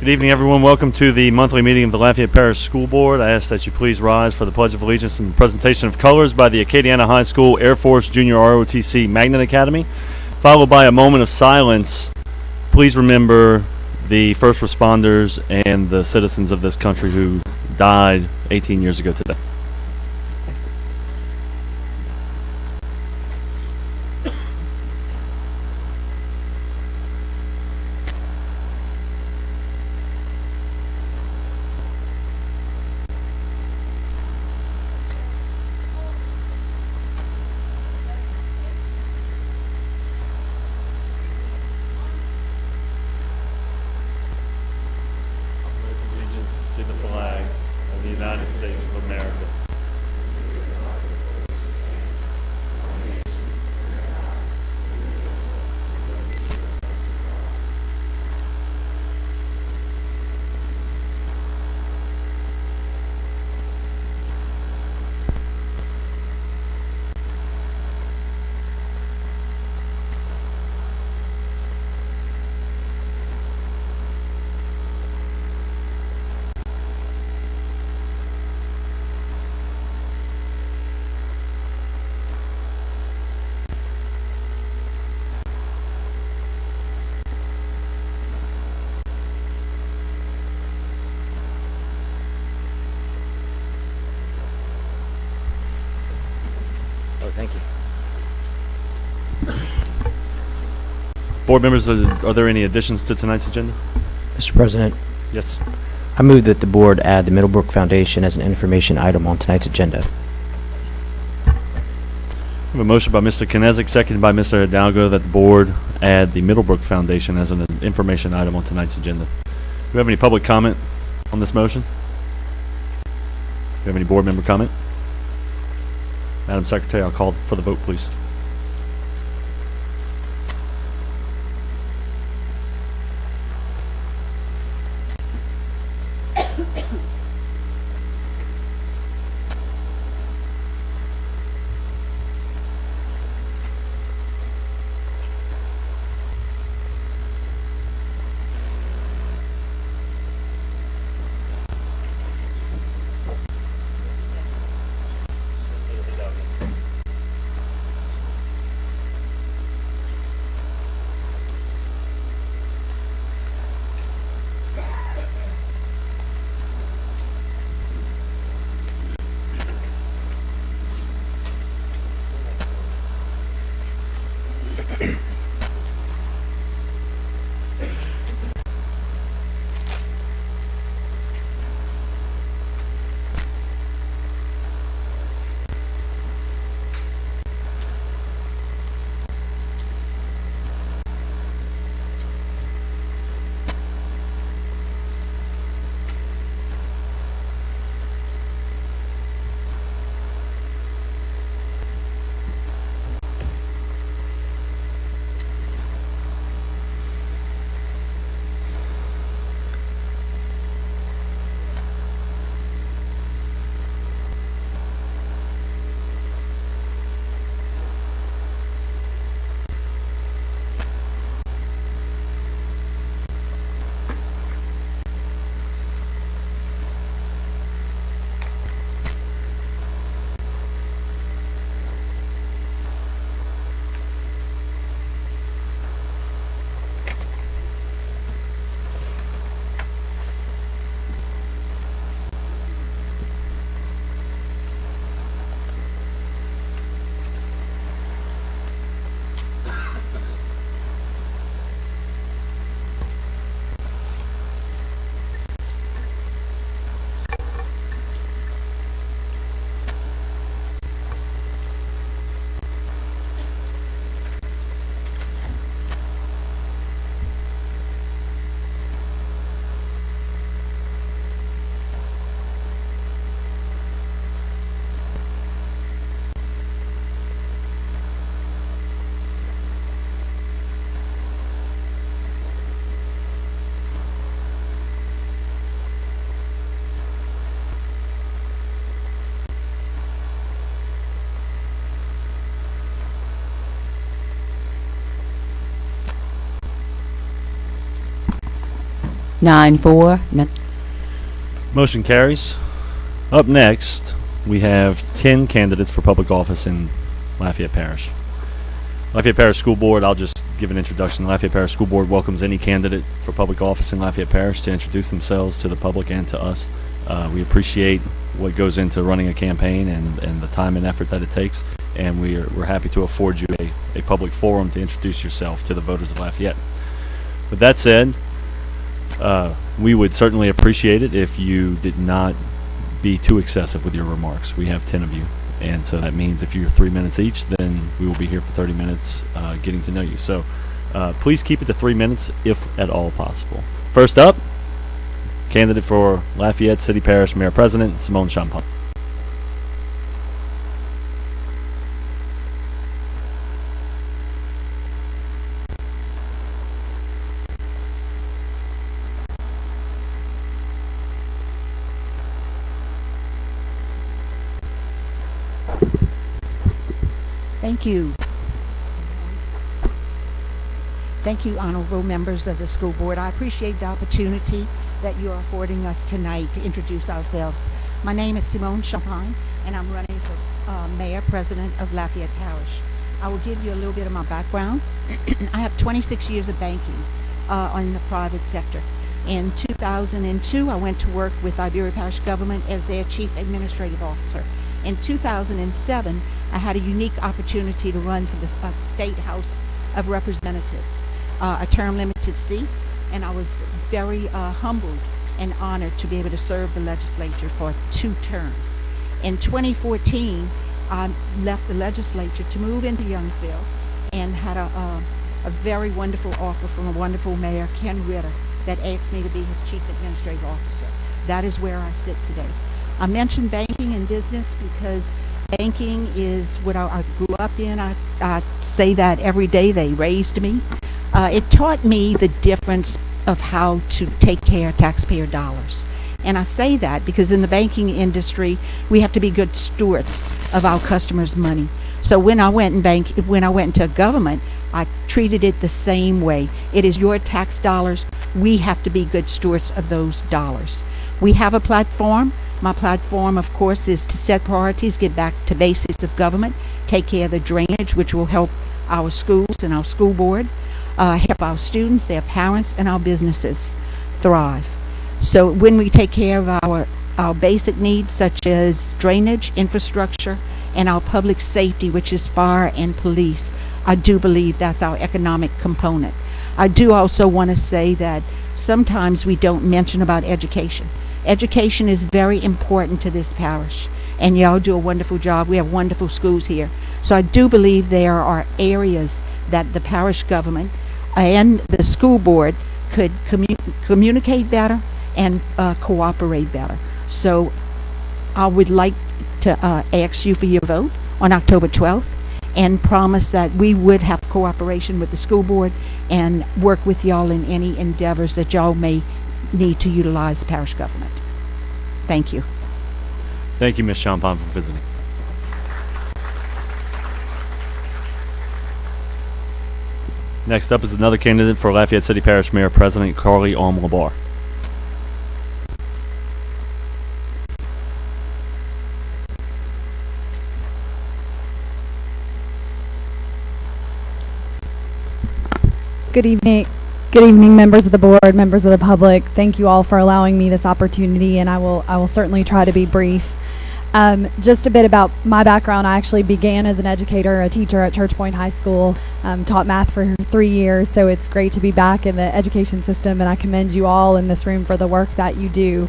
Good evening, everyone. Welcome to the monthly meeting of the Lafayette Parish School Board. I ask that you please rise for the Pledge of Allegiance and presentation of colors by the Acadiana High School Air Force Junior ROTC Magnet Academy, followed by a moment of silence. Please remember the first responders and the citizens of this country who died 18 years ago today. Allegiance to the flag of the United States of America. Oh, thank you. Board members, are there any additions to tonight's agenda? Mr. President, Yes. I move that the board add the Middlebrook Foundation as an information item on tonight's agenda. We have a motion by Mr. Kinezic, seconded by Mr. Hidalgo, that the board add the Middlebrook Foundation as an information item on tonight's agenda. Do we have any public comment on this motion? Do we have any board member comment? Madam Secretary, I'll call for the vote, please. 9-4. Motion carries. Up next, we have 10 candidates for public office in Lafayette Parish. Lafayette Parish School Board, I'll just give an introduction. The Lafayette Parish School Board welcomes any candidate for public office in Lafayette Parish to introduce themselves to the public and to us. We appreciate what goes into running a campaign and the time and effort that it takes, and we're happy to afford you a public forum to introduce yourself to the voters of Lafayette. With that said, we would certainly appreciate it if you did not be too excessive with your remarks. We have 10 of you, and so that means if you're 3 minutes each, then we will be here for 30 minutes getting to know you. So please keep it to 3 minutes if at all possible. First up, candidate for Lafayette City Parish Mayor President, Simone Chaplin. Thank you. Thank you, honorable members of the school board. I appreciate the opportunity that you're affording us tonight to introduce ourselves. My name is Simone Chaplin, and I'm running for Mayor President of Lafayette Parish. I will give you a little bit of my background. I have 26 years of banking in the private sector. In 2002, I went to work with Iberia Parish government as their chief administrative officer. In 2007, I had a unique opportunity to run for the State House of Representatives, a term limited seat, and I was very humbled and honored to be able to serve the legislature for 2 terms. In 2014, I left the legislature to move into Youngsville and had a very wonderful offer from a wonderful mayor, Ken Ritter, that asked me to be his chief administrative officer. That is where I sit today. I mentioned banking and business because banking is what I grew up in. I say that every day. They raised me. It taught me the difference of how to take care of taxpayer dollars. And I say that because in the banking industry, we have to be good stewards of our customers' money. So when I went into government, I treated it the same way. It is your tax dollars. We have to be good stewards of those dollars. We have a platform. My platform, of course, is to set priorities, get back to basics of government, take care of the drainage, which will help our schools and our school board, help our students, their parents, and our businesses thrive. So when we take care of our basic needs, such as drainage, infrastructure, and our public safety, which is fire and police, I do believe that's our economic component. I do also want to say that sometimes we don't mention about education. Education is very important to this parish, and y'all do a wonderful job. We have wonderful schools here. So I do believe there are areas that the parish government and the school board could communicate better and cooperate better. So I would like to ask you for your vote on October 12th and promise that we would have cooperation with the school board and work with y'all in any endeavors that y'all may need to utilize parish government. Thank you. Thank you, Ms. Champon, for visiting. Next up is another candidate for Lafayette City Parish Mayor President, Carly Labar. Good evening. Good evening, members of the board, members of the public. Thank you all for allowing me this opportunity, and I will certainly try to be brief. Just a bit about my background. I actually began as an educator, a teacher at Church Point High School, taught math for 3 years, so it's great to be back in the education system, and I commend you all in this room for the work that you do.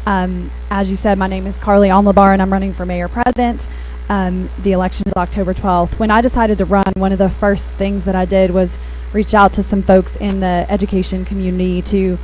As you said, my name is Carly Labar, and I'm running for Mayor President. The election is October 12th. When I decided to run, one of the first things that I did was reach out to some folks in the education community to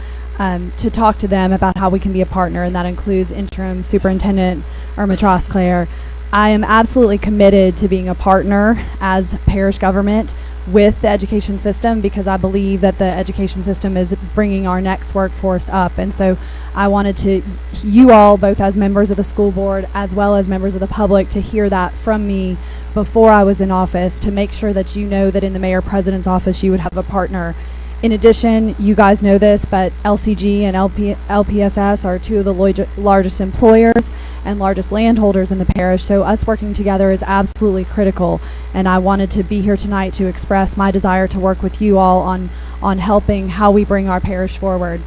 talk to them about how we can be a partner, and that includes interim superintendent Irma Trosclair. I am absolutely committed to being a partner as parish government with the education system, because I believe that the education system is bringing our next workforce up. And so I wanted to, you all, both as members of the school board as well as members of the public, to hear that from me before I was in office, to make sure that you know that in the mayor president's office you would have a partner. In addition, you guys know this, but LCG and LPSS are two of the largest employers and largest landholders in the parish, so us working together is absolutely critical, and I wanted to be here tonight to express my desire to work with you all on helping how we bring our parish forward.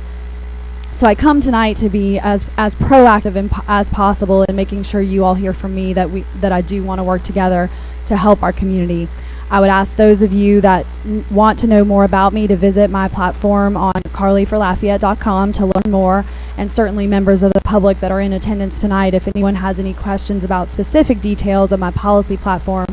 So I come tonight to be as proactive as possible in making sure you all hear from me that I do want to work together to help our community. I would ask those of you that want to know more about me to visit my platform on carlyforlafayette.com to learn more, and certainly members of the public that are in attendance tonight, if anyone has any questions about specific details of my policy platform,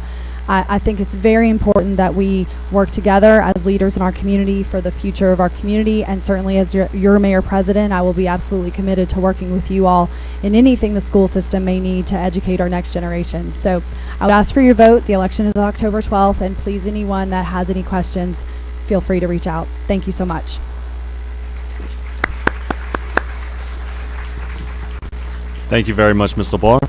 I think it's very important that we work together as leaders in our community for the future of our community, and certainly as your mayor president, I will be absolutely committed to working with you all in anything the school system may need to educate our next generation. So I would ask for your vote. The election is October 12th, and please, anyone that has any questions, feel free to reach out. Thank you so much. Thank you very much, Ms. LeBar.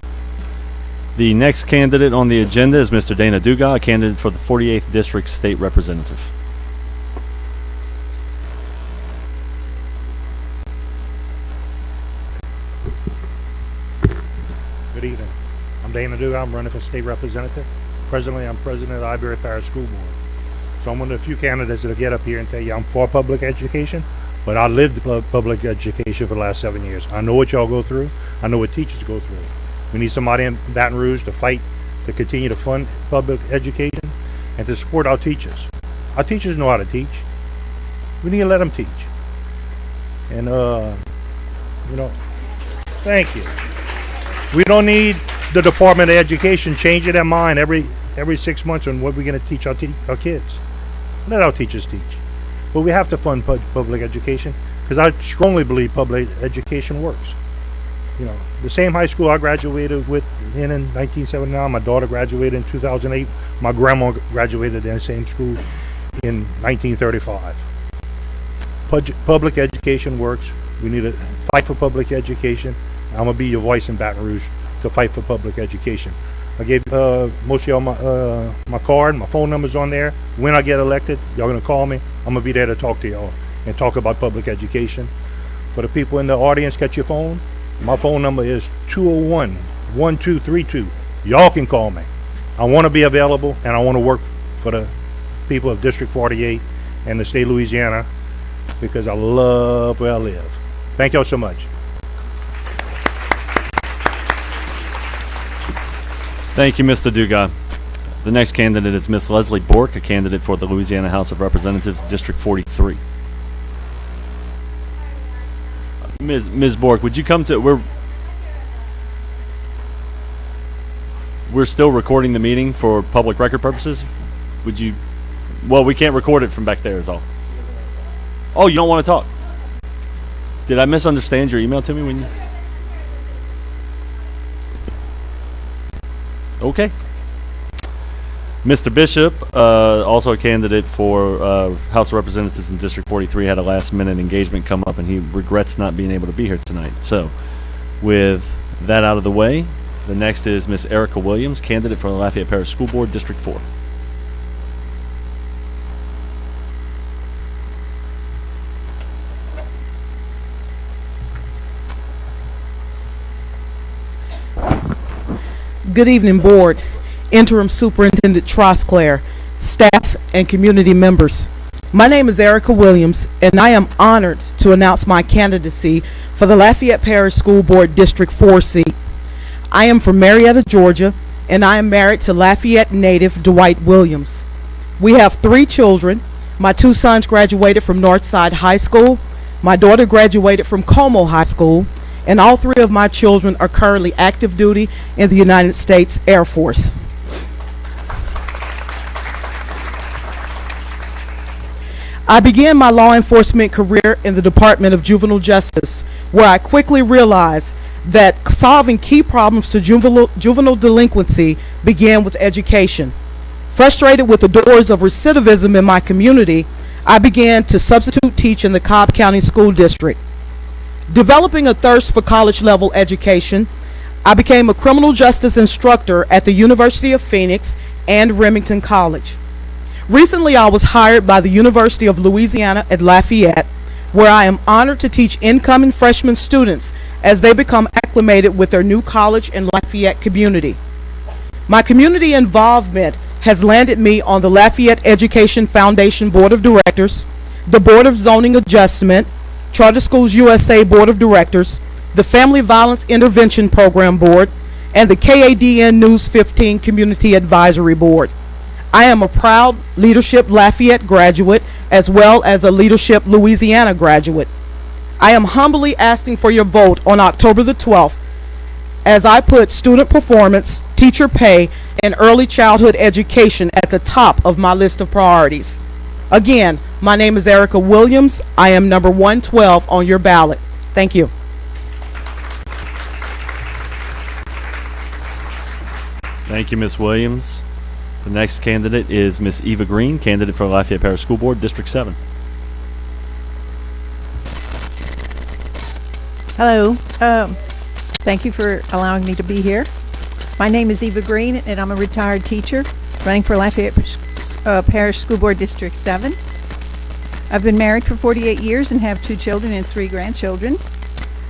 The next candidate on the agenda is Mr. Dana Duga, a candidate for the 48th District State Representative. Good evening. I'm Dana Duga. I'm running for state representative. Presently, I'm president of the Iberia Parish School Board. So I'm one of the few candidates that'll get up here and tell you I'm for public education, but I lived public education for the last 7 years. I know what y'all go through. I know what teachers go through. We need somebody in Baton Rouge to fight to continue to fund public education and to support our teachers. Our teachers know how to teach. We need to let them teach. And, thank you. We don't need the Department of Education changing their mind every 6 months on what we're going to teach our kids. Let our teachers teach. But we have to fund public education because I strongly believe public education works. You know, the same high school I graduated with in 1979, my daughter graduated in 2008, my grandma graduated in the same school in 1935. Public education works. We need to fight for public education. I'm going to be your voice in Baton Rouge to fight for public education. I gave most of y'all my card, my phone number's on there. When I get elected, y'all going to call me. I'm going to be there to talk to y'all and talk about public education. For the people in the audience, catch your phone. My phone number is 201-1232. Y'all can call me. I want to be available, and I want to work for the people of District 48 and the state of Louisiana because I love where I live. Thank y'all so much. Thank you, Mr. Duga. The next candidate is Ms. Leslie Brook, a candidate for the Louisiana House of Representatives, District 43. Ms. Bork, would you come to we're still recording the meeting for public record purposes? Would you? Well, we can't record it from back there is all. Oh, you don't want to talk? Did I misunderstand your email to me when you? Okay. Mr. Bishop, also a candidate for House of Representatives in District 43, had a last-minute engagement come up, and he regrets not being able to be here tonight. So, with that out of the way, the next is Miss Erica Williams, candidate for the Lafayette Parish School Board, District 4. Good evening, Board, Interim Superintendent Trosclair, staff, and community members. My name is Erica Williams, and I am honored to announce my candidacy for the Lafayette Parish School Board District 4 seat. I am from Marietta, Georgia, and I am married to Lafayette native Dwight Williams. We have 3 children. My 2 sons graduated from Northside High School. My daughter graduated from Como High School. And all 3 of my children are currently active duty in the United States Air Force. I began my law enforcement career in the Department of Juvenile Justice, where I quickly realized that solving key problems to juvenile delinquency began with education. Frustrated with the doors of recidivism in my community, I began to substitute teach in the Cobb County School District. Developing a thirst for college-level education, I became a criminal justice instructor at the University of Phoenix and Remington College. Recently, I was hired by the University of Louisiana at Lafayette, where I am honored to teach incoming freshman students as they become acclimated with their new college and Lafayette community. My community involvement has landed me on the Lafayette Education Foundation Board of Directors, the Board of Zoning Adjustment, Charter Schools USA Board of Directors, the Family Violence Intervention Program Board, and the KADN News 15 Community Advisory Board. I am a proud Leadership Lafayette graduate as well as a Leadership Louisiana graduate. I am humbly asking for your vote on October the 12th as I put student performance, teacher pay, and early childhood education at the top of my list of priorities. Again, my name is Erica Williams. I am number 112 on your ballot. Thank you. Thank you, Ms. Williams. The next candidate is Ms. Eva Green, candidate for Lafayette Parish School Board, District 7. Hello. Thank you for allowing me to be here. My name is Eva Green, and I'm a retired teacher running for Lafayette Parish School Board, District 7. I've been married for 48 years and have 2 children and 3 grandchildren.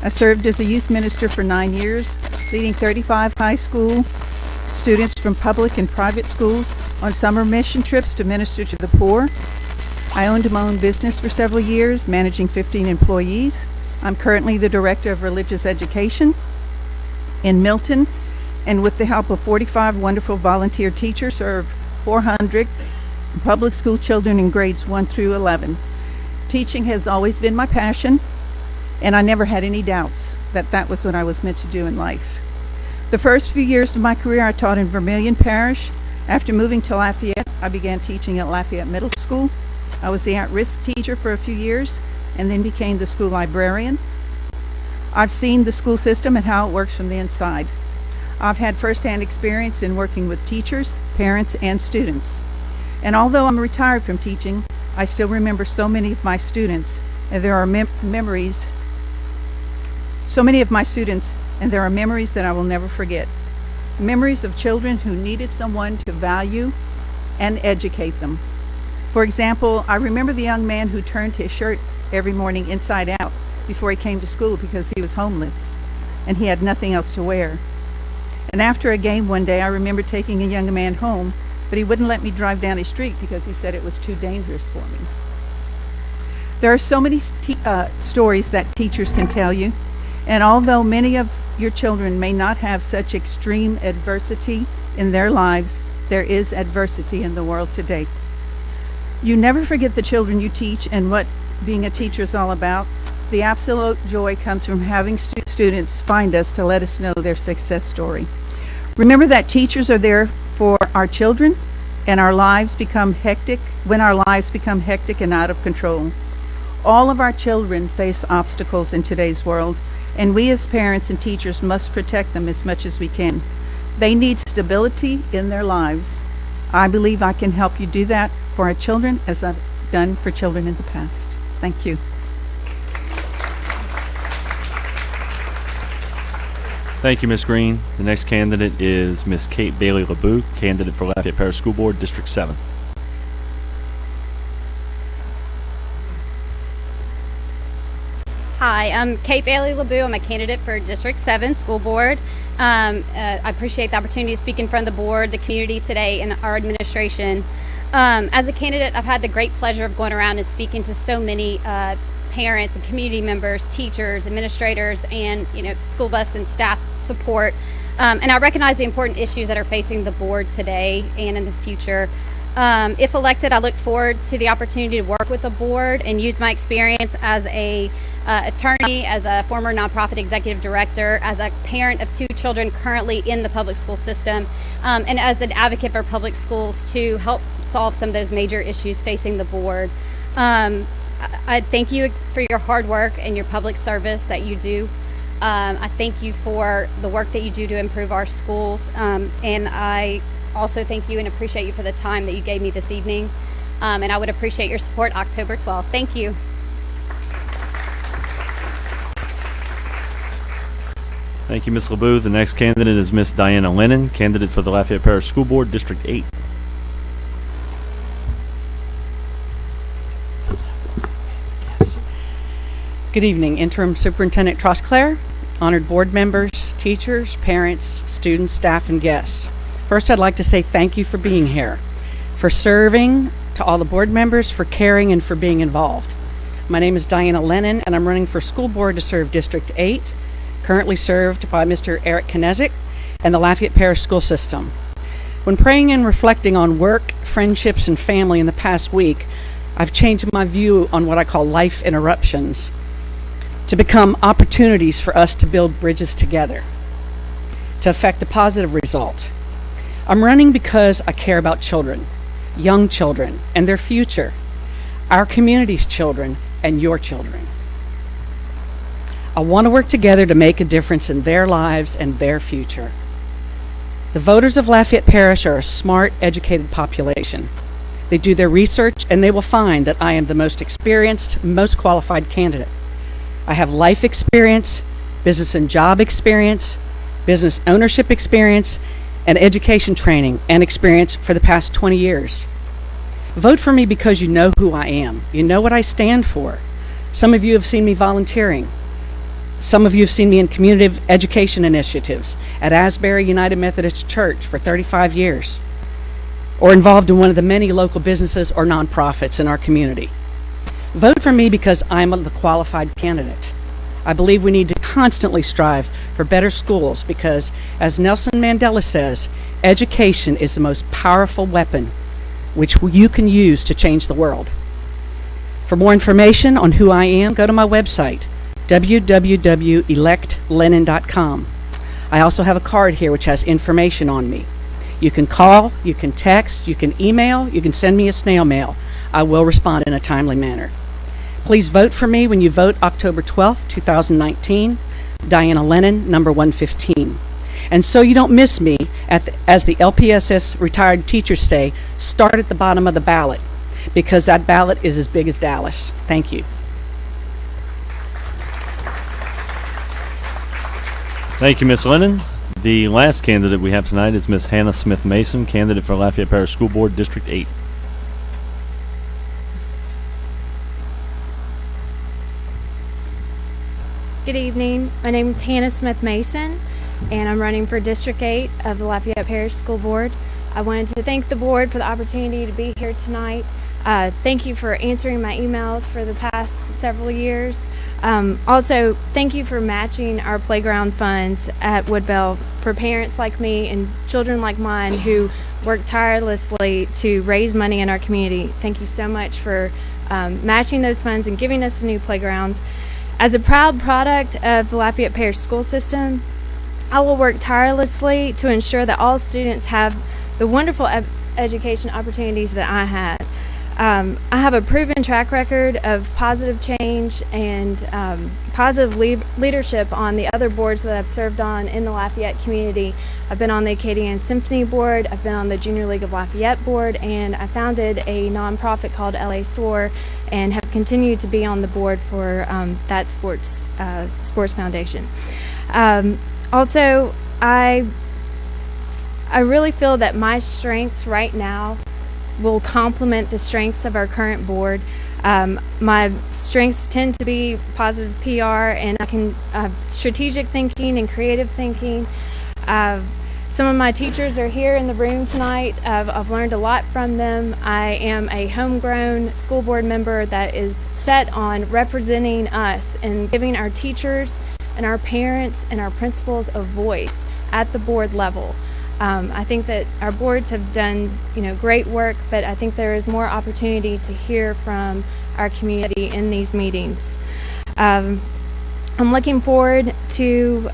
I served as a youth minister for 9 years, leading 35 high school students from public and private schools on summer mission trips to minister to the poor. I owned my own business for several years, managing 15 employees. I'm currently the Director of Religious Education in Milton, and with the help of 45 wonderful volunteer teachers, serve 400 public school children in grades 1 through 11. Teaching has always been my passion, and I never had any doubts that that was what I was meant to do in life. The first few years of my career I taught in Vermilion Parish. After moving to Lafayette, I began teaching at Lafayette Middle School. I was the at-risk teacher for a few years and then became the school librarian. I've seen the school system and how it works from the inside. I've had firsthand experience in working with teachers, parents, and students. And although I'm retired from teaching, I still remember so many of my students, and there are memories that I will never forget. Memories of children who needed someone to value and educate them. For example, I remember the young man who turned his shirt every morning inside out before he came to school because he was homeless and he had nothing else to wear. And after a game one day, I remember taking a young man home, but he wouldn't let me drive down his street because he said it was too dangerous for me. There are so many stories that teachers can tell you. And although many of your children may not have such extreme adversity in their lives, there is adversity in the world today. You never forget the children you teach and what being a teacher is all about. The absolute joy comes from having students find us to let us know their success story. Remember that teachers are there for our children, and our lives become hectic when our lives become hectic and out of control. All of our children face obstacles in today's world, and we as parents and teachers must protect them as much as we can. They need stability in their lives. I believe I can help you do that for our children as I've done for children in the past. Thank you. Thank you, Ms. Green. The next candidate is Ms. Kate Bailey LeBeau, candidate for Lafayette Parish School Board, District 7. Hi, I'm Kate Bailey LeBeau. I'm a candidate for District 7 School Board. I appreciate the opportunity to speak in front of the board, the community today, and our administration. As a candidate, I've had the great pleasure of going around and speaking to so many parents and community members, teachers, administrators, and school bus and staff support. And I recognize the important issues that are facing the board today and in the future. If elected, I look forward to the opportunity to work with the board and use my experience as a attorney, as a former nonprofit executive director, as a parent of 2 children currently in the public school system, and as an advocate for public schools to help solve some of those major issues facing the board. I thank you for your hard work and your public service that you do. I thank you for the work that you do to improve our schools, and I also thank you and appreciate you for the time that you gave me this evening, and I would appreciate your support October 12th. Thank you. Thank you, Ms. LeBeau. The next candidate is Ms. Diana Lennon, candidate for the Lafayette Parish School Board, District 8. Good evening, Interim Superintendent Trosclair, honored board members, teachers, parents, students, staff, and guests. First, I'd like to say thank you for being here, for serving, to all the board members, for caring, and for being involved. My name is Diana Lennon, and I'm running for school board to serve District 8, currently served by Mr. Eric Knezik and the Lafayette Parish School System. When praying and reflecting on work, friendships, and family in the past week, I've changed my view on what I call life interruptions to become opportunities for us to build bridges together, to affect a positive result. I'm running because I care about children, young children, and their future, our community's children, and your children. I want to work together to make a difference in their lives and their future. The voters of Lafayette Parish are a smart, educated population. They do their research, and they will find that I am the most experienced, most qualified candidate. I have life experience, business and job experience, business ownership experience, and education training and experience for the past 20 years. Vote for me because you know who I am. You know what I stand for. Some of you have seen me volunteering. Some of you have seen me in community education initiatives at Asbury United Methodist Church for 35 years, or involved in one of the many local businesses or nonprofits in our community. Vote for me because I'm the qualified candidate. I believe we need to constantly strive for better schools because, as Nelson Mandela says, education is the most powerful weapon which you can use to change the world. For more information on who I am, go to my website, www.electlennon.com. I also have a card here which has information on me. You can call, you can text, you can email, you can send me a snail mail. I will respond in a timely manner. Please vote for me when you vote October 12th, 2019, Diana Lennon, number 115. And so you don't miss me as the LPSS Retired Teachers Day, start at the bottom of the ballot, because that ballot is as big as Dallas. Thank you. Thank you, Ms. Lennon. The last candidate we have tonight is Ms. Hannah Smith Mason, candidate for Lafayette Parish School Board, District 8. Good evening. My name is Hannah Smith Mason, and I'm running for District 8 of the Lafayette Parish School Board. I wanted to thank the board for the opportunity to be here tonight. Thank you for answering my emails for the past several years. Also, thank you for matching our playground funds at Woodville for parents like me and children like mine who work tirelessly to raise money in our community. Thank you so much for matching those funds and giving us a new playground. As a proud product of the Lafayette Parish School System, I will work tirelessly to ensure that all students have the wonderful education opportunities that I had. I have a proven track record of positive change and positive leadership on the other boards that I've served on in the Lafayette community. I've been on the Acadian Symphony Board, I've been on the Junior League of Lafayette Board, and I founded a nonprofit called LA SOAR and have continued to be on the board for that sports foundation. Also, I really feel that my strengths right now will complement the strengths of our current board. My strengths tend to be positive PR, and I can strategic thinking and creative thinking. Some of my teachers are here in the room tonight. I've learned a lot from them. I am a homegrown school board member that is set on representing us and giving our teachers and our parents and our principals a voice at the board level. I think that our boards have done, great work, but I think there is more opportunity to hear from our community in these meetings. I'm looking forward to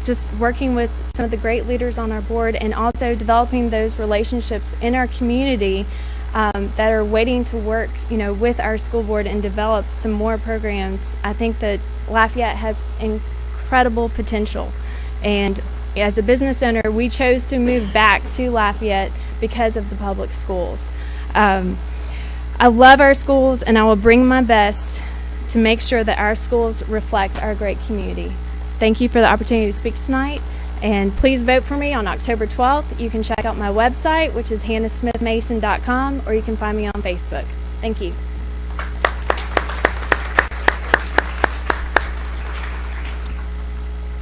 just working with some of the great leaders on our board and also developing those relationships in our community that are waiting to work, with our school board and develop some more programs. I think that Lafayette has incredible potential, and as a business owner, we chose to move back to Lafayette because of the public schools. I love our schools, and I will bring my best to make sure that our schools reflect our great community. Thank you for the opportunity to speak tonight, and please vote for me on October 12th. You can check out my website, which is hannahsmithmason.com, or you can find me on Facebook. Thank you.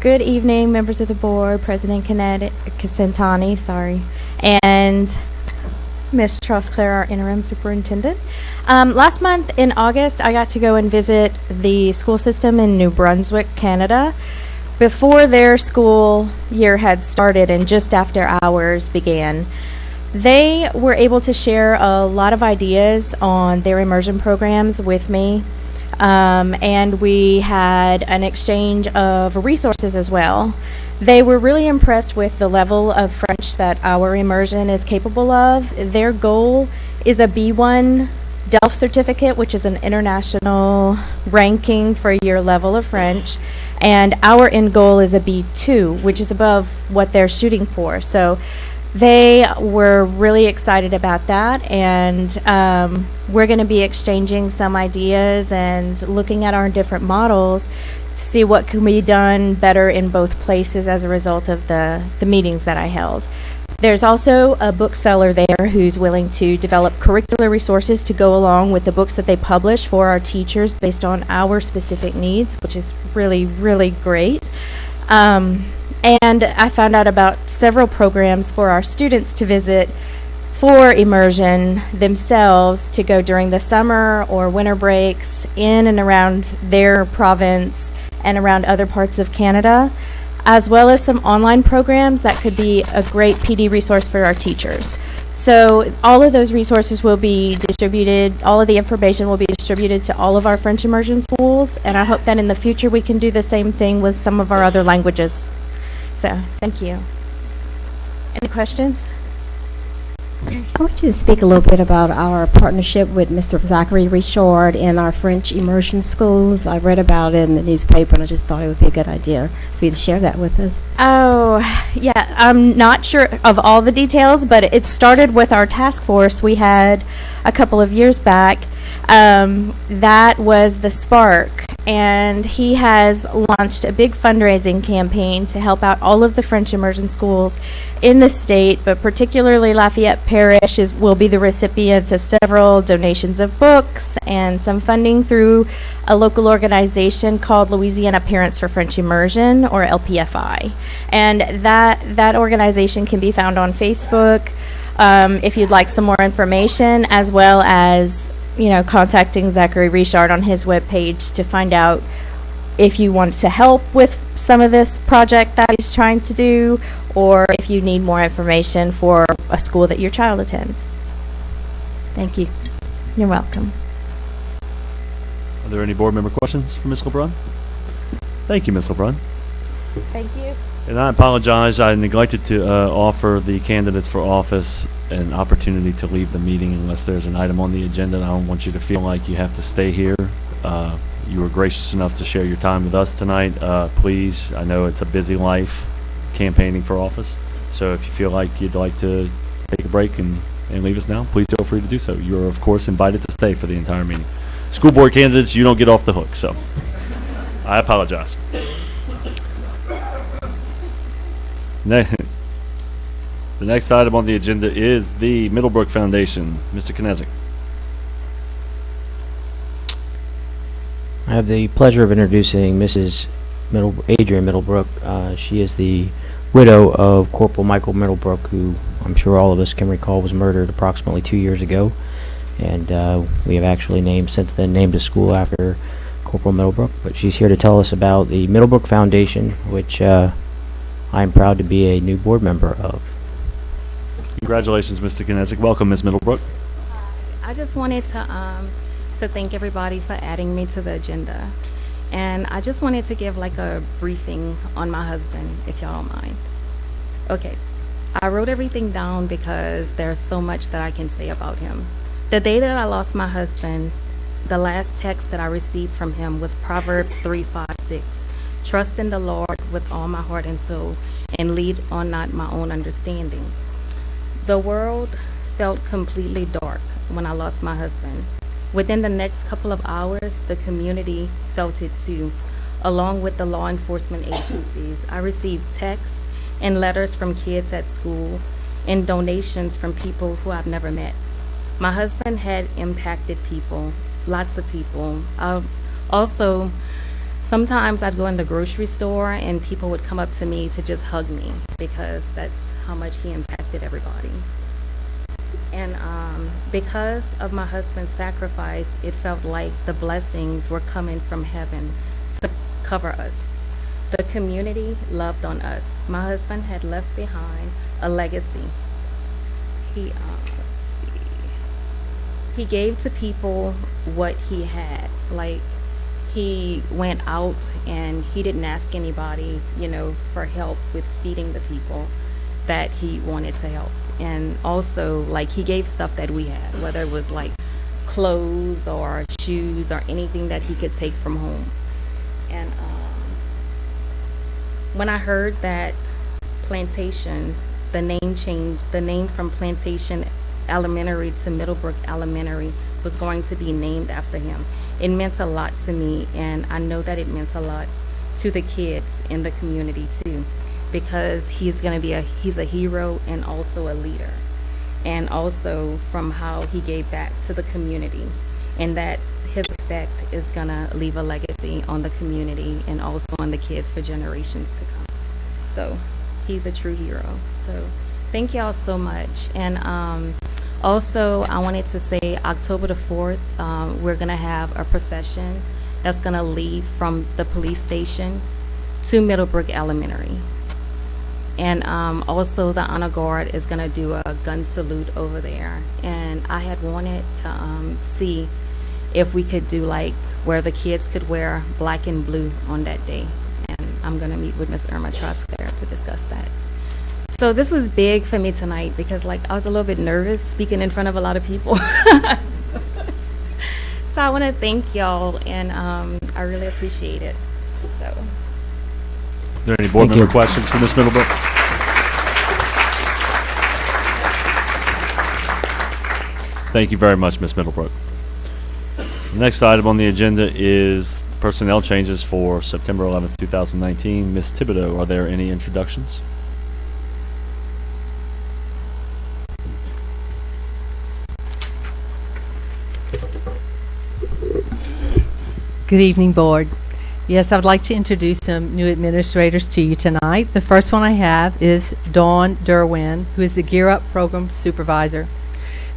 Good evening, members of the board, President Casentani, and Ms. Trostclair, our interim superintendent. Last month in August, I got to go and visit the school system in New Brunswick, Canada, before their school year had started and just after ours began. They were able to share a lot of ideas on their immersion programs with me, and we had an exchange of resources as well. They were really impressed with the level of French that our immersion is capable of. Their goal is a B1 DELF certificate, which is an international ranking for your level of French, and our end goal is a B2, which is above what they're shooting for. So they were really excited about that, and we're going to be exchanging some ideas and looking at our different models to see what can be done better in both places as a result of the meetings that I held. There's also a bookseller there who's willing to develop curricular resources to go along with the books that they publish for our teachers based on our specific needs, which is really, really great. And I found out about several programs for our students to visit for immersion themselves to go during the summer or winter breaks in and around their province and around other parts of Canada, as well as some online programs that could be a great PD resource for our teachers. So all of those resources will be distributed, all of the information will be distributed to all of our French immersion schools, and I hope that in the future we can do the same thing with some of our other languages. So, thank you. Any questions? I want you to speak a little bit about our partnership with Mr. Zachary Richard in our French immersion schools. I read about it in the newspaper, and I just thought it would be a good idea for you to share that with us. Oh, yeah, I'm not sure of all the details, but it started with our task force we had a couple of years back. That was the spark, and he has launched a big fundraising campaign to help out all of the French immersion schools in the state, but particularly Lafayette Parish will be the recipient of several donations of books and some funding through a local organization called Louisiana Parents for French Immersion, or LPFI. And that organization can be found on Facebook if you'd like some more information, as well as contacting Zachary Richard on his webpage to find out if you want to help with some of this project that he's trying to do, or if you need more information for a school that your child attends. Thank you. You're welcome. Are there any board member questions for Ms. LeBrun? Thank you, Ms. LeBrun. Thank you. And I apologize, I neglected to offer the candidates for office an opportunity to leave the meeting unless there's an item on the agenda. I don't want you to feel like you have to stay here. You were gracious enough to share your time with us tonight. Please, I know it's a busy life campaigning for office, so if you feel like you'd like to take a break and leave us now, please feel free to do so. You're, of course, invited to stay for the entire meeting. School board candidates, you don't get off the hook, so I apologize. The next item on the agenda is the Middlebrook Foundation. Mr. Knezik. I have the pleasure of introducing Mrs. Adrian Middlebrook. She is the widow of Corporal Michael Middlebrook, who I'm sure all of us can recall was murdered approximately 2 years ago. And we have actually since then named a school after Corporal Middlebrook. But she's here to tell us about the Middlebrook Foundation, which I'm proud to be a new board member of. Congratulations, Mr. Knezik. Welcome, Ms. Middlebrook. I just wanted to thank everybody for adding me to the agenda. And I just wanted to give like a briefing on my husband, if y'all don't mind. Okay, I wrote everything down because there's so much that I can say about him. The day that I lost my husband, the last text that I received from him was Proverbs 3:5-6. Trust in the Lord with all my heart and soul, and lead on not my own understanding. The world felt completely dark when I lost my husband. Within the next couple of hours, the community felt it too, along with the law enforcement agencies. I received texts and letters from kids at school and donations from people who I've never met. My husband had impacted people, lots of people. Also, Sometimes I'd go in the grocery store and people would come up to me to just hug me because that's how much he impacted everybody. And because of my husband's sacrifice, it felt like the blessings were coming from heaven to cover us. The community loved on us. My husband had left behind a legacy. He gave to people what he had. Like, he went out and he didn't ask anybody, for help with feeding the people that he wanted to help. And also, like, he gave stuff that we had, whether it was like clothes or shoes or anything that he could take from home. And when I heard that Plantation, the name from Plantation Elementary to Middlebrook Elementary was going to be named after him, it meant a lot to me, and I know that it meant a lot to the kids in the community too, because he's a hero and also a leader, and also from how he gave back to the community, and that his effect is gonna leave a legacy on the community and also on the kids for generations to come. So he's a true hero. So thank y'all so much. And also I wanted to say October the 4th, we're gonna have a procession that's gonna leave from the police station to Middlebrook Elementary. And also the honor guard is gonna do a gun salute over there. And I had wanted to see if we could do like where the kids could wear black and blue on that day. And I'm gonna meet with Miss Irma Trosclair to discuss that. So this was big for me tonight because like I was a little bit nervous speaking in front of a lot of people. So I wanna thank y'all, and I really appreciate it. So. Are there any board member questions for Ms. Middlebrook? Thank you very much, Ms. Middlebrook. The next item on the agenda is personnel changes for September 11th, 2019. Ms. Thibodeau, are there any introductions? Good evening, Board. Yes, I would like to introduce some new administrators to you tonight. The first one I have is Dawn Derwin, who is the Gear Up Program Supervisor.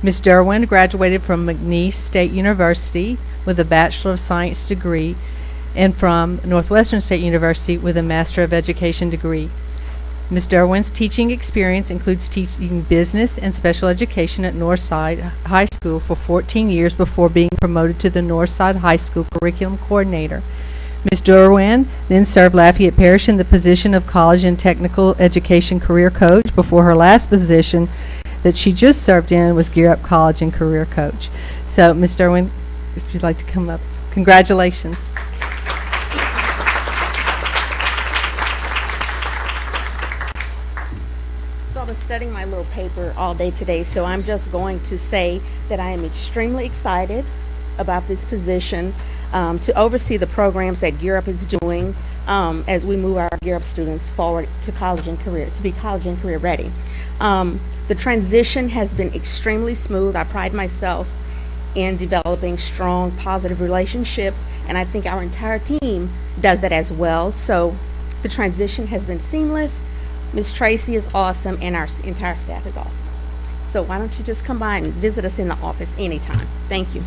Ms. Derwin graduated from McNeese State University with a Bachelor of Science degree and from Northwestern State University with a Master of Education degree. Ms. Derwin's teaching experience includes teaching business and special education at Northside High School for 14 years before being promoted to the Northside High School Curriculum Coordinator. Ms. Derwin then served Lafayette Parish in the position of College and Technical Education Career Coach before her last position that she just served in was Gear Up College and Career Coach. So, Ms. Derwin, if you'd like to come up, congratulations. So I was studying my little paper all day today, so I'm just going to say that I am extremely excited about this position to oversee the programs that Gear Up is doing as we move our Gear Up students forward to college and career, to be college and career ready. The transition has been extremely smooth. I pride myself in developing strong, positive relationships, and I think our entire team does that as well. So the transition has been seamless. Ms. Tracy is awesome, and our entire staff is awesome. So why don't you just come by and visit us in the office anytime. Thank you.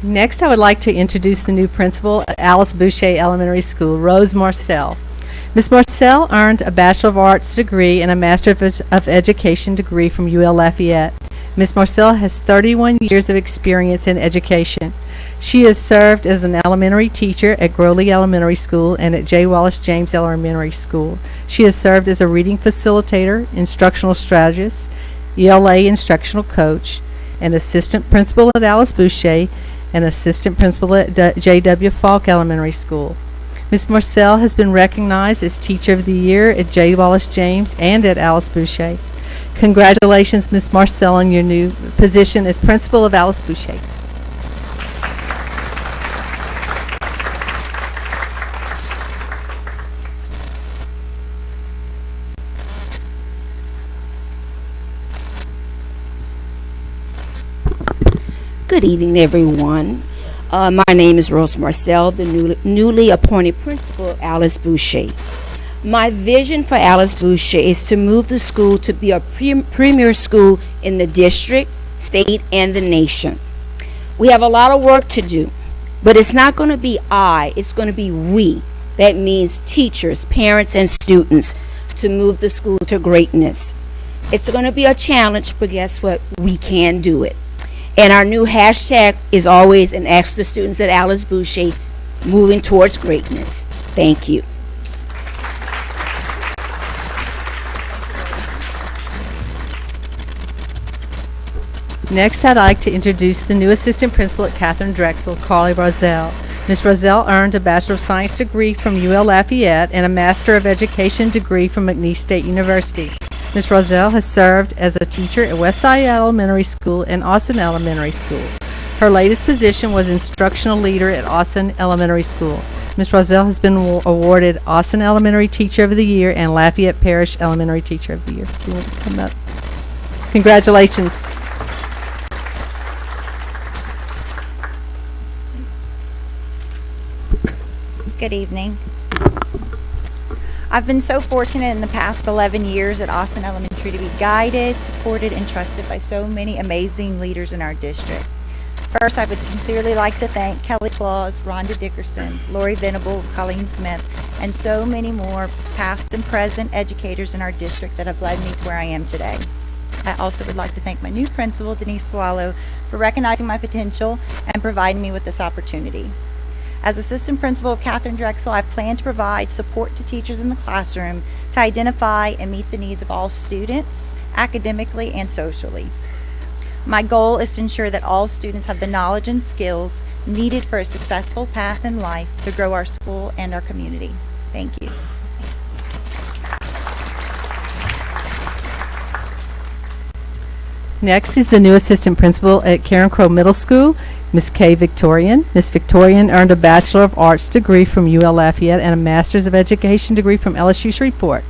Next, I would like to introduce the new principal at Alice Boucher Elementary School, Rose Marcel. Ms. Marcel earned a Bachelor of Arts degree and a Master of Education degree from UL Lafayette. Ms. Marcel has 31 years of experience in education. She has served as an elementary teacher at Growley Elementary School and at J. Wallace James Elementary School. She has served as a reading facilitator, instructional strategist, ELA instructional coach, and assistant principal at Alice Boucher, and assistant principal at J.W. Falk Elementary School. Ms. Marcel has been recognized as Teacher of the Year at J. Wallace James and at Alice Boucher. Congratulations, Ms. Marcel, on your new position as principal of Alice Boucher. Good evening, everyone. My name is Rose Marcel, the newly appointed principal at Alice Boucher. My vision for Alice Boucher is to move the school to be a premier school in the district, state, and the nation. We have a lot of work to do, but it's not going to be I, it's going to be we. That means teachers, parents, and students to move the school to greatness. It's going to be a challenge, but guess what? We can do it. And our new hashtag is always, and ask the students at Alice Boucher, moving towards greatness. Thank you. Next, I'd like to introduce the new assistant principal at Catherine Drexel, Carly Roselle. Ms. Roselle earned a Bachelor of Science degree from UL Lafayette and a Master of Education degree from McNeese State University. Ms. Roselle has served as a teacher at Westside Elementary School and Austin Elementary School. Her latest position was instructional leader at Austin Elementary School. Ms. Roselle has been awarded Austin Elementary Teacher of the Year and Lafayette Parish Elementary Teacher of the Year. So you want to come up? Congratulations. Good evening. I've been so fortunate in the past 11 years at Austin Elementary to be guided, supported, and trusted by so many amazing leaders in our district. First, I would sincerely like to thank Kelly Claus, Rhonda Dickerson, Lori Venable, Colleen Smith, and so many more past and present educators in our district that have led me to where I am today. I also would like to thank my new principal, Denise Swallow, for recognizing my potential and providing me with this opportunity. As assistant principal of Catherine Drexel, I plan to provide support to teachers in the classroom to identify and meet the needs of all students, academically and socially. My goal is to ensure that all students have the knowledge and skills needed for a successful path in life to grow our school and our community. Thank you. Next is the new assistant principal at Karen Crowe Middle School, Ms. Kay Victorian. Ms. Victorian earned a Bachelor of Arts degree from UL Lafayette and a Master's of Education degree from LSU Shreveport.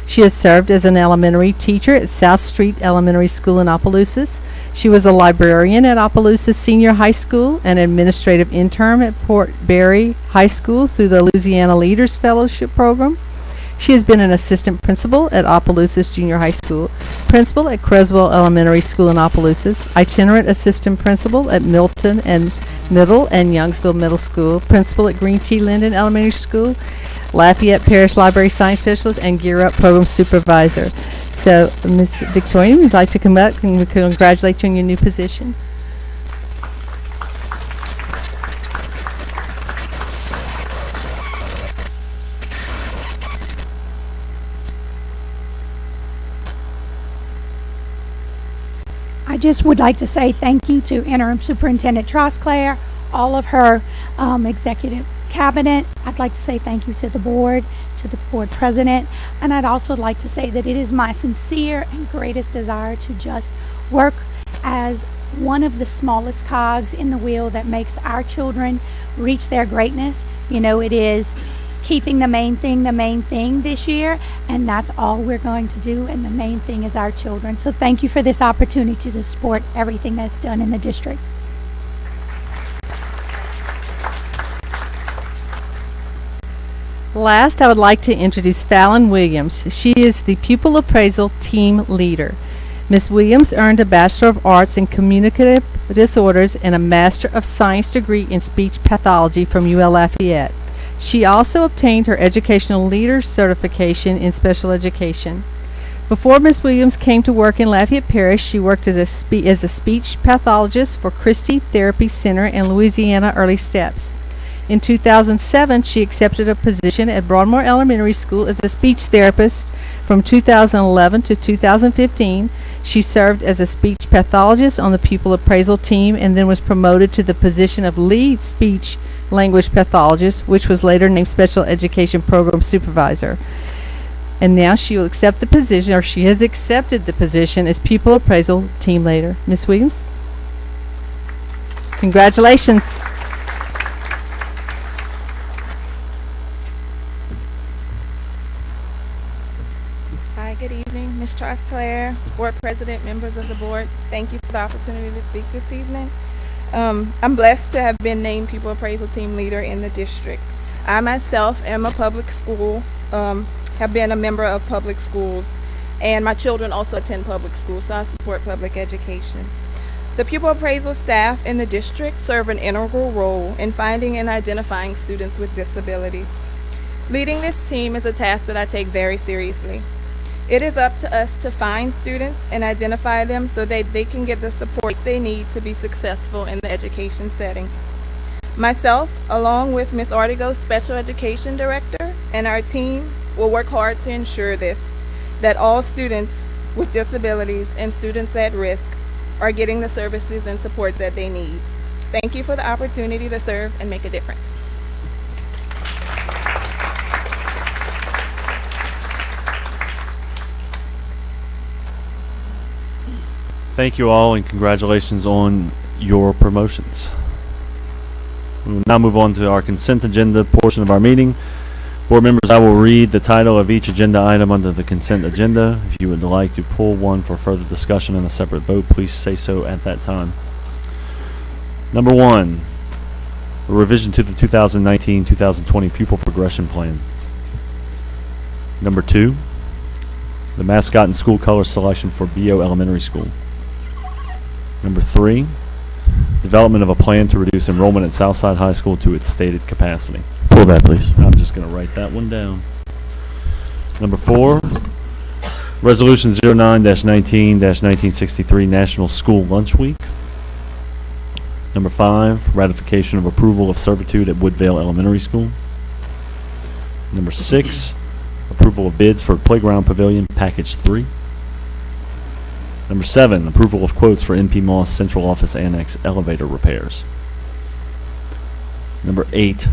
She has served as an elementary teacher at South Street Elementary School in Opelousas. She was a librarian at Opelousas Senior High School and administrative intern at Port Barry High School through the Louisiana Leaders Fellowship Program. She has been an assistant principal at Opelousas Junior High School, principal at Creswell Elementary School in Opelousas, itinerant assistant principal at Milton and Middle and Youngsville Middle School, principal at Green Tea Linden Elementary School, Lafayette Parish Library Science Specialist, and Gear Up Program Supervisor. So, Ms. Victorian, we'd like to come up and congratulate you on your new position. I just would like to say thank you to Interim Superintendent Trosclair, all of her executive cabinet. I'd like to say thank you to the board president, and I'd also like to say that it is my sincere and greatest desire to just work as one of the smallest cogs in the wheel that makes our children reach their greatness. You know, it is keeping the main thing this year, and that's all we're going to do, and the main thing is our children. So thank you for this opportunity to support everything that's done in the district. Last, I would like to introduce Fallon Williams. She is the Pupil Appraisal Team Leader. Ms. Williams earned a Bachelor of Arts in Communicative Disorders and a Master of Science degree in Speech Pathology from UL Lafayette. She also obtained her Educational Leader Certification in Special Education. Before Ms. Williams came to work in Lafayette Parish, she worked as a speech pathologist for Christie Therapy Center in Louisiana Early Steps. In 2007, she accepted a position at Broadmoor Elementary School as a speech therapist. From 2011 to 2015, she served as a speech pathologist on the pupil appraisal team and then was promoted to the position of lead speech language pathologist, which was later named Special Education Program Supervisor. And now she will accept the position, or she has accepted the position as Pupil Appraisal Team Leader. Ms. Williams? Congratulations. Hi, good evening. Ms. Trosclair, Board President, members of the board. Thank you for the opportunity to speak this evening. I'm blessed to have been named Pupil Appraisal Team Leader in the district. I myself am a public school, have been a member of public schools, and my children also attend public schools, so I support public education. The pupil appraisal staff in the district serve an integral role in finding and identifying students with disabilities. Leading this team is a task that I take very seriously. It is up to us to find students and identify them so that they can get the support they need to be successful in the education setting. Myself, along with Ms. Artigo, Special Education Director, and our team will work hard to ensure this, that all students with disabilities and students at risk are getting the services and supports that they need. Thank you for the opportunity to serve and make a difference. Thank you all, and congratulations on your promotions. We will now move on to our consent agenda portion of our meeting. Board members, I will read the title of each agenda item under the consent agenda. If you would like to pull one for further discussion and a separate vote, please say so at that time. Number 1, a revision to the 2019-2020 pupil progression plan. Number 2, the mascot and school color selection for BO Elementary School. Number 3, development of a plan to reduce enrollment at Southside High School to its stated capacity. Pull that, please. I'm just going to write that one down. Number 4, Resolution 09-19-1963 National School Lunch Week. Number 5, ratification of approval of servitude at Woodvale Elementary School. Number 6, approval of bids for Playground Pavilion Package 3. Number 7, approval of quotes for NP Moss Central Office Annex elevator repairs. Number 8,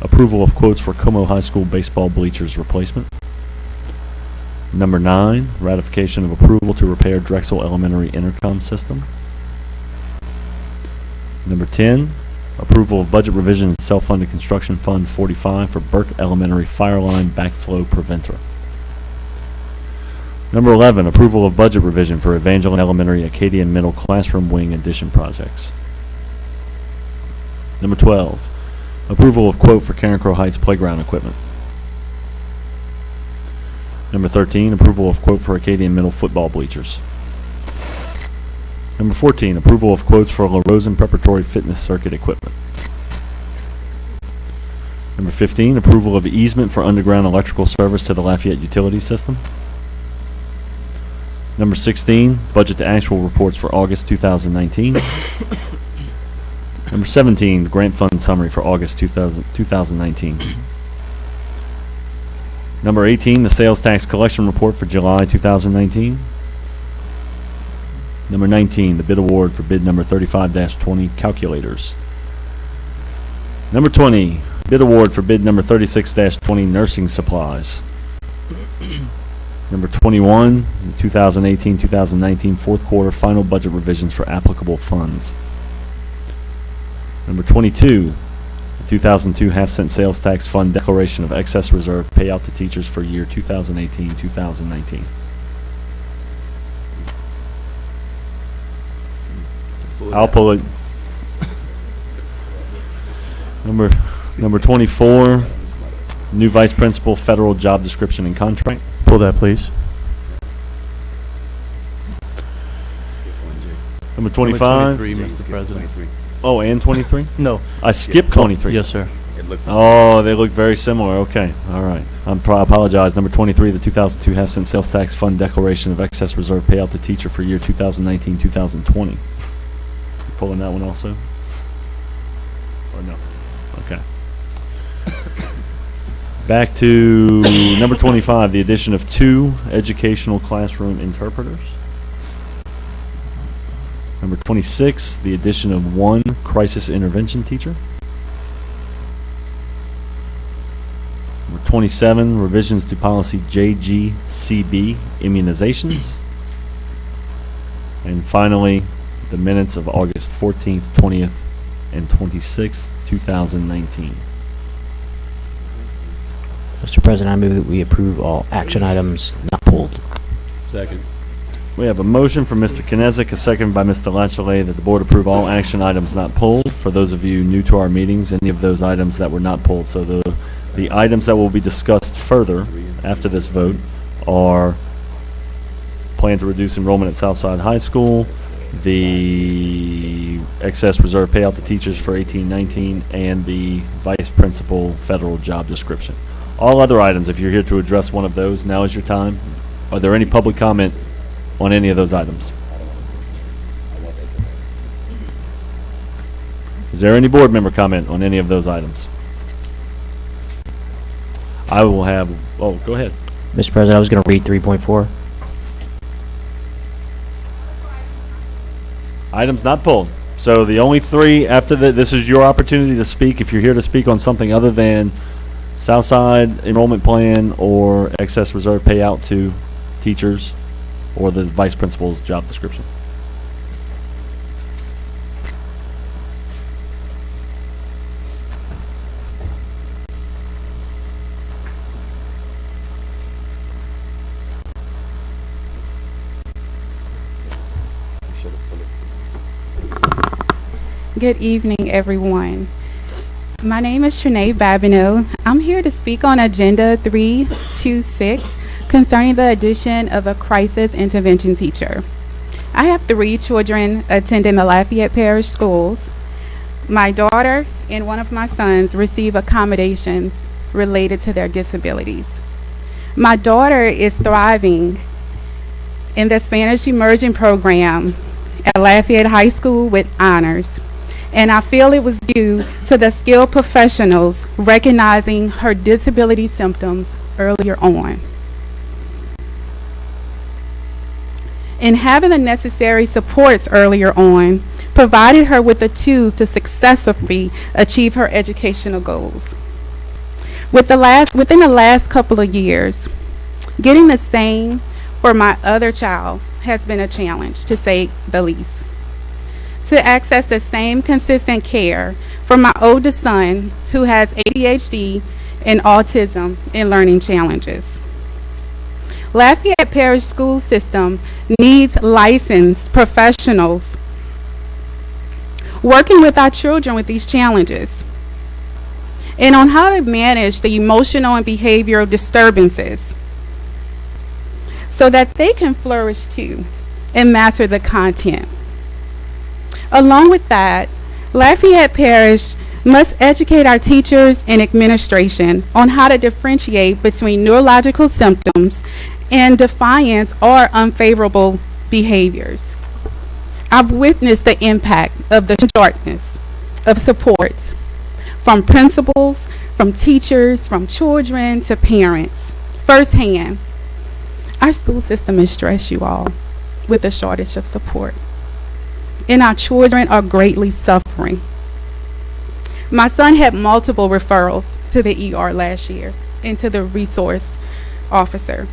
approval of quotes for Como High School baseball bleachers replacement. Number 9, ratification of approval to repair Drexel Elementary intercom system. Number 10, approval of budget revision in self-funded construction fund 45 for Burke Elementary fire line backflow preventer. Number 11, approval of budget revision for Evangeline Elementary Acadian Middle Classroom Wing addition projects. Number 12, approval of quote for Carencro Heights playground equipment. Number 13, approval of quote for Acadian Middle football bleachers. Number 14, approval of quotes for La Rosen Preparatory Fitness Circuit equipment. Number 15, approval of easement for underground electrical service to the Lafayette utility system. Number 16, budget to actual reports for August 2019. Number 17, grant fund summary for August 2019. Number 18, the sales tax collection report for July 2019. Number 19, the bid award for bid number 35-20 calculators. Number 20, bid award for bid number 36-20 nursing supplies. Number 21, the 2018-2019 fourth quarter final budget revisions for applicable funds. Number 22, the 2002 half-cent sales tax fund declaration of excess reserve payout to teachers for year 2018-2019. I'll pull it. Number 24, new vice principal, federal job description and contract. Pull that, please. Number 25. 23, Mr. President. Oh, and 23? No. I skipped 23. Yes, sir. Oh, they look very similar. Okay. All right. I apologize. Number 23, the 2002 half-cent sales tax fund declaration of excess reserve payout to teacher for year 2019-2020. You pulling that one also? Or no? Okay. Back to number 25, the addition of 2 educational classroom interpreters. Number 26, the addition of 1 crisis intervention teacher. Number 27, revisions to policy JGCB, immunizations. And finally, the minutes of August 14th, 20th, and 26th, 2019. Mr. President, I move that we approve all action items not pulled. Second. We have a motion from Mr. Kinesic, a second by Mr. Latchley, that the board approve all action items not pulled. For those of you new to our meetings, any of those items that were not pulled. So the items that will be discussed further after this vote are plan to reduce enrollment at Southside High School, the excess reserve payout to teachers for 18-19, and the vice principal federal job description. All other items, if you're here to address one of those, now is your time. Are there any public comment on any of those items? Is there any board member comment on any of those items? I will have, oh, go ahead. Mr. President, I was going to read 3.4. Items not pulled. So the only three after this is your opportunity to speak. If you're here to speak on something other than Southside enrollment plan or excess reserve payout to teachers or the vice principal's job description. Good evening, everyone. My name is Trinae Babineau. I'm here to speak on Agenda 326 concerning the addition of a crisis intervention teacher. I have 3 children attending the Lafayette Parish schools. My daughter and one of my sons receive accommodations related to their disabilities. My daughter is thriving in the Spanish Immersion program at Lafayette High School with honors. And I feel it was due to the skilled professionals recognizing her disability symptoms earlier on. And having the necessary supports earlier on provided her with the tools to successfully achieve her educational goals. Within the last couple of years, getting the same for my other child has been a challenge, to say the least. To access the same consistent care for my oldest son, who has ADHD and autism and learning challenges. Lafayette Parish School System needs licensed professionals working with our children with these challenges and on how to manage the emotional and behavioral disturbances so that they can flourish too and master the content. Along with that, Lafayette Parish must educate our teachers and administration on how to differentiate between neurological symptoms and defiance or unfavorable behaviors. I've witnessed the impact of the shortness of supports from principals, from teachers, from children to parents firsthand. Our school system is stressed, you all, with a shortage of support. And our children are greatly suffering. My son had multiple referrals to the ER last year and to the resource officer.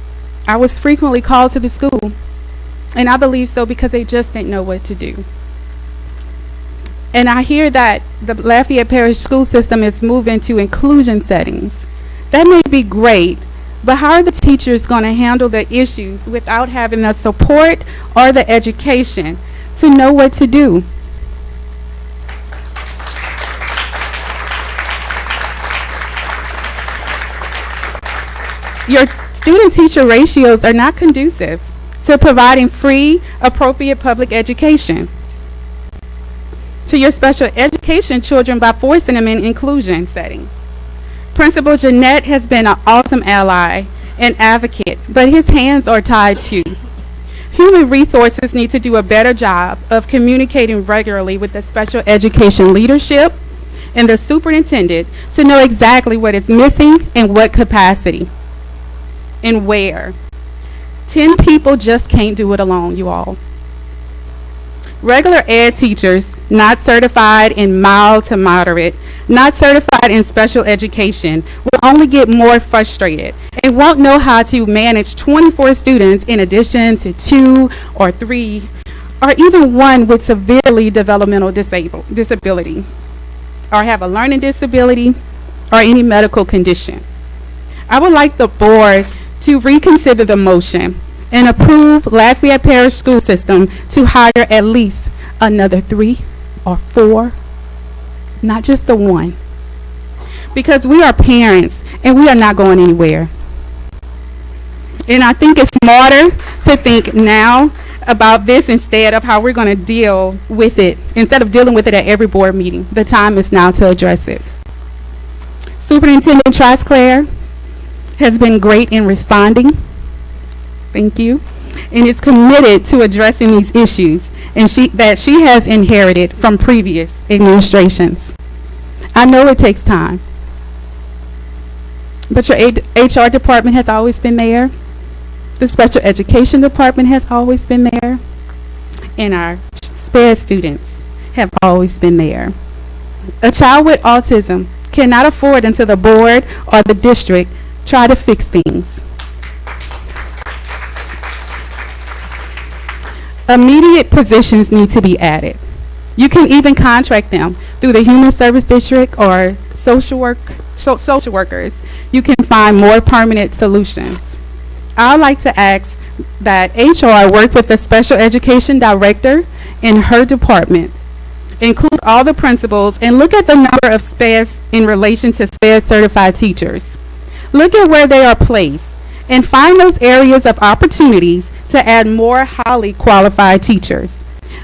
I was frequently called to the school, and I believe so because they just didn't know what to do. And I hear that the Lafayette Parish school system is moving to inclusion settings. That may be great, but how are the teachers going to handle the issues without having the support or the education to know what to do? Your student-teacher ratios are not conducive to providing free, appropriate public education to your special education children by forcing them in inclusion settings. Principal Jeanette has been an awesome ally and advocate, but his hands are tied too. Human resources need to do a better job of communicating regularly with the special education leadership and the superintendent to know exactly what is missing and what capacity and where. 10 people just can't do it alone, you all. Regular ed teachers not certified in mild to moderate, not certified in special education, will only get more frustrated and won't know how to manage 24 students in addition to 2 or 3 or even one with severely developmental disability or have a learning disability or any medical condition. I would like the board to reconsider the motion and approve Lafayette Parish School System to hire at least another 3 or 4, not just the one. Because we are parents and we are not going anywhere. And I think it's smarter to think now about this instead of how we're going to deal with it, instead of dealing with it at every board meeting. The time is now to address it. Superintendent Trosclair has been great in responding. Thank you. And is committed to addressing these issues that she has inherited from previous administrations. I know it takes time, but your HR department has always been there. The special education department has always been there. And our SPED students have always been there. A child with autism cannot afford until the board or the district try to fix things. Immediate positions need to be added. You can even contract them through the Human Service District or social workers. You can find more permanent solutions. I'd like to ask that HR work with the special education director in her department, include all the principals, and look at the number of SPEDs in relation to SPED certified teachers. Look at where they are placed and find those areas of opportunities to add more highly qualified teachers.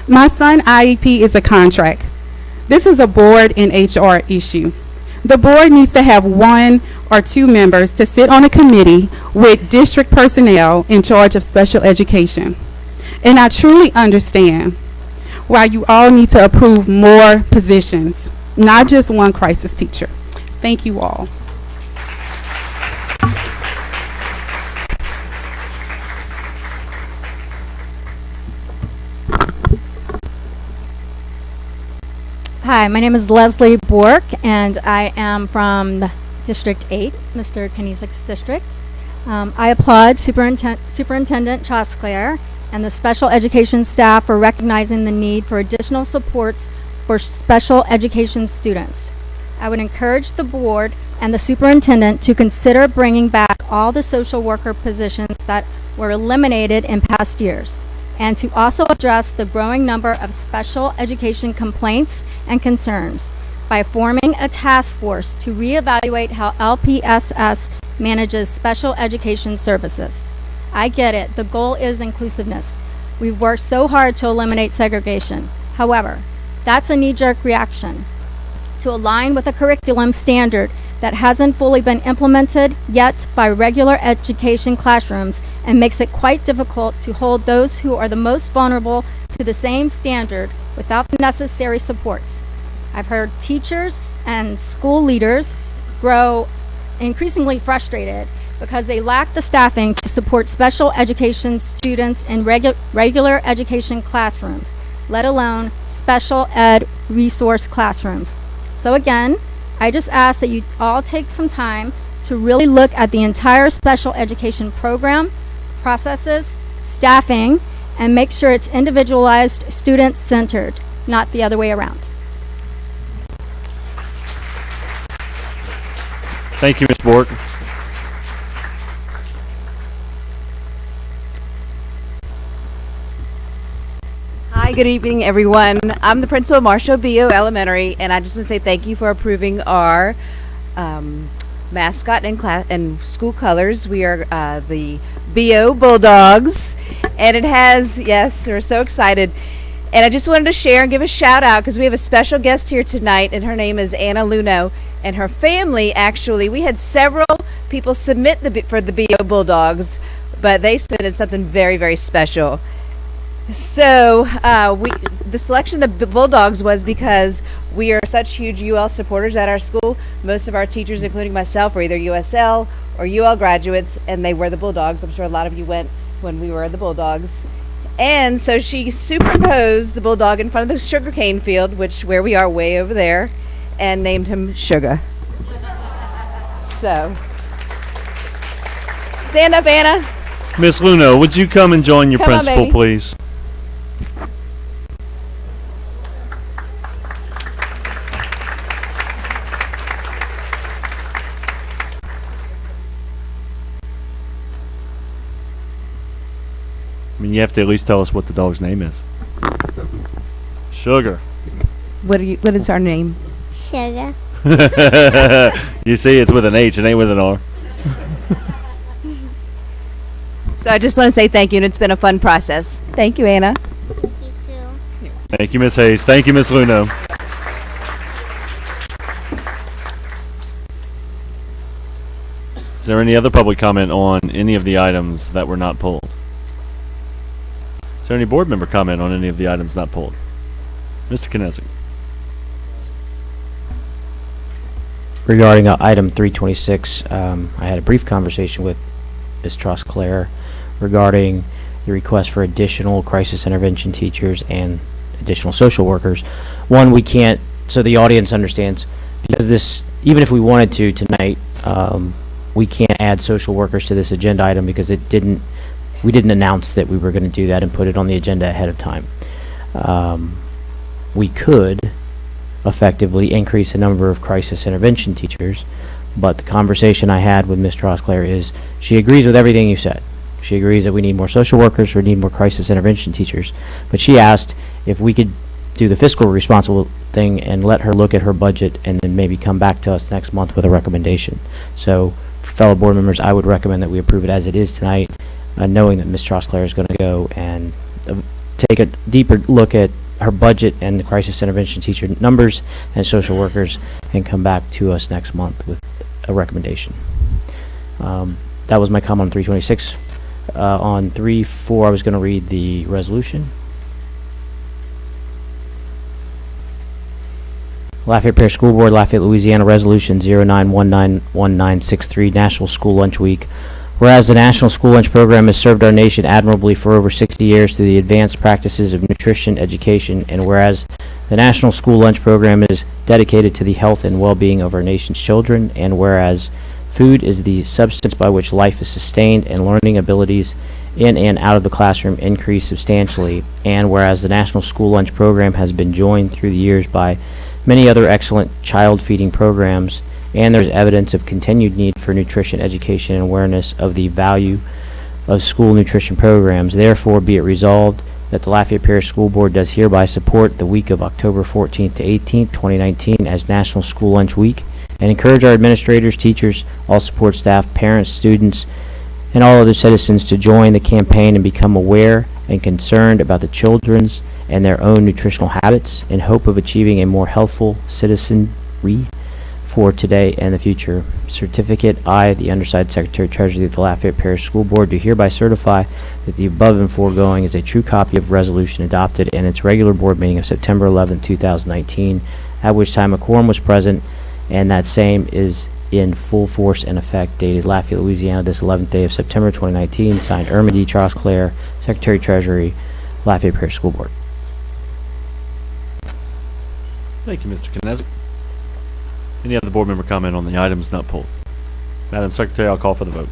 My son IEP is a contract. This is a board and HR issue. The board needs to have 1 or 2 members to sit on a committee with district personnel in charge of special education. And I truly understand why you all need to approve more positions, not just 1 crisis teacher. Thank you all. Hi, my name is Leslie Brook, and I am from District 8, Mr. Kennesack's district. I applaud Superintendent Trosclair and the special education staff for recognizing the need for additional supports for special education students. I would encourage the board and the superintendent to consider bringing back all the social worker positions that were eliminated in past years, and to also address the growing number of special education complaints and concerns by forming a task force to reevaluate how LPSS manages special education services. I get it, the goal is inclusiveness. We've worked so hard to eliminate segregation. However, that's a knee-jerk reaction to align with a curriculum standard that hasn't fully been implemented yet by regular education classrooms and makes it quite difficult to hold those who are the most vulnerable to the same standard without the necessary supports. I've heard teachers and school leaders grow increasingly frustrated because they lack the staffing to support special education students in regular education classrooms, let alone special ed resource classrooms. So again, I just ask that you all take some time to really look at the entire special education program, processes, staffing, and make sure it's individualized, student-centered, not the other way around. Thank you, Ms. Bork. Hi, good evening, everyone. I'm the principal of Marshall B.O. Elementary, and I just want to say thank you for approving our mascot and school colors. We are the B.O. Bulldogs, and it has, yes, we're so excited. And I just wanted to share and give a shout out because we have a special guest here tonight, and her name is Anna Luno. And her family, actually, we had several people submit for the B.O. Bulldogs, but they submitted something very, very special. So the selection of the Bulldogs was because we are such huge UL supporters at our school. Most of our teachers, including myself, are either USL or UL graduates, and they wear the Bulldogs. I'm sure a lot of you went when we were the Bulldogs. And so she superimposed the Bulldog in front of the sugarcane field, where we are way over there, and named him Sugar. So, stand up, Anna. Miss Luno, would you come and join your Come on, principal, baby. please? I mean, you have to at least tell us what the dog's name is. Sugar. What is our name? Sugar. You see, it's with an H. It ain't with an R. So I just want to say thank you, and it's been a fun process. Thank you, Anna. Thank you, Ms. Hayes. Thank you, Ms. Luno. Is there any other public comment on any of the items that were not pulled? Is there any board member comment on any of the items not pulled? Mr. Knezik. Regarding item 326, I had a brief conversation with Ms. Trosclair regarding the request for additional crisis intervention teachers and additional social workers. One, we can't, so the audience understands, because this, even if we wanted to tonight, we can't add social workers to this agenda item because we didn't announce that we were going to do that and put it on the agenda ahead of time. We could effectively increase the number of crisis intervention teachers, but the conversation I had with Ms. Trosclair is she agrees with everything you said. She agrees that we need more social workers, we need more crisis intervention teachers, but she asked if we could do the fiscal responsible thing and let her look at her budget and then maybe come back to us next month with a recommendation. So, for fellow board members, I would recommend that we approve it as it is tonight, knowing that Ms. Trosclair is going to go and take a deeper look at her budget and the crisis intervention teacher numbers and social workers and come back to us next month with a recommendation. That was my comment on 326. On 3.4, I was going to read the resolution. Lafayette Parish School Board, Lafayette, Louisiana, Resolution 09191963, National School Lunch Week. Whereas the National School Lunch Program has served our nation admirably for over 60 years through the advanced practices of nutrition education, and whereas the National School Lunch Program is dedicated to the health and well-being of our nation's children, and whereas food is the substance by which life is sustained and learning abilities in and out of the classroom increase substantially, and whereas the National School Lunch Program has been joined through the years by many other excellent child feeding programs, and there's evidence of continued need for nutrition education and awareness of the value of school nutrition programs. Therefore, be it resolved that the Lafayette Parish School Board does hereby support the week of October 14th to 18th, 2019 as National School Lunch Week, and encourage our administrators, teachers, all support staff, parents, students, and all other citizens to join the campaign and become aware and concerned about the children's and their own nutritional habits in hope of achieving a more healthful citizenry for today and the future. Certificate, I, the undersigned Secretary Treasury of the Lafayette Parish School Board, do hereby certify that the above and foregoing is a true copy of resolution adopted in its regular board meeting of September 11, 2019, at which time a quorum was present, and that same is in full force and effect, dated Lafayette, Louisiana, this 11th day of September 2019, signed Irma D. Trosclair, Secretary Treasury, Lafayette Parish School Board. Thank you, Mr. Knezik. Any other board member comment on the items not pulled? Madam Secretary, I'll call for the vote.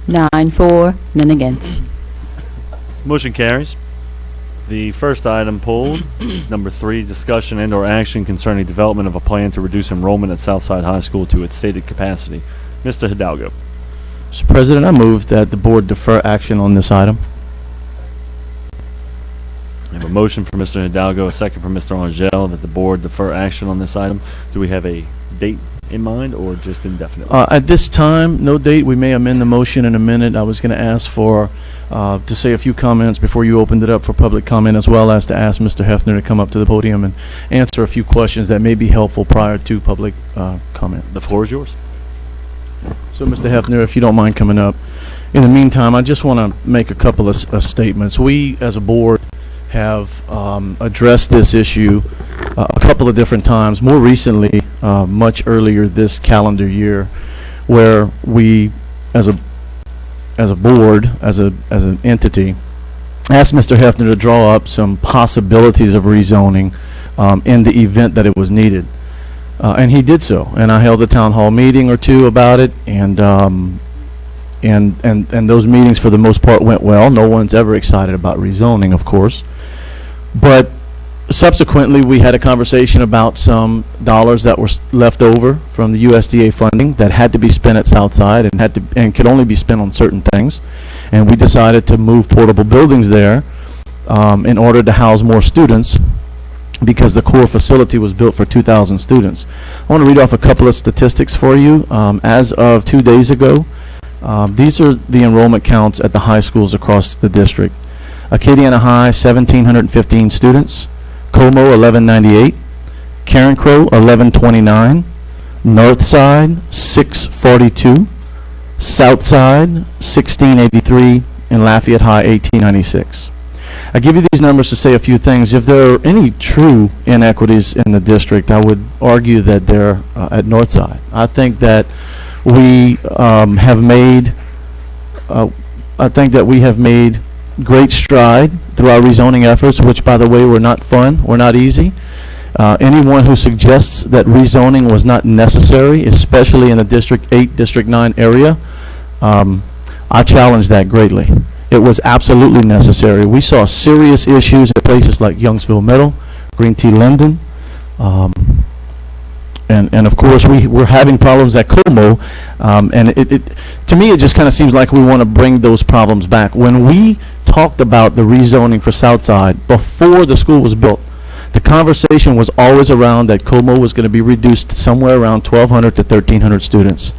Nine for, none against. Motion carries. The first item pulled is number 3, discussion and/or action concerning development of a plan to reduce enrollment at Southside High School to its stated capacity. Mr. Hidalgo. Mr. President, I move that the board defer action on this item. We have a motion from Mr. Hidalgo, a second from Mr. Angel, that the board defer action on this item. Do we have a date in mind or just indefinitely? At this time, no date. We may amend the motion in a minute. I was going to ask for, to say a few comments before you opened it up for public comment, as well as to ask Mr. Hefner to come up to the podium and answer a few questions that may be helpful prior to public comment. The floor is yours. So, Mr. Hefner, if you don't mind coming up. In the meantime, I just want to make a couple of statements. We, as a board, have addressed this issue a couple of different times. More recently, much earlier this calendar year, where we, as a board, as an entity, asked Mr. Hefner to draw up some possibilities of rezoning in the event that it was needed, and he did so. And I held a town hall meeting or two about it, and those meetings, for the most part, went well. No one's ever excited about rezoning, of course. But subsequently, we had a conversation about some dollars that were left over from the USDA funding that had to be spent at Southside and could only be spent on certain things. And we decided to move portable buildings there in order to house more students, because the core facility was built for 2,000 students. I want to read off a couple of statistics for you. As of 2 days ago, these are the enrollment counts at the high schools across the district. Acadiana High, 1,715 students. Como, 1198. Karen Crow, 1129. Northside, 642. Southside, 1683. And Lafayette High, 1896. I give you these numbers to say a few things. If there are any true inequities in the district, I would argue that they're at Northside. I think that we have made great stride through our rezoning efforts, which, by the way, were not fun, were not easy. Anyone who suggests that rezoning was not necessary, especially in the District 8, District 9 area, I challenge that greatly. It was absolutely necessary. We saw serious issues at places like Youngsville Middle, Green Tea Linden, and of course we're having problems at Como, and to me it just kind of seems like we want to bring those problems back. When we talked about the rezoning for Southside before the school was built, the conversation was always around that Como was going to be reduced to somewhere around 1,200 to 1,300 students.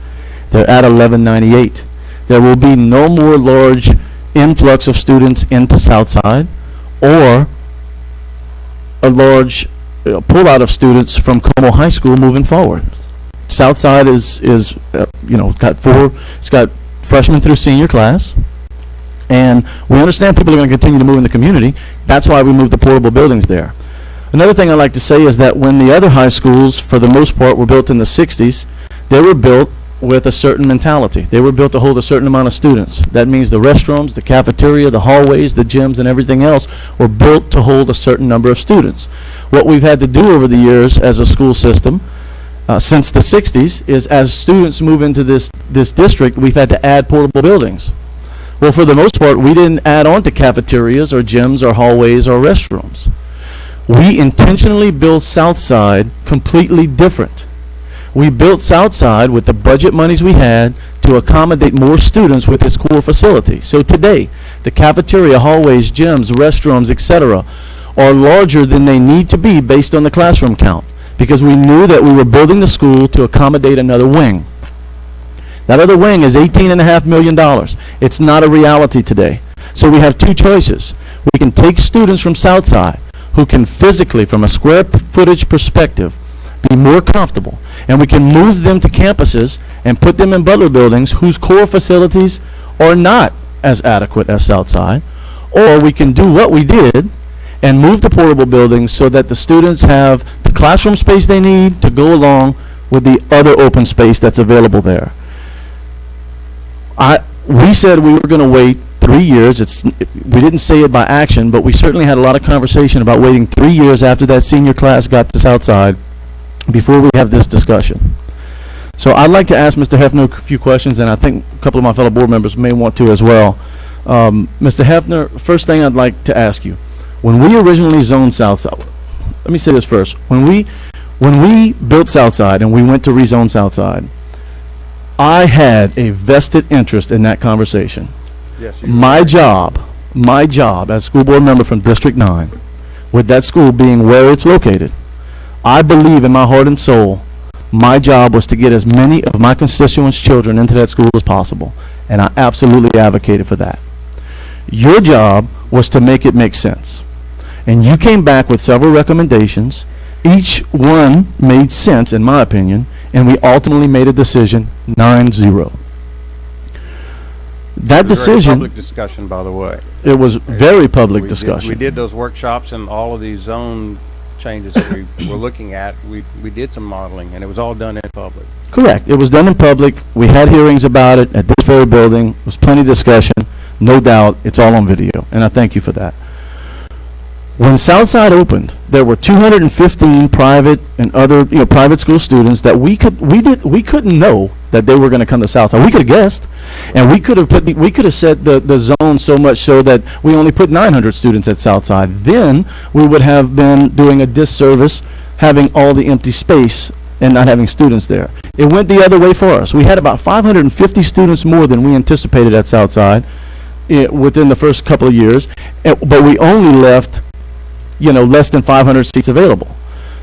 They're at 1,198. There will be no more large influx of students into Southside, or a large pull-out of students from Como High School moving forward. Southside is it's got freshman through senior class, and we understand people are going to continue to move in the community. That's why we moved the portable buildings there. Another thing I'd like to say is that when the other high schools, for the most part, were built in the 60s, they were built with a certain mentality. They were built to hold a certain amount of students. That means the restrooms, the cafeteria, the hallways, the gyms, and everything else were built to hold a certain number of students. What we've had to do over the years as a school system, since the 60s, is as students move into this district, we've had to add portable buildings. Well, for the most part, we didn't add on to cafeterias or gyms or hallways or restrooms. We intentionally built Southside completely different. We built Southside with the budget monies we had to accommodate more students with its core facility. So today, the cafeteria, hallways, gyms, restrooms, etc., are larger than they need to be based on the classroom count, because we knew that we were building the school to accommodate another wing. That other wing is $18.5 million. It's not a reality today. So we have two choices. We can take students from Southside who can physically, from a square footage perspective, be more comfortable, and we can move them to campuses and put them in Butler buildings whose core facilities are not as adequate as Southside, or we can do what we did and move the portable buildings so that the students have the classroom space they need to go along with the other open space that's available there. We said we were going to wait 3 years. We didn't say it by action, but we certainly had a lot of conversation about waiting 3 years after that senior class got to Southside before we have this discussion. So I'd like to ask Mr. Hefner a few questions, and I think a couple of my fellow board members may want to as well. Mr. Hefner, first thing I'd like to ask you, when we originally zoned Southside, let me say this first. When we built Southside and we went to rezone Southside, I had a vested interest in that conversation. Yes, you My job as school board member from District 9, with that school being where it's located, I believe in my heart and soul, my job was to get as many of my constituents' children into that school as possible, and I absolutely advocated for that. Your job was to make it make sense, and you came back with several recommendations. Each one made sense, in my opinion, and we ultimately made a decision, 9-0. That It was a very decision, public discussion, by the way. it was very public We discussion. did those workshops and all of these zone changes that we were looking at. We did some modeling, and it was all done in public. Correct. It was done in public. We had hearings about it at this very building. There was plenty of discussion. No doubt. It's all on video, and I thank you for that. When Southside opened, there were 215 private and other, private school students that we couldn't know that they were going to come to Southside. We could have guessed, and we could have set the zone so much so that we only put 900 students at Southside. Then we would have been doing a disservice having all the empty space and not having students there. It went the other way for us. We had about 550 students more than we anticipated at Southside within the first couple of years, but we only left less than 500 seats available.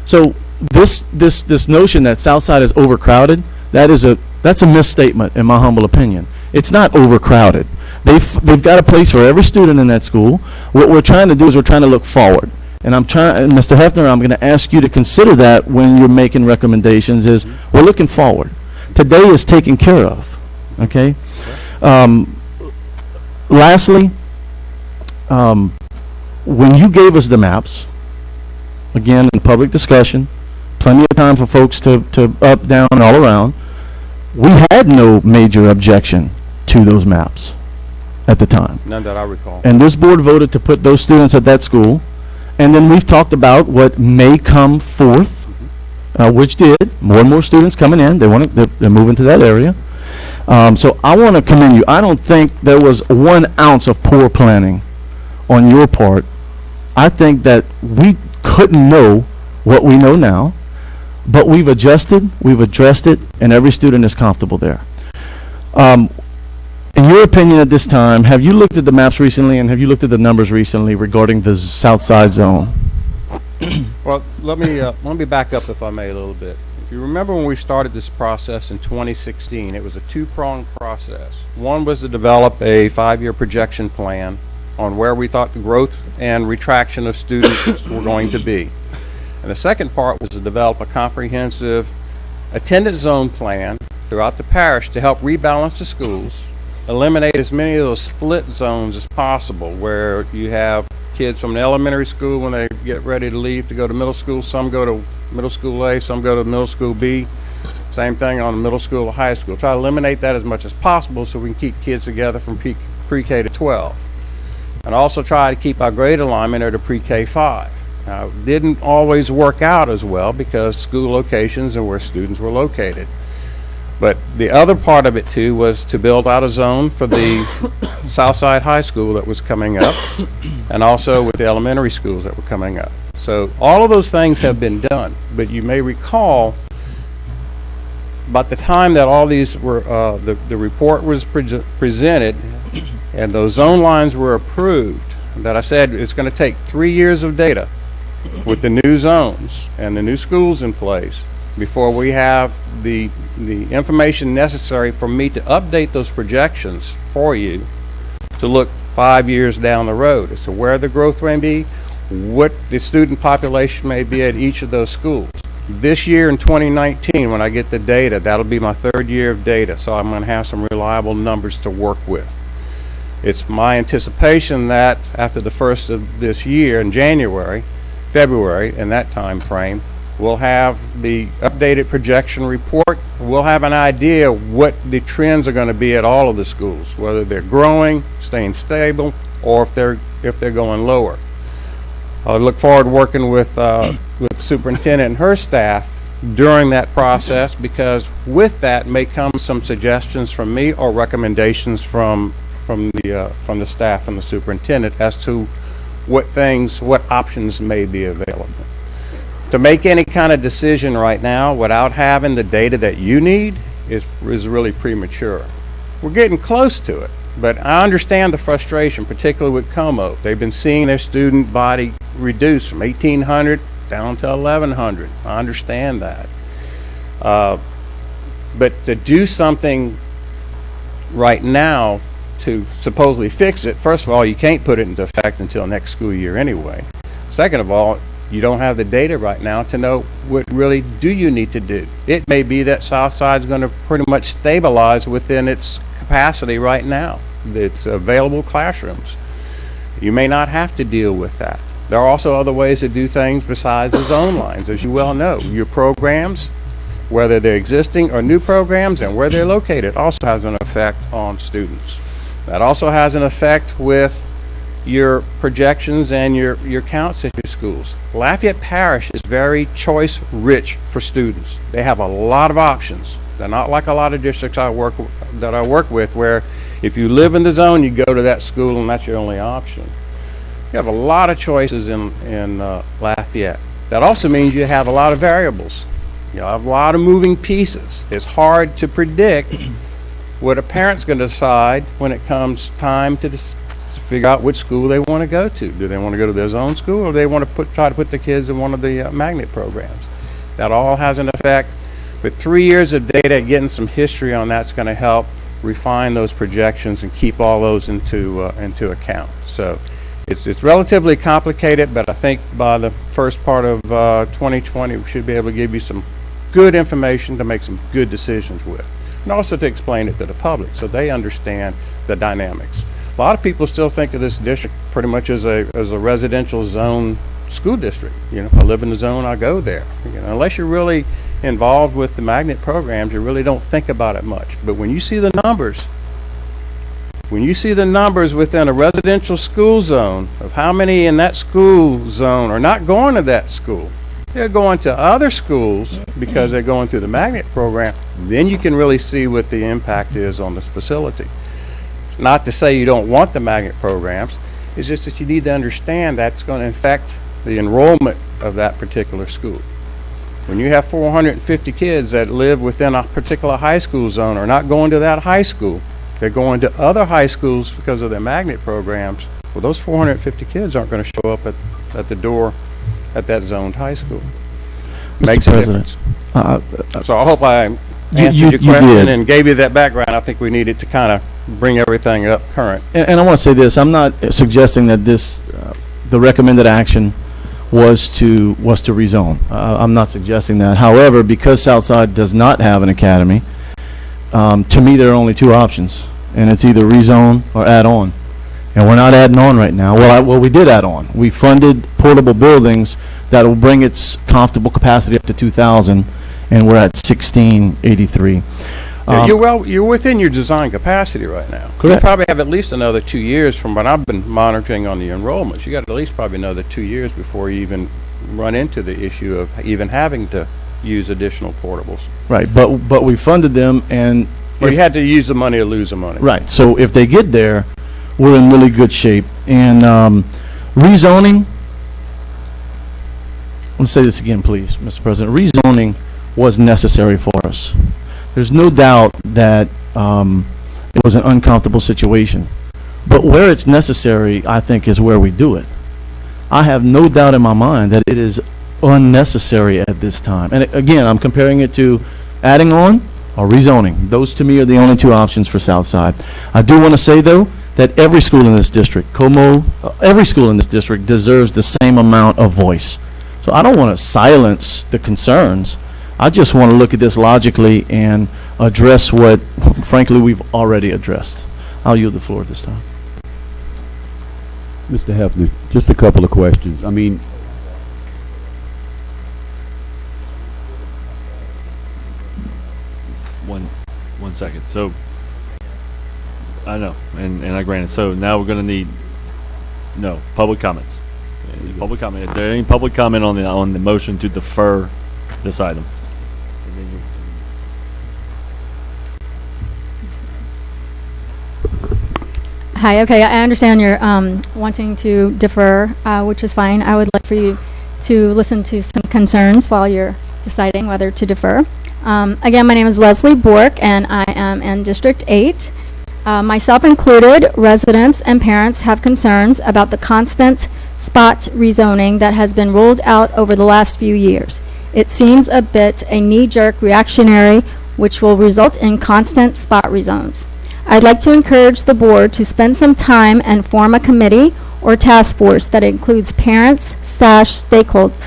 So this notion that Southside is overcrowded, that's a misstatement in my humble opinion. It's not overcrowded. They've got a place for every student in that school. What we're trying to do is we're trying to look forward. And Mr. Hefner, I'm going to ask you to consider that when you're making recommendations, is we're looking forward. Today is taken care of, okay? Lastly, when you gave us the maps, again, in public discussion, plenty of time for folks to up, down, and all around, we had no major objection to those maps at the time. None that I recall. And this board voted to put those students at that school. And then we've talked about what may come forth, which did. More and more students coming in. They're moving to that area. So I want to commend you. I don't think there was 1 ounce of poor planning on your part. I think that we couldn't know what we know now, but we've adjusted, we've addressed it, and every student is comfortable there. In your opinion at this time, have you looked at the maps recently and have you looked at the numbers recently regarding the Southside zone? Well, let me back up, if I may, a little bit. If you remember when we started this process in 2016, it was a 2-pronged process. One was to develop a 5-year projection plan on where we thought the growth and retraction of students were going to be. And the second part was to develop a comprehensive attendance zone plan throughout the parish to help rebalance the schools, eliminate as many of those split zones as possible, where you have kids from the elementary school when they get ready to leave to go to middle school. Some go to middle school A, some go to middle school B. Same thing on middle school or high school. Try to eliminate that as much as possible so we can keep kids together from pre-K to 12. And also try to keep our grade alignment at a pre-K 5. Now, it didn't always work out as well because school locations and where students were located. But the other part of it too was to build out a zone for the Southside High School that was coming up, and also with the elementary schools that were coming up. So all of those things have been done, but you may recall about the time that all these were, the report was presented and those zone lines were approved, that I said it's going to take 3 years of data with the new zones and the new schools in place before we have the information necessary for me to update those projections for you to look 5 years down the road as to where the growth may be, what the student population may be at each of those schools. This year in 2019, when I get the data, that'll be my 3rd year of data, so I'm going to have some reliable numbers to work with. It's my anticipation that after the first of this year in January, February, in that time frame, we'll have the updated projection report. We'll have an idea what the trends are going to be at all of the schools, whether they're growing, staying stable, or if they're going lower. I look forward to working with the superintendent and her staff during that process, because with that may come some suggestions from me or recommendations from the staff and the superintendent as to what options may be available. To make any kind of decision right now without having the data that you need is really premature. We're getting close to it, but I understand the frustration, particularly with Como. They've been seeing their student body reduced from 1,800 down to 1,100. I understand that. But to do something right now to supposedly fix it, first of all, you can't put it into effect until next school year anyway. Second of all, you don't have the data right now to know what really do you need to do. It may be that Southside's going to pretty much stabilize within its capacity right now. It's available classrooms. You may not have to deal with that. There are also other ways to do things besides the zone lines, as you well know. Your programs, whether they're existing or new programs and where they're located, also has an effect on students. That also has an effect with your projections and your counts at your schools. Lafayette Parish is very choice rich for students. They have a lot of options. They're not like a lot of districts I work with where if you live in the zone, you go to that school and that's your only option. You have a lot of choices in Lafayette. That also means you have a lot of variables. You have a lot of moving pieces. It's hard to predict what a parent's going to decide when it comes time to figure out which school they want to go to. Do they want to go to their zone school, or do they want to try to put the kids in one of the magnet programs? That all has an effect. But 3 years of data, getting some history on that's going to help refine those projections and keep all those into account. So it's relatively complicated, but I think by the first part of 2020, we should be able to give you some good information to make some good decisions with, and also to explain it to the public so they understand the dynamics. A lot of people still think of this district pretty much as a residential zone school district. You know, if I live in the zone, I go there. You know, unless you're really involved with the magnet programs, you really don't think about it much. But when you see the numbers, within a residential school zone of how many in that school zone are not going to that school, they're going to other schools because they're going through the magnet program, then you can really see what the impact is on the facility. It's not to say you don't want the magnet programs, it's just that you need to understand that's going to affect the enrollment of that particular school. When you have 450 kids that live within a particular high school zone are not going to that high school, they're going to other high schools because of their magnet programs, well, those 450 kids aren't going to show up at the door at that zoned high school. Makes a difference. So I hope I answered your question and gave you that background. I think we needed to kind of bring everything up current. And I want to say this, I'm not suggesting that this, the recommended action was to rezone. I'm not suggesting that. However, because Southside does not have an academy, to me there are only two options, and it's either rezone or add on. And we're not adding on right now. Well, we did add on. We funded portable buildings that will bring its comfortable capacity up to 2,000, and we're at 1,683. Yeah, you're within your design capacity right now. Correct. You probably have at least another 2 years from what I've been monitoring on the enrollments. You got at least probably another 2 years before you even run into the issue of even having to use additional portables. Right, but we funded them, and Well, you had to use the money or lose the money. right. So if they get there, we're in really good shape. And rezoning. Let me say this again, please, Mr. President. Rezoning was necessary for us. There's no doubt that it was an uncomfortable situation. But where it's necessary, I think, is where we do it. I have no doubt in my mind that it is unnecessary at this time. And again, I'm comparing it to adding on or rezoning. Those, to me, are the only two options for Southside. I do want to say, though, that every school in this district, Como, every school in this district deserves the same amount of voice. So I don't want to silence the concerns. I just want to look at this logically and address what, frankly, we've already addressed. I'll yield the floor at this time. Mr. Hefner, just a couple of questions. I mean, one second. So I know, and I grant it. So now we're going to need public comments. Any public comment? Is there any public comment on the motion to defer this item? Hi, okay, I understand you're wanting to defer, which is fine. I would like for you to listen to some concerns while you're deciding whether to defer. Again, my name is Leslie Bork, and I am in District 8. Myself included, residents and parents have concerns about the constant spot rezoning that has been rolled out over the last few years. It seems a bit a knee-jerk reactionary, which will result in constant spot rezones. I'd like to encourage the board to spend some time and form a committee or task force that includes parents stakeholders,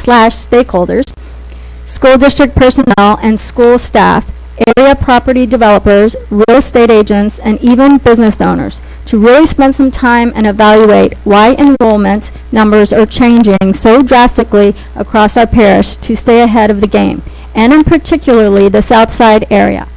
school district personnel and school staff, area property developers, real estate agents, and even business owners to really spend some time and evaluate why enrollment numbers are changing so drastically across our parish to stay ahead of the game, and in particularly the Southside area.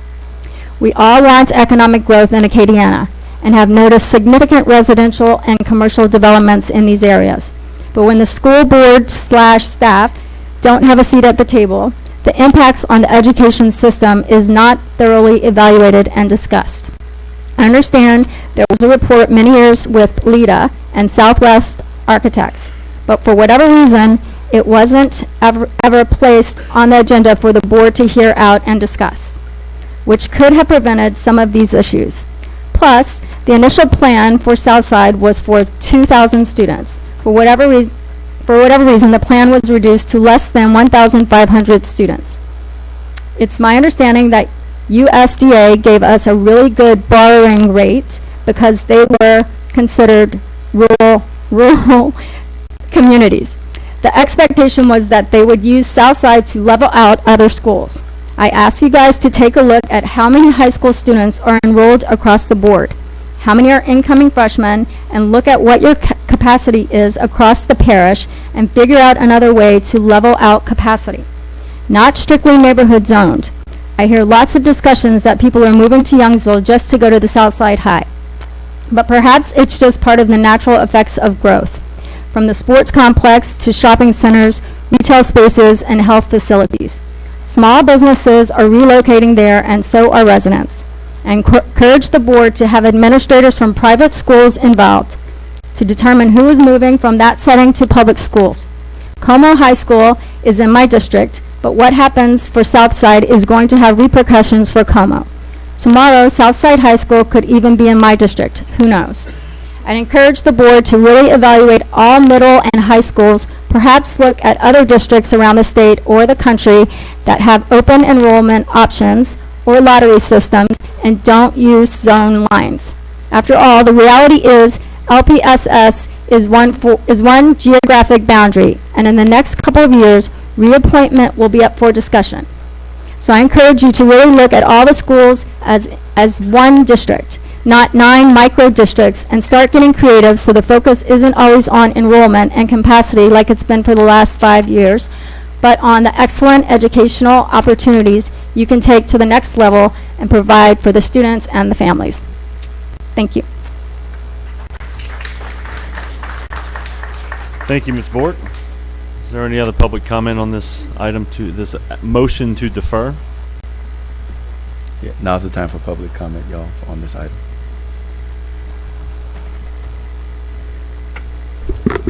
We all want economic growth in Acadiana and have noticed significant residential and commercial developments in these areas. But when the school board / staff don't have a seat at the table, the impacts on the education system is not thoroughly evaluated and discussed. I understand there was a report many years with LEDA and Southwest Architects, but for whatever reason, it wasn't ever placed on the agenda for the board to hear out and discuss, which could have prevented some of these issues. Plus, the initial plan for Southside was for 2,000 students. For whatever reason, the plan was reduced to less than 1,500 students. It's my understanding that USDA gave us a really good borrowing rate because they were considered rural communities. The expectation was that they would use Southside to level out other schools. I ask you guys to take a look at how many high school students are enrolled across the board, how many are incoming freshmen, and look at what your capacity is across the parish and figure out another way to level out capacity. Not strictly neighborhood zoned. I hear lots of discussions that people are moving to Youngsville just to go to the Southside High. But perhaps it's just part of the natural effects of growth, from the sports complex to shopping centers, retail spaces, and health facilities. Small businesses are relocating there, and so are residents. I encourage the board to have administrators from private schools involved to determine who is moving from that setting to public schools. Como High School is in my district, but what happens for Southside is going to have repercussions for Como. Tomorrow, Southside High School could even be in my district. Who knows? I'd encourage the board to really evaluate all middle and high schools, perhaps look at other districts around the state or the country that have open enrollment options or lottery systems and don't use zone lines. After all, the reality is LPSS is one geographic boundary, and in the next couple of years, reappointment will be up for discussion. So I encourage you to really look at all the schools as one district, not 9 micro districts, and start getting creative so the focus isn't always on enrollment and capacity like it's been for the last 5 years, but on the excellent educational opportunities you can take to the next level and provide for the students and the families. Thank you. Thank you, Ms. Bork. Is there any other public comment on this item, to this motion to defer? Yeah, now's the time for public comment, y'all, on this item.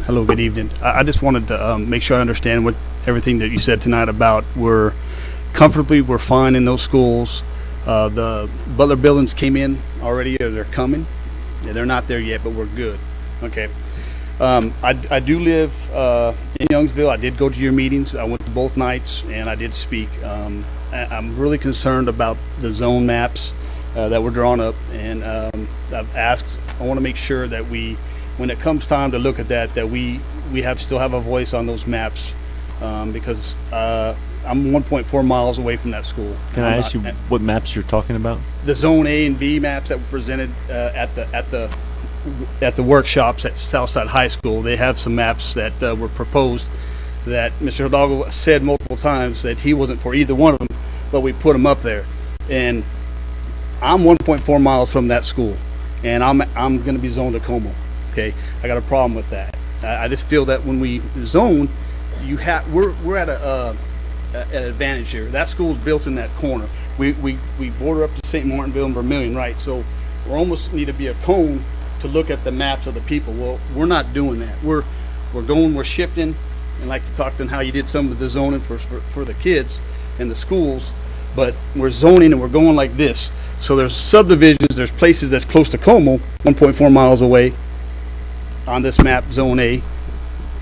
Hello, good evening. I just wanted to make sure I understand what everything that you said tonight about we're fine in those schools. The Butler buildings came in already, or they're coming. Yeah, they're not there yet, but we're good. Okay. I do live in Youngsville. I did go to your meetings. I went to both nights, and I did speak. I'm really concerned about the zone maps that were drawn up, and I've asked. I want to make sure that when it comes time to look at that we still have a voice on those maps, because I'm 1.4 miles away from that school. Can I ask you what maps you're talking about? The Zone A and B maps that were presented at the workshops at Southside High School. They have some maps that were proposed that Mr. Hidalgo said multiple times that he wasn't for either one of them, but we put them up there. And I'm 1.4 miles from that school, and I'm going to be zoned to Como. Okay, I got a problem with that. I just feel that when we zone, we're at an advantage here. That school's built in that corner. We border up to St. Martinville and Vermilion, right? So we almost need to be a cone to look at the maps of the people. Well, we're not doing that. We're shifting, and like you talked on how you did some of the zoning for the kids and the schools. but we're zoning and we're going like this. So there's subdivisions, there's places that's close to Como, 1.4 miles away on this map, Zone A.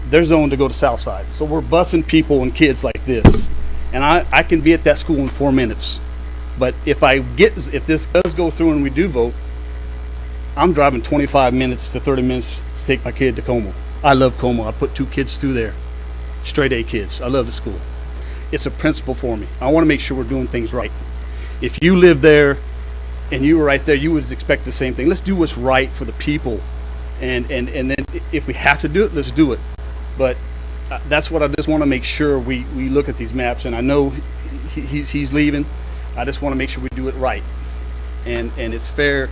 They're zoned to go to Southside. So we're busing people and kids like this. And I can be at that school in 4 minutes. But if this does go through and we do vote, I'm driving 25 minutes to 30 minutes to take my kid to Como. I love Como. I put 2 kids through there. Straight A kids. I love the school. It's a principle for me. I want to make sure we're doing things right. If you live there and you were right there, you would expect the same thing. Let's do what's right for the people. And then if we have to do it, let's do it. But that's what I just want to make sure we look at these maps. And I know he's leaving. I just want to make sure we do it right. And it's fair.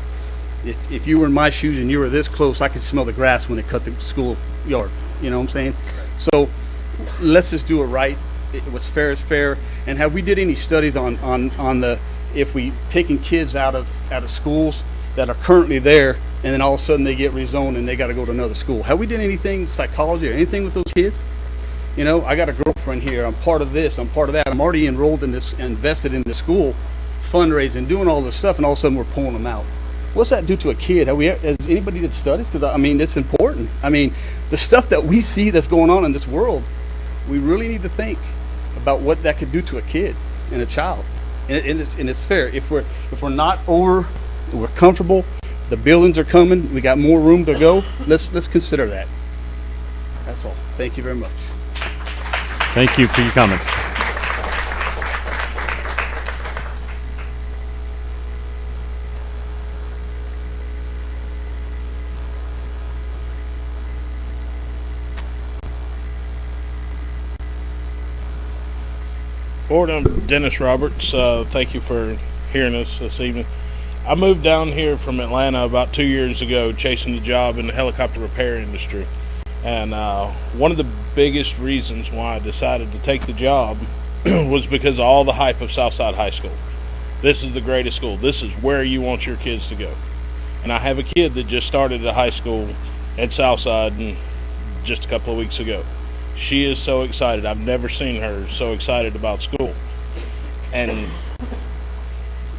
If you were in my shoes and you were this close, I could smell the grass when they cut the school yard. You know what I'm saying? So let's just do it right. What's fair is fair. And have we did any studies on the, if we taking kids out of schools that are currently there and then all of a sudden they get rezoned and they got to go to another school? Have we done anything, psychology or anything with those kids? You know, I got a girlfriend here. I'm part of this. I'm part of that. I'm already enrolled in this, invested in the school, fundraising, doing all this stuff, and all of a sudden we're pulling them out. What's that do to a kid? Has anybody did studies? Because I mean, it's important. I mean, the stuff that we see that's going on in this world, we really need to think about what that could do to a kid and a child. And it's fair. If we're not we're comfortable. The buildings are coming. We got more room to go. Let's consider that. That's all. Thank you very much. Thank you for your comments. Board, I'm Dennis Roberts. Thank you for hearing us this evening. I moved down here from Atlanta about 2 years ago, chasing a job in the helicopter repair industry. And one of the biggest reasons why I decided to take the job was because of all the hype of Southside High School. This is the greatest school. This is where you want your kids to go. And I have a kid that just started at high school at Southside just a couple of weeks ago. She is so excited. I've never seen her so excited about school. And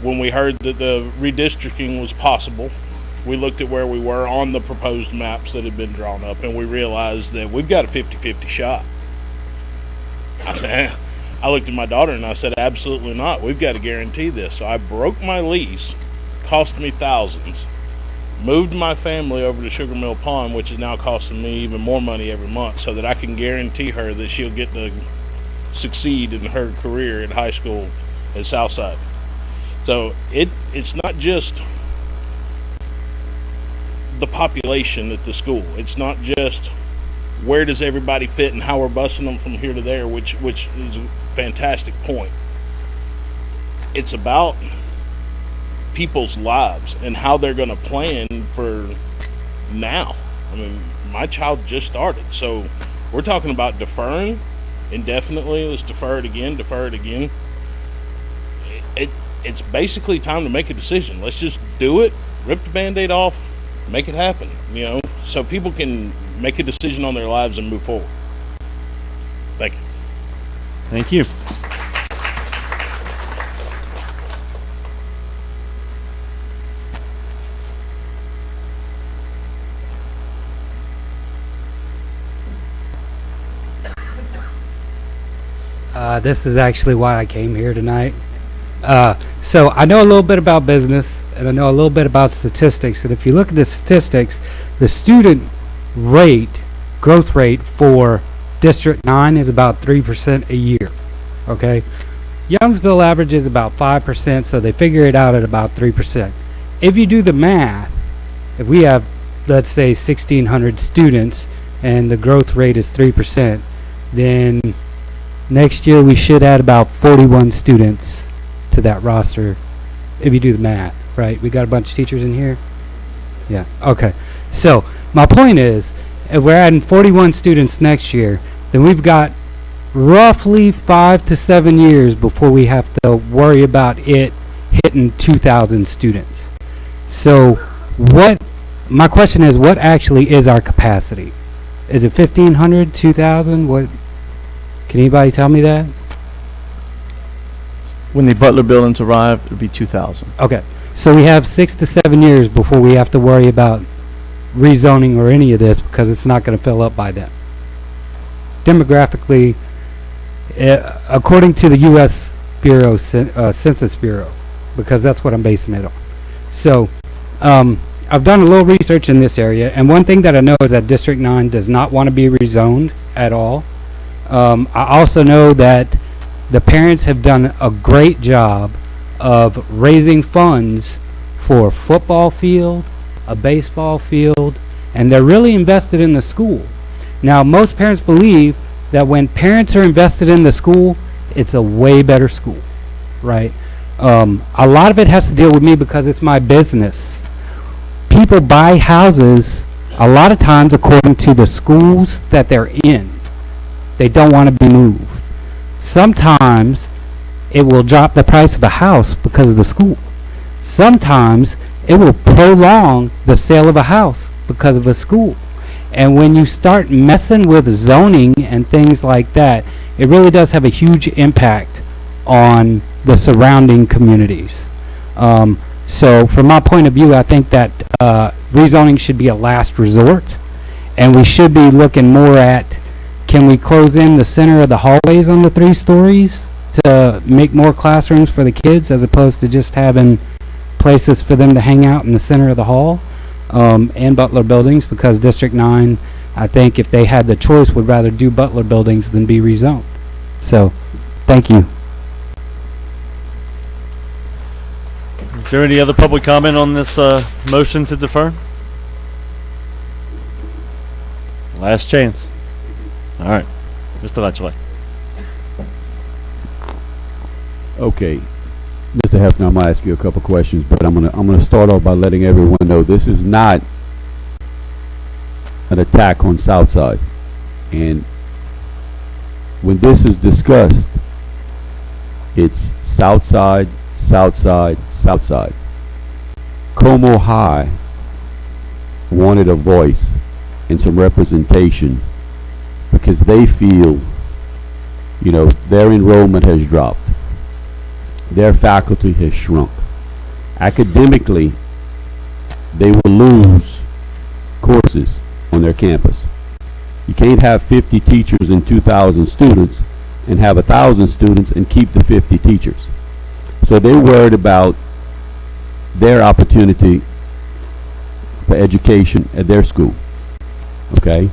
when we heard that the redistricting was possible, we looked at where we were on the proposed maps that had been drawn up, and we realized that we've got a 50-50 shot. I looked at my daughter and I said, absolutely not. We've got to guarantee this. So I broke my lease, cost me thousands, moved my family over to Sugar Mill Pond, which is now costing me even more money every month, so that I can guarantee her that she'll get to succeed in her career at high school at Southside. So it's not just the population at the school. It's not just where does everybody fit and how we're busing them from here to there, which is a fantastic point. It's about people's lives and how they're going to plan for now. I mean, my child just started, so we're talking about deferring indefinitely. Let's defer it again. It's basically time to make a decision. Let's just do it, rip the Band-Aid off, make it happen, so people can make a decision on their lives and move forward. Thank you. Thank you. This is actually why I came here tonight. So I know a little bit about business, and I know a little bit about statistics. And if you look at the statistics, the student growth rate for District 9 is about 3% a year. Okay? Youngsville averages about 5%, so they figure it out at about 3%. If you do the math, if we have, let's say, 1,600 students, and the growth rate is 3%, then next year we should add about 41 students to that roster, if you do the math, right? We got a bunch of teachers in here? Yeah, okay. So, my point is, if we're adding 41 students next year, then we've got roughly 5 to 7 years before we have to worry about it hitting 2,000 students. So, my question is, what actually is our capacity? Is it 1,500, 2,000? What? Can anybody tell me that? When the Butler buildings arrive, it'll be 2,000. Okay, so we have 6 to 7 years before we have to worry about rezoning or any of this because it's not going to fill up by then. Demographically, according to the U.S. Bureau, Census Bureau, because that's what I'm basing it on. So, I've done a little research in this area, and one thing that I know is that District 9 does not want to be rezoned at all. I also know that the parents have done a great job of raising funds for a football field, a baseball field, and they're really invested in the school. Now, most parents believe that when parents are invested in the school, it's a way better school, right? A lot of it has to deal with me because it's my business. People buy houses a lot of times according to the schools that they're in. They don't want to be moved. Sometimes it will drop the price of a house because of the school. Sometimes it will prolong the sale of a house because of a school. And when you start messing with zoning and things like that, it really does have a huge impact on the surrounding communities. So from my point of view, I think that rezoning should be a last resort, and we should be looking more at, can we close in the center of the hallways on the 3 stories to make more classrooms for the kids as opposed to just having places for them to hang out in the center of the hall, and Butler buildings, because District 9, I think if they had the choice, would rather do Butler buildings than be rezoned. So, thank you. Is there any other public comment on this motion to defer? Last chance. All right, Mr. Latchley. Okay, Mr. Hefner, I'm gonna ask you a couple questions, but I'm gonna start off by letting everyone know this is not an attack on Southside, and when this is discussed, it's Southside, Southside, Southside. Como High wanted a voice and some representation because they feel, you know, their enrollment has dropped. Their faculty has shrunk. Academically, they will lose courses on their campus. You can't have 50 teachers and 2,000 students and have 1,000 students and keep the 50 teachers. So they're worried about their opportunity for education at their school. Okay?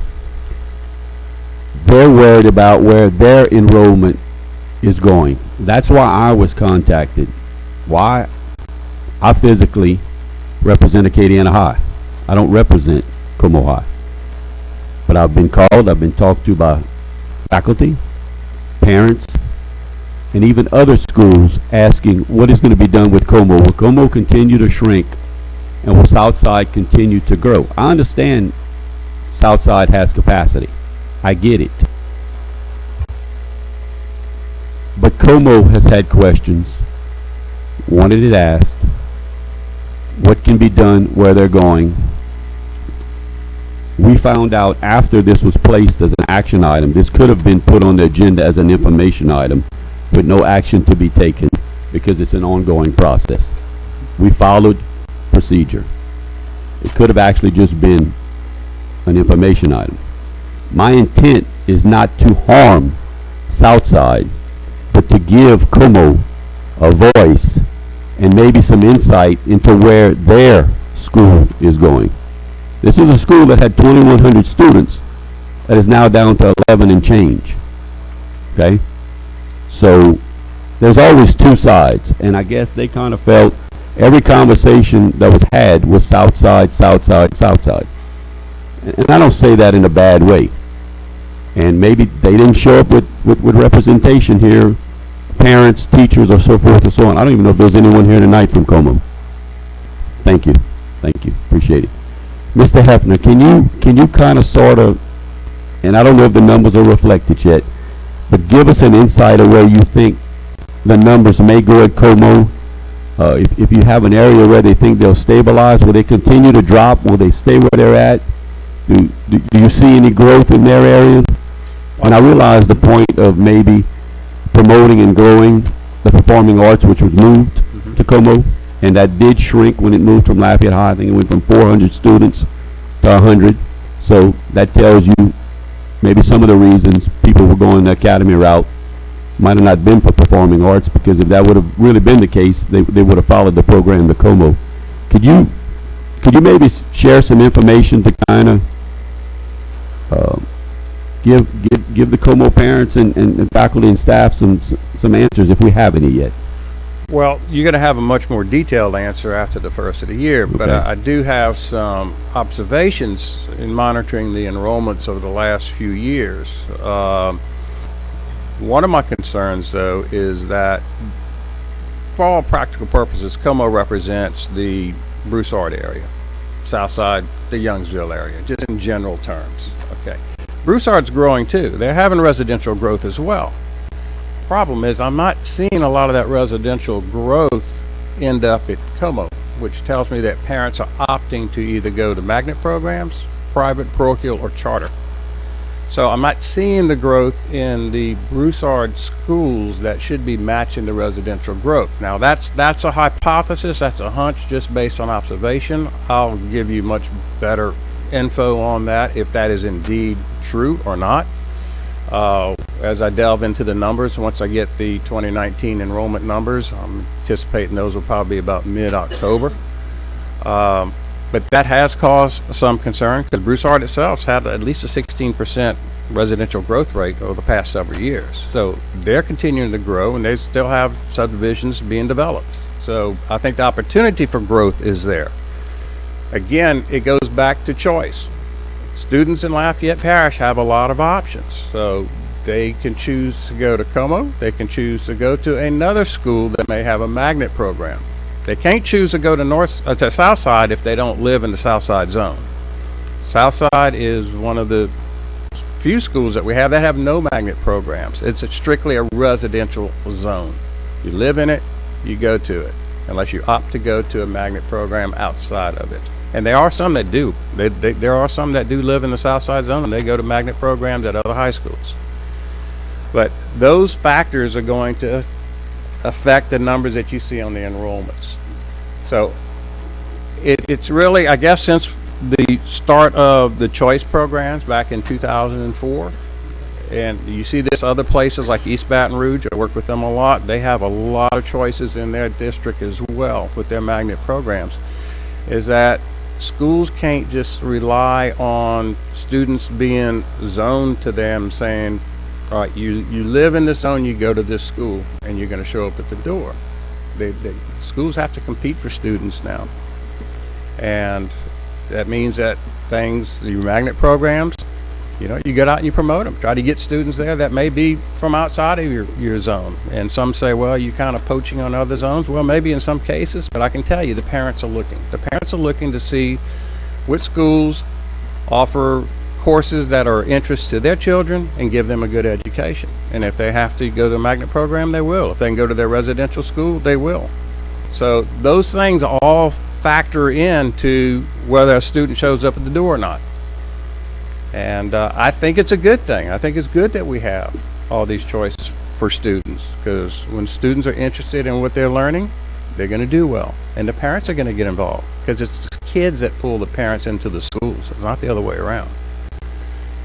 They're worried about where their enrollment is going. That's why I was contacted. Why? I physically represent Acadiana High. I don't represent Como High. But I've been called, I've been talked to by faculty, parents, and even other schools asking what is going to be done with Como. Will Como continue to shrink, and will Southside continue to grow? I understand Southside has capacity. I get it. But Como has had questions, wanted it asked, what can be done, where they're going. We found out after this was placed as an action item, this could have been put on the agenda as an information item with no action to be taken because it's an ongoing process. We followed procedure. It could have actually just been an information item. My intent is not to harm Southside, but to give Como a voice and maybe some insight into where their school is going. This is a school that had 2,100 students that is now down to 11 and change. Okay? So there's always two sides, and I guess they kind of felt every conversation that was had was Southside, Southside, Southside. And I don't say that in a bad way. And maybe they didn't show up with representation here, parents, teachers, or so forth and so on. I don't even know if there's anyone here tonight from Como. Thank you. Thank you. Appreciate it. Mr. Hefner, can you kind of sort of, and I don't know if the numbers are reflected yet, but give us an insight of where you think the numbers may go at Como. If you have an area where they think they'll stabilize, will they continue to drop? Will they stay where they're at? Do you see any growth in their area? And I realize the point of maybe promoting and growing the performing arts, which was moved to Como, and that did shrink when it moved from Lafayette High. I think it went from 400 students to 100. So that tells you maybe some of the reasons people were going the academy route might have not been for performing arts, because if that would have really been the case, they would have followed the program to Como. Could you maybe share some information to kind of give the Como parents and faculty and staff some answers, if we have any yet? Well, you're going to have a much more detailed answer after the first of the year, but I do have some observations in monitoring the enrollments over the last few years. One of my concerns, though, is that for all practical purposes, Como represents the Broussard area, Southside, the Youngsville area, just in general terms. Okay, Broussard's growing too. They're having residential growth as well. Problem is, I'm not seeing a lot of that residential growth end up at Como, which tells me that parents are opting to either go to magnet programs, private, parochial, or charter. So I'm not seeing the growth in the Broussard schools that should be matching the residential growth. Now that's a hypothesis, that's a hunch just based on observation. I'll give you much better info on that if that is indeed true or not. As I delve into the numbers, once I get the 2019 enrollment numbers, I'm anticipating those will probably be about mid-October. But that has caused some concern, because Broussard itself had at least a 16% residential growth rate over the past several years. So they're continuing to grow, and they still have subdivisions being developed. So I think the opportunity for growth is there. Again, it goes back to choice. Students in Lafayette Parish have a lot of options. So they can choose to go to Como, they can choose to go to another school that may have a magnet program. They can't choose to go to Southside if they don't live in the Southside zone. Southside is one of the few schools that we have that have no magnet programs. It's strictly a residential zone. You live in it, you go to it, unless you opt to go to a magnet program outside of it. And there are some that do. There are some that do live in the Southside zone, and they go to magnet programs at other high schools. But those factors are going to affect the numbers that you see on the enrollments. So it's really, I guess, since the start of the choice programs back in 2004, and you see this other places like East Baton Rouge, I work with them a lot, they have a lot of choices in their district as well with their magnet programs, is that schools can't just rely on students being zoned to them saying, all right, you live in this zone, you go to this school, and you're going to show up at the door. Schools have to compete for students now. And that means that your magnet programs, you get out and you promote them. Try to get students there that may be from outside of your zone. And some say, well, you're kind of poaching on other zones. Well, maybe in some cases, but I can tell you the parents are looking. The parents are looking to see which schools offer courses that are interest to their children and give them a good education. And if they have to go to a magnet program, they will. If they can go to their residential school, they will. So those things all factor into whether a student shows up at the door or not. And I think it's a good thing. I think it's good that we have all these choices for students, because when students are interested in what they're learning, they're going to do well. And the parents are going to get involved, because it's the kids that pull the parents into the schools. It's not the other way around.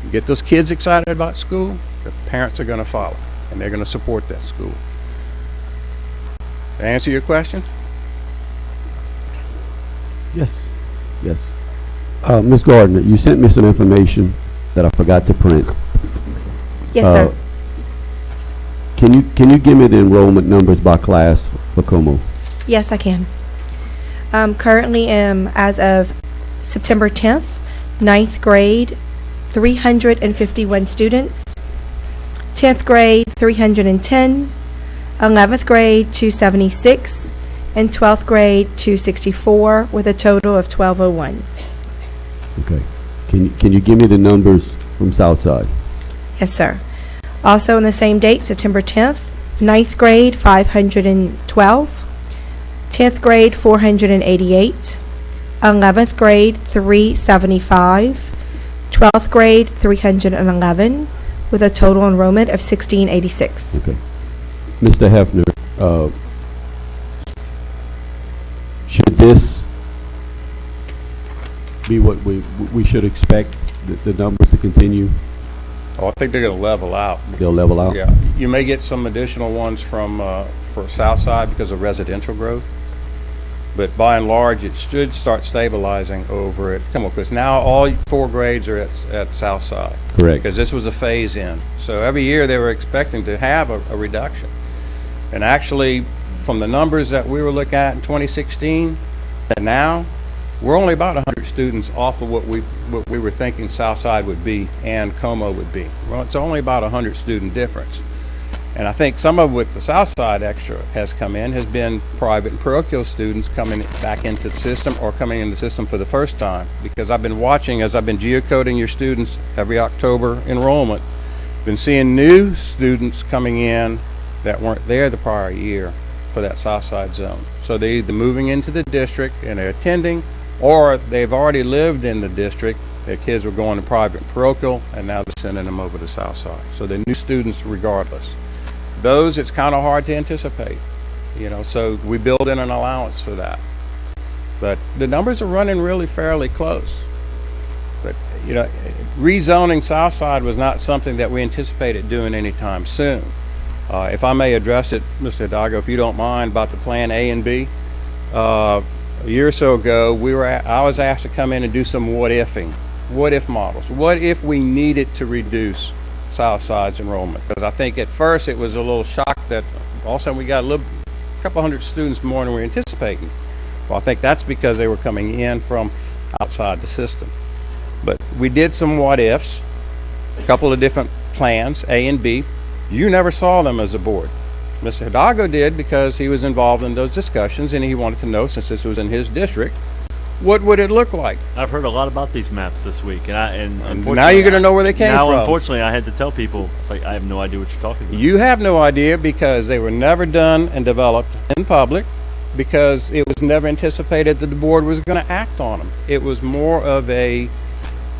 You get those kids excited about school, the parents are going to follow, and they're going to support that school. To answer your question? Yes. Ms. Gardner, you sent me some information that I forgot to print. Yes, sir. Can you give me the enrollment numbers by class for Como? Yes, I can. Currently, as of September 10th, 9th grade, 351 students. 10th grade, 310. 11th grade, 276. And 12th grade, 264, with a total of 1201. Okay. Can you give me the numbers from Southside? Yes, sir. Also on the same date, September 10th, 9th grade, 512. 10th grade, 488. 11th grade, 375. 12th grade, 311, with a total enrollment of 1686. Okay. Mr. Hefner, should this be what we should expect, the numbers to continue? Oh, I think they're gonna level out. They'll level out? Yeah, you may get some additional ones from, for Southside because of residential growth. But by and large, it should start stabilizing over at Kimmel, because now all 4 grades are at Southside. Correct. Because this was a phase in. So every year they were expecting to have a reduction. And actually, from the numbers that we were looking at in 2016, and now, we're only about 100 students off of what we were thinking Southside would be and Como would be. Well, it's only about 100 student difference. And I think some of what the Southside extra has come in has been private and parochial students coming back into the system or coming into the system for the first time. Because I've been watching, as I've been geocoding your students every October enrollment, been seeing new students coming in that weren't there the prior year for that Southside zone. So they're either moving into the district and they're attending, or they've already lived in the district. Their kids were going to private and parochial, and now they're sending them over to Southside. So they're new students regardless. Those, it's kind of hard to anticipate, you know, so we build in an allowance for that. But the numbers are running really fairly close. But, you know, rezoning Southside was not something that we anticipated doing anytime soon. If I may address it, Mr. Hidalgo, if you don't mind, about the Plan A and B. A year or so ago, I was asked to come in and do some what-ifing, what-if models. What if we needed to reduce Southside's enrollment? Because I think at first it was a little shock that all of a sudden we got a couple hundred students more than we were anticipating. Well, I think that's because they were coming in from outside the system. But we did some what-ifs, a couple of different plans, A and B. You never saw them as a board. Mr. Hidalgo did because he was involved in those discussions and he wanted to know, since this was in his district, what would it look like? I've heard a lot about these maps this week, and now you're going to know where they came from. Now, unfortunately, I had to tell people, it's like, I have no idea what you're talking about. You have no idea because they were never done and developed in public, because it was never anticipated that the board was going to act on them. It was more of a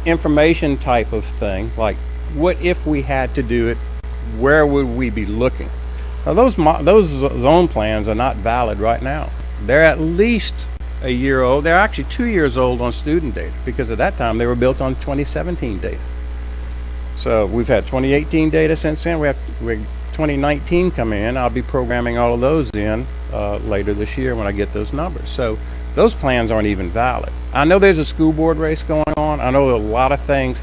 information type of thing, like, what if we had to do it? Where would we be looking? Now, those zone plans are not valid right now. They're at least a year old. They're actually 2 years old on student data, because at that time they were built on 2017 data. So we've had 2018 data since then. We have 2019 coming in. I'll be programming all of those in later this year when I get those numbers. So those plans aren't even valid. I know there's a school board race going on. I know a lot of things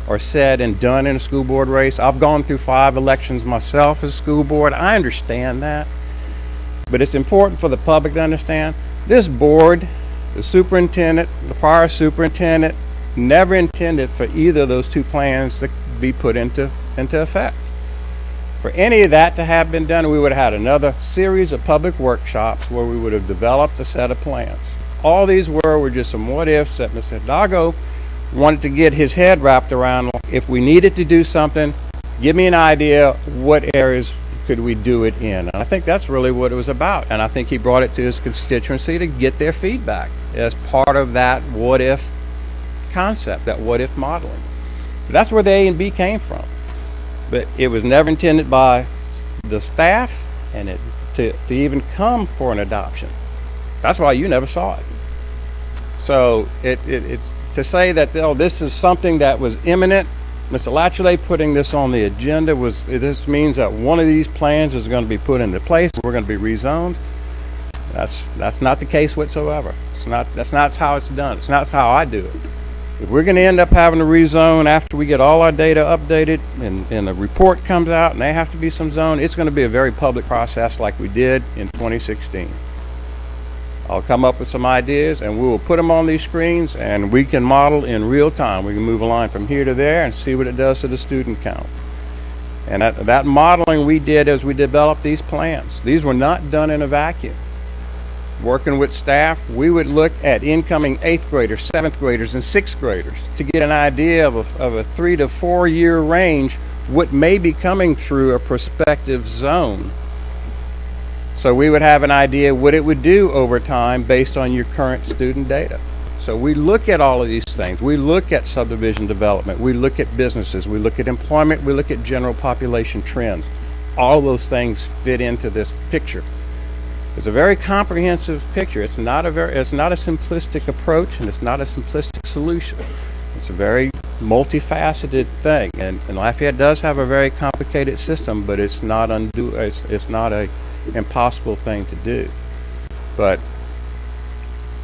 are said and done in a school board race. I've gone through 5 elections myself as a school board. I understand that. But it's important for the public to understand this board, the superintendent, the prior superintendent, never intended for either of those 2 plans to be put into effect. For any of that to have been done, we would have had another series of public workshops where we would have developed a set of plans. All these were just some what-ifs that Mr. Hidalgo wanted to get his head wrapped around. If we needed to do something, give me an idea what areas could we do it in. And I think that's really what it was about. And I think he brought it to his constituency to get their feedback as part of that what-if concept, that what-if modeling. But that's where the A and B came from. But it was never intended by the staff and to even come for an adoption. That's why you never saw it. So it's to say that, oh, this is something that was imminent. Mr. Latchley putting this on the agenda this means that one of these plans is going to be put into place. We're going to be rezoned. That's not the case whatsoever. That's not how it's done. It's not how I do it. If we're going to end up having to rezone after we get all our data updated and the report comes out and there have to be some zone, it's going to be a very public process like we did in 2016. I'll come up with some ideas and we will put them on these screens and we can model in real time. We can move a line from here to there and see what it does to the student count. And that modeling we did as we developed these plans. These were not done in a vacuum. Working with staff, we would look at incoming 8th graders, 7th graders, and 6th graders to get an idea of a 3 to 4 year range, what may be coming through a prospective zone. So we would have an idea what it would do over time based on your current student data. So we look at all of these things. We look at subdivision development. We look at businesses. We look at employment. We look at general population trends. all of those things fit into this picture. It's a very comprehensive picture. It's not a simplistic approach, and it's not a simplistic solution. It's a very multifaceted thing, and Lafayette does have a very complicated system, but it's not it's not a impossible thing to do. But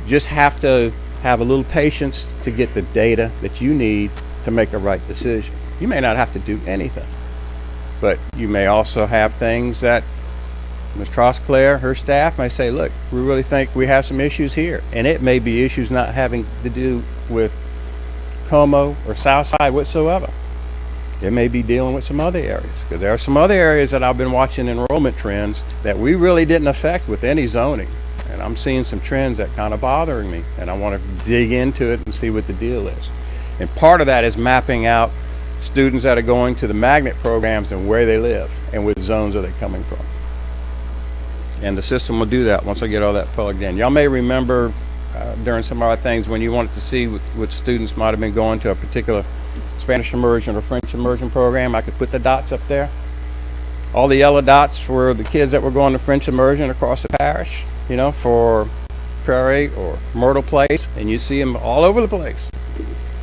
just have to have a little patience to get the data that you need to make a right decision. You may not have to do anything, but you may also have things that Ms. Trosclair, her staff may say, look, we really think we have some issues here, and it may be issues not having to do with Como or Southside whatsoever. It may be dealing with some other areas, because there are some other areas that I've been watching enrollment trends that we really didn't affect with any zoning, and I'm seeing some trends that kind of bothering me, and I want to dig into it and see what the deal is. And part of that is mapping out students that are going to the magnet programs and where they live and what zones are they coming from. And the system will do that once I get all that plugged in. Y'all may remember during some of our things when you wanted to see what students might have been going to a particular Spanish immersion or French immersion program, I could put the dots up there. All the yellow dots were the kids that were going to French immersion across the parish, you know, for Prairie or Myrtle Place, and you see them all over the place.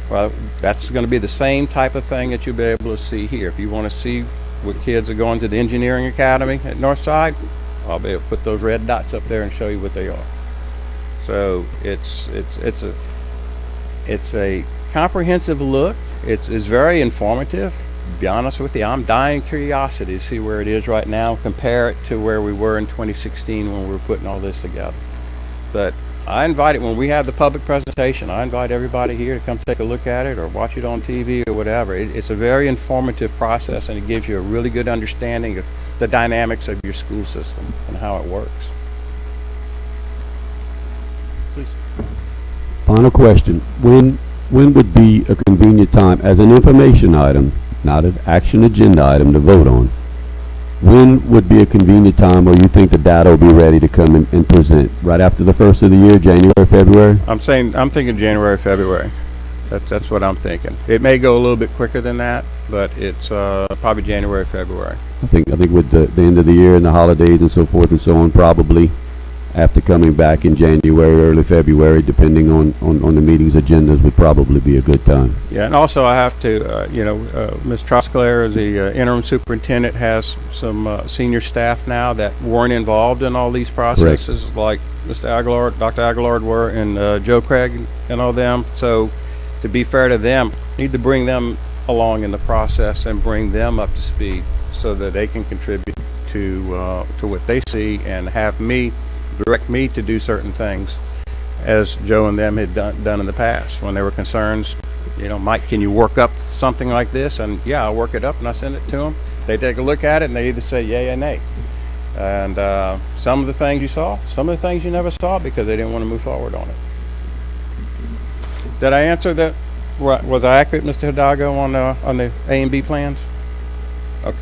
Well, that's going to be the same type of thing that you'll be able to see here. If you want to see what kids are going to the engineering academy at Northside, I'll be able to put those red dots up there and show you what they are. So it's a comprehensive look. It's very informative. To be honest with you, I'm dying curiosity to see where it is right now, compare it to where we were in 2016 when we were putting all this together. But I invite it, when we have the public presentation, I invite everybody here to come take a look at it or watch it on TV or whatever. It's a very informative process, and it gives you a really good understanding of the dynamics of your school system and how it works. Please. Final question. When would be a convenient time, as an information item, not an action agenda item to vote on, when would be a convenient time where you think the data will be ready to come and present? Right after the first of the year, January, February? I'm thinking January, February. That's what I'm thinking. It may go a little bit quicker than that, but it's probably January, February. I think with the end of the year and the holidays and so forth and so on, probably after coming back in January, early February, depending on the meeting's agendas, would probably be a good time. Yeah, and also I have to, Ms. Trosclair, the interim superintendent, has some senior staff now that weren't involved in all these processes, correct, like Mr. Aguilar, Dr. Aguilar were, and Joe Craig and all them. So to be fair to them, need to bring them along in the process and bring them up to speed so that they can contribute to what they see and have me direct me to do certain things, as Joe and them had done in the past when there were concerns. You know, Mike, can you work up something like this? And yeah, I'll work it up and I send it to them. They take a look at it and they either say yay or nay. And some of the things you saw, some of the things you never saw because they didn't want to move forward on it. Did I answer that? Was I accurate, Mr. Hidalgo, on the A and B plans? Okay.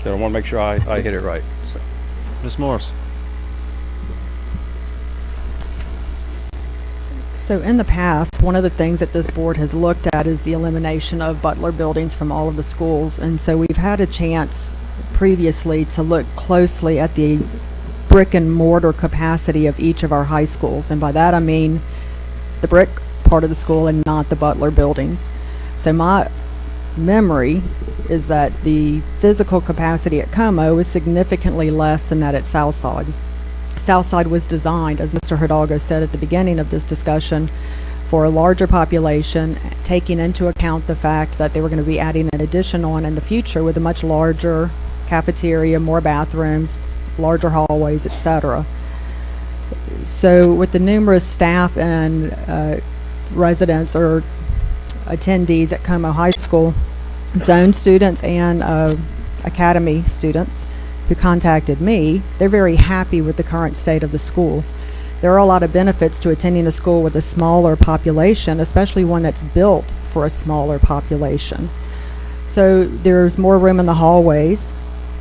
So I want to make sure I hit it right. So. Ms. Morris. So in the past, one of the things that this board has looked at is the elimination of Butler buildings from all of the schools. And so we've had a chance previously to look closely at the brick and mortar capacity of each of our high schools. And by that I mean the brick part of the school and not the Butler buildings. So my memory is that the physical capacity at Como is significantly less than that at Southside. Southside was designed, as Mr. Hidalgo said at the beginning of this discussion, for a larger population, taking into account the fact that they were going to be adding an addition on in the future with a much larger cafeteria, more bathrooms, larger hallways, etc. So with the numerous staff and residents or attendees at Como High School, zone students and academy students who contacted me, they're very happy with the current state of the school. There are a lot of benefits to attending a school with a smaller population, especially one that's built for a smaller population. So there's more room in the hallways.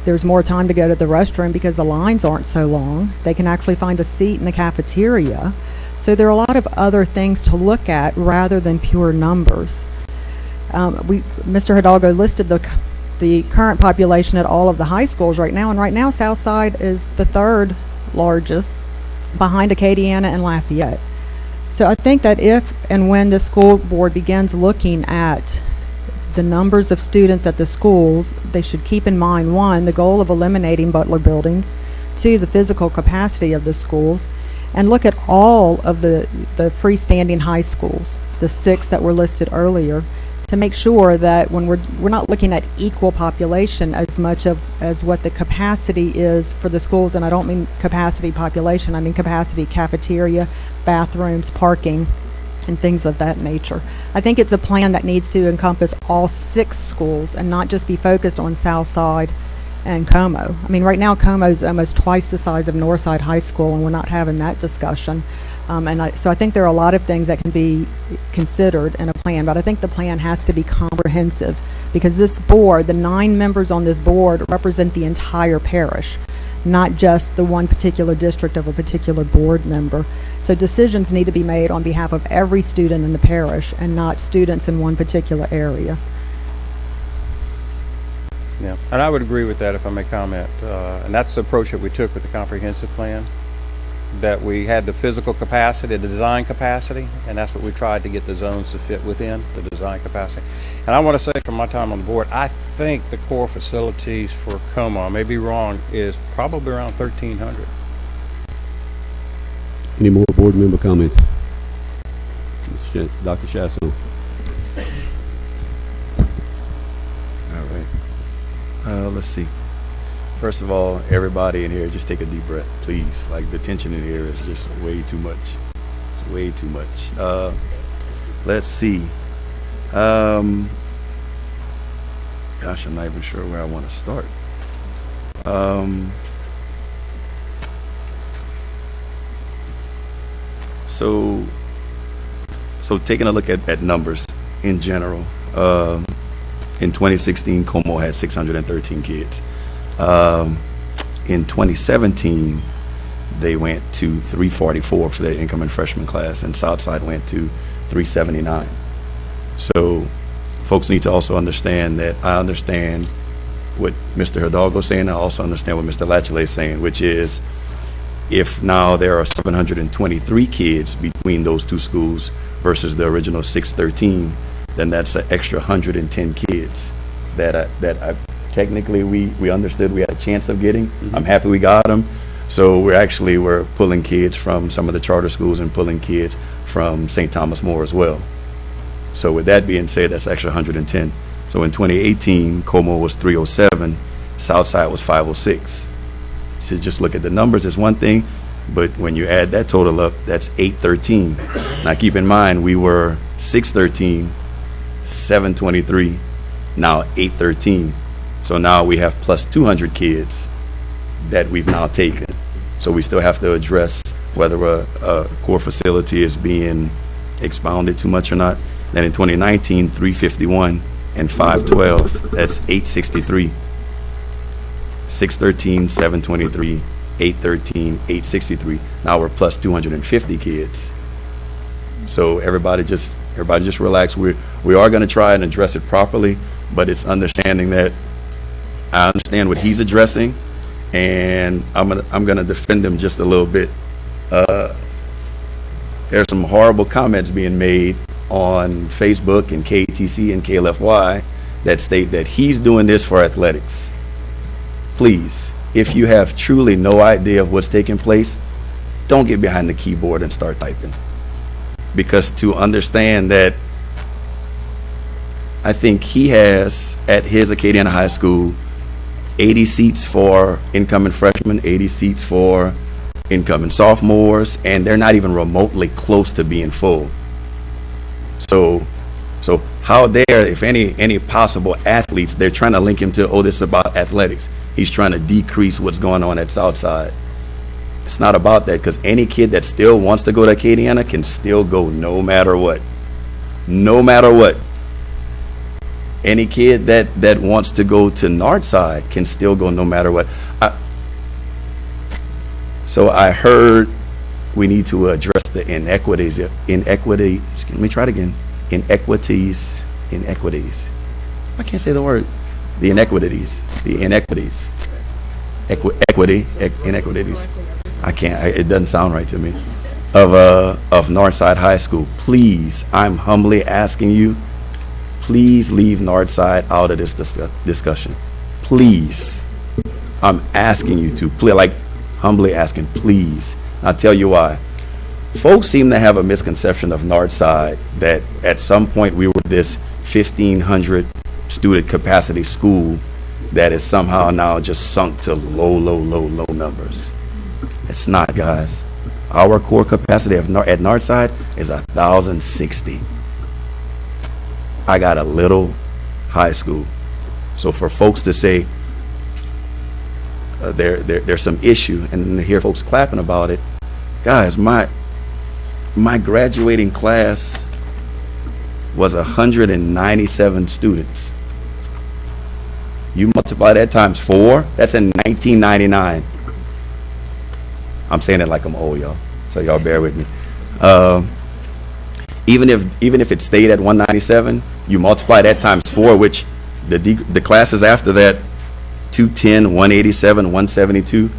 There's more time to go to the restroom because the lines aren't so long. They can actually find a seat in the cafeteria. So there are a lot of other things to look at rather than pure numbers. Mr. Hidalgo listed the the current population at all of the high schools right now, and right now Southside is the third largest behind Acadiana and Lafayette. So I think that if and when the school board begins looking at the numbers of students at the schools, they should keep in mind, one, the goal of eliminating Butler buildings, two, the physical capacity of the schools, and look at all of the freestanding high schools, the 6 that were listed earlier, to make sure that when we're not looking at equal population as much as what the capacity is for the schools, and I don't mean capacity population, I mean capacity cafeteria, bathrooms, parking, and things of that nature. I think it's a plan that needs to encompass all 6 schools and not just be focused on Southside and Como. I mean, right now Como's almost twice the size of Northside High School, and we're not having that discussion. So I think there are a lot of things that can be considered in a plan, but I think the plan has to be comprehensive, because this board, the 9 members on this board, represent the entire parish, not just the one particular district of a particular board member. So decisions need to be made on behalf of every student in the parish and not students in one particular area. Yeah, and I would agree with that, if I may comment. And that's the approach that we took with the comprehensive plan, that we had the physical capacity, the design capacity, and that's what we tried to get the zones to fit within, the design capacity. And I want to say, from my time on the board, I think the core facilities for Como, I may be wrong, is probably around 1,300. Any more board member comments? Dr. Chasson. All right. Let's see. First of all, everybody in here, just take a deep breath, please. Like, the tension in here is just way too much. It's way too much. Let's see. Gosh, I'm not even sure where I want to start. So taking a look at numbers in general, in 2016, Como had 613 kids. In 2017, they went to 344 for their incoming freshman class, and Southside went to 379. So folks need to also understand that I understand what Mr. Hidalgo is saying. I also understand what Mr. Latchley is saying, which is, if now there are 723 kids between those two schools versus the original 613, then that's an extra 110 kids that technically we understood we had a chance of getting. I'm happy we got them. So we're pulling kids from some of the charter schools and pulling kids from St. Thomas More as well. So with that being said, that's extra 110. So in 2018, Como was 307, Southside was 506. To just look at the numbers is one thing, but when you add that total up, that's 813. Now keep in mind, we were 613, 723, now 813. So now we have plus 200 kids that we've now taken. So we still have to address whether a core facility is being expounded too much or not. Then in 2019, 351 and 512, that's 863. 613, 723, 813, 863. Now we're plus 250 kids. So everybody just relax. We are going to try and address it properly, but it's understanding that I understand what he's addressing, and I'm gonna defend him just a little bit. There's some horrible comments being made on Facebook and KTC and KLFY that state that he's doing this for athletics. Please, if you have truly no idea of what's taking place, don't get behind the keyboard and start typing. Because to understand that, I think he has at his Acadiana High School 80 seats for incoming freshmen, 80 seats for incoming sophomores, and they're not even remotely close to being full. So how dare, if any possible athletes, they're trying to link him to, this is about athletics. He's trying to decrease what's going on at Southside. It's not about that, because any kid that still wants to go to Acadiana can still go no matter what. No matter what. Any kid that wants to go to Northside can still go no matter what. So I heard we need to address the inequities. Let me try it again. Inequities. I can't say the word. the inequities, inequities. I can't, it doesn't sound right to me. Of Northside High School. Please, I'm humbly asking you, please leave Northside out of this discussion. Please. I'm asking you to, humbly asking, please. I'll tell you why. Folks seem to have a misconception of Northside that at some point we were this 1,500 student capacity school that is somehow now just sunk to low numbers. It's not, guys. Our core capacity at Northside is 1,060. I got a little high school. So for folks to say there's some issue and then to hear folks clapping about it, guys, my graduating class was 197 students. You multiply that times 4, that's in 1999. I'm saying it like I'm old, y'all, so y'all bear with me. Even if it stayed at 197, you multiply that times 4, which the classes after that, 210, 187, 172.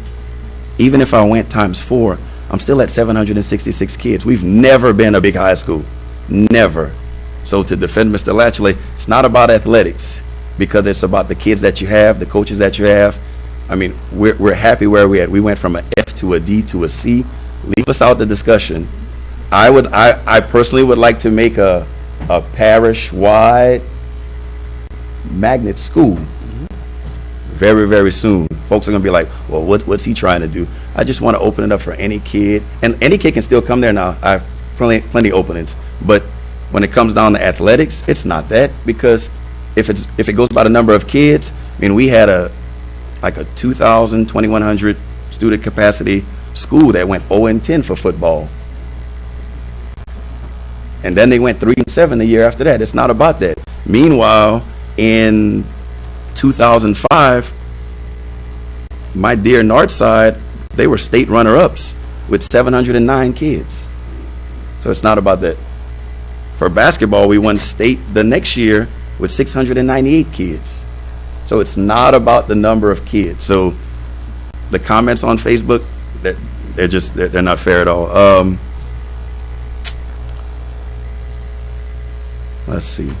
Even if I went times 4, I'm still at 766 kids. We've never been a big high school, never. So to defend Mr. Latchley, it's not about athletics, because it's about the kids that you have, the coaches that you have. I mean, we're happy where we're at. We went from an F to a D to a C. Leave us out the discussion. I personally would like to make a parish-wide magnet school very, very soon. Folks are going to be like, well, what's he trying to do? I just want to open it up for any kid. And any kid can still come there now. I have plenty openings. But when it comes down to athletics, it's not that, because if it goes by the number of kids, I mean, we had a 2,000, 2,100 student capacity school that went 0-10 for football. And then they went 3-7 the year after that. It's not about that. Meanwhile, in 2005, my dear Northside, they were state runner-ups with 709 kids. So it's not about that. For basketball, we won state the next year with 698 kids. So it's not about the number of kids. So the comments on Facebook, they're not fair at all. Let's see.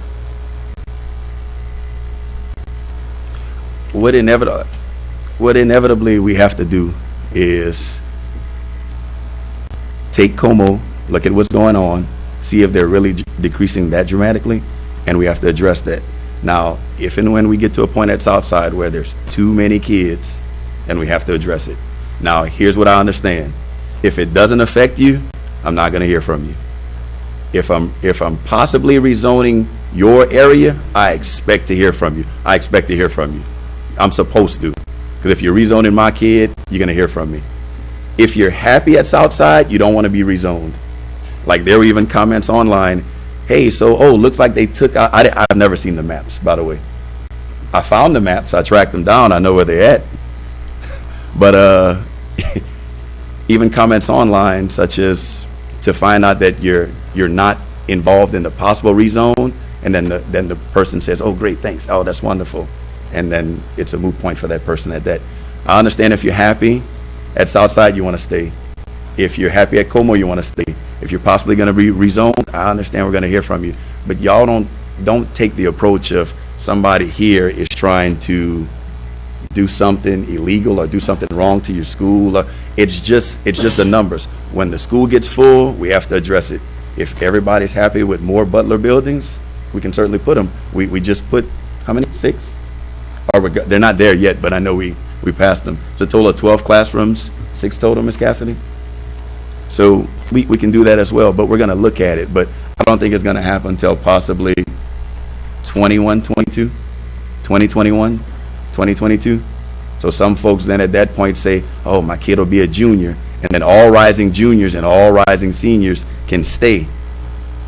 What inevitably we have to do is take Como, look at what's going on, see if they're really decreasing that dramatically, and we have to address that. Now, if and when we get to a point at Southside where there's too many kids, then we have to address it. Now, here's what I understand. If it doesn't affect you, I'm not going to hear from you. If I'm possibly rezoning your area, I expect to hear from you. I'm supposed to. Because if you're rezoning my kid, you're going to hear from me. If you're happy at Southside, you don't want to be rezoned. Like, there were even comments online, hey, looks like they took out, I've never seen the maps, by the way. I found the maps, I tracked them down, I know where they're at. But even comments online, such as to find out that you're not involved in the possible rezone, and then the person says, oh, great, thanks, oh, that's wonderful. And then it's a moot point for that person at that. I understand if you're happy at Southside, you want to stay. If you're happy at Como, you want to stay. If you're possibly going to be rezoned, I understand we're going to hear from you. But y'all don't take the approach of somebody here is trying to do something illegal or do something wrong to your school. It's just the numbers. When the school gets full, we have to address it. If everybody's happy with more Butler buildings, we can certainly put them. We just put, how many? 6? Or they're not there yet, but I know we passed them. It's a total of 12 classrooms, 6 total, Ms. Cassidy. So we can do that as well, but we're going to look at it. But I don't think it's going to happen until possibly 21, 22, 2021, 2022. So some folks then at that point say, oh, my kid will be a junior. And then all rising juniors and all rising seniors can stay.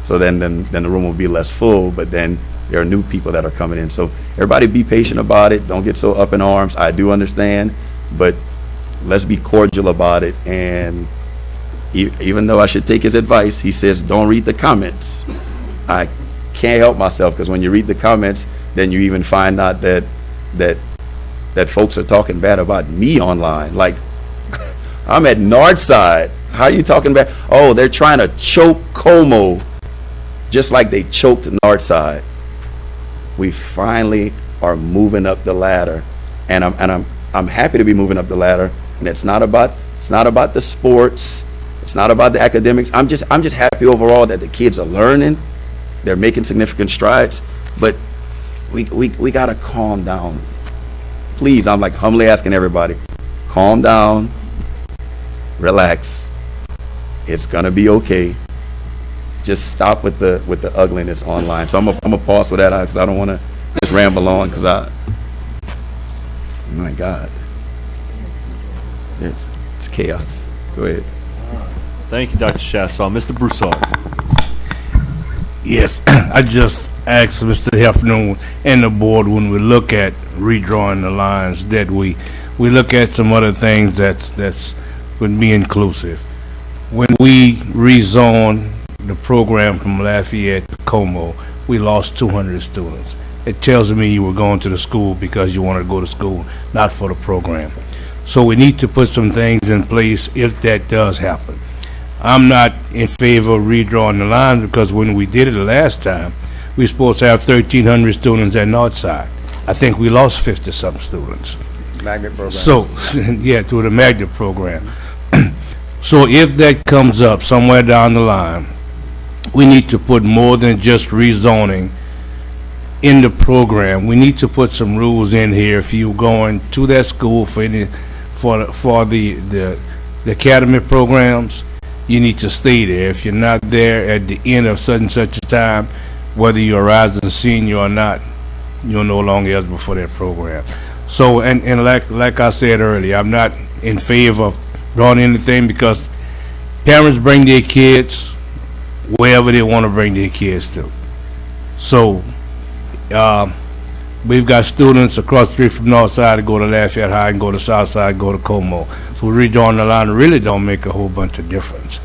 So then the room will be less full, but then there are new people that are coming in. So everybody be patient about it. Don't get so up in arms. I do understand, but let's be cordial about it. And even though I should take his advice, he says, don't read the comments. I can't help myself, because when you read the comments, then you even find out that that folks are talking bad about me online. Like, I'm at Northside. How are you talking bad? Oh, they're trying to choke Como just like they choked Northside. We finally are moving up the ladder, and I'm happy to be moving up the ladder. And it's not about the sports. It's not about the academics. I'm just happy overall that the kids are learning. They're making significant strides, but we gotta calm down. Please, I'm like humbly asking everybody, calm down, relax. It's gonna be okay. Just stop with the ugliness online. So I'm gonna pause for that because I don't want to just ramble on my God, it's chaos. Go ahead. Thank you, Dr. Chassaw. Mr. Broussard. Yes, I just asked Mr. Hefner and the board, when we look at redrawing the lines, that we look at some other things that's would be inclusive. When we rezoned the program from Lafayette to Como, we lost 200 students. It tells me you were going to the school because you wanted to go to school, not for the program. So we need to put some things in place if that does happen. I'm not in favor of redrawing the lines because when we did it the last time, we were supposed to have 1,300 students at Northside. I think we lost 50-something students. Magnet program. So, yeah, through the magnet program. So if that comes up somewhere down the line, we need to put more than just rezoning in the program. We need to put some rules in here. If you're going to that school for the academy programs, you need to stay there. If you're not there at the end of such and such a time, whether you're a rising senior or not, you're no longer eligible for that program. So, and like I said earlier, I'm not in favor of drawing anything because parents bring their kids wherever they want to bring their kids to. So, we've got students across the street from Northside to go to Lafayette High and go to Southside, go to Como. So redrawing the line really don't make a whole bunch of difference.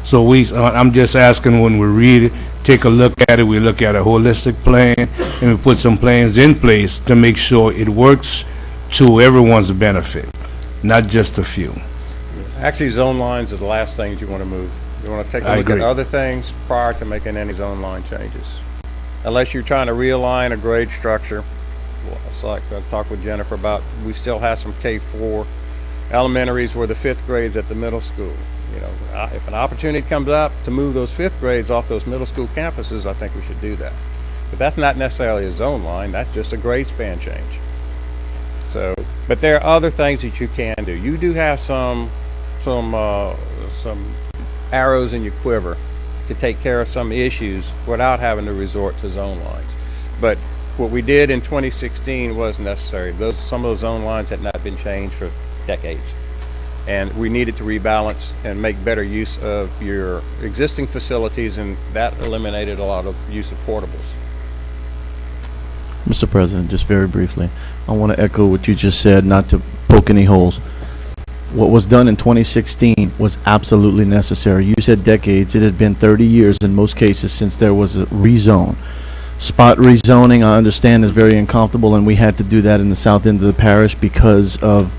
So I'm just asking, when we read it, take a look at it, we look at a holistic plan, and we put some plans in place to make sure it works to everyone's benefit, not just a few. Actually, zone lines are the last things you want to move. You want to take a look at other things prior to making any zone line changes. Unless you're trying to realign a grade structure. Well, it's like I talked with Jennifer about, we still have some K-4 elementaries where the 5th grades at the middle school. You know, if an opportunity comes up to move those 5th grades off those middle school campuses, I think we should do that. But that's not necessarily a zone line, that's just a grade span change. So, but there are other things that you can do. You do have some arrows in your quiver to take care of some issues without having to resort to zone lines. But what we did in 2016 was necessary. Some of those zone lines had not been changed for decades. And we needed to rebalance and make better use of your existing facilities, and that eliminated a lot of use of portables. Mr. President, just very briefly, I want to echo what you just said, not to poke any holes. What was done in 2016 was absolutely necessary. You said decades. It had been 30 years in most cases since there was a rezone. Spot rezoning, I understand, is very uncomfortable, and we had to do that in the south end of the parish because of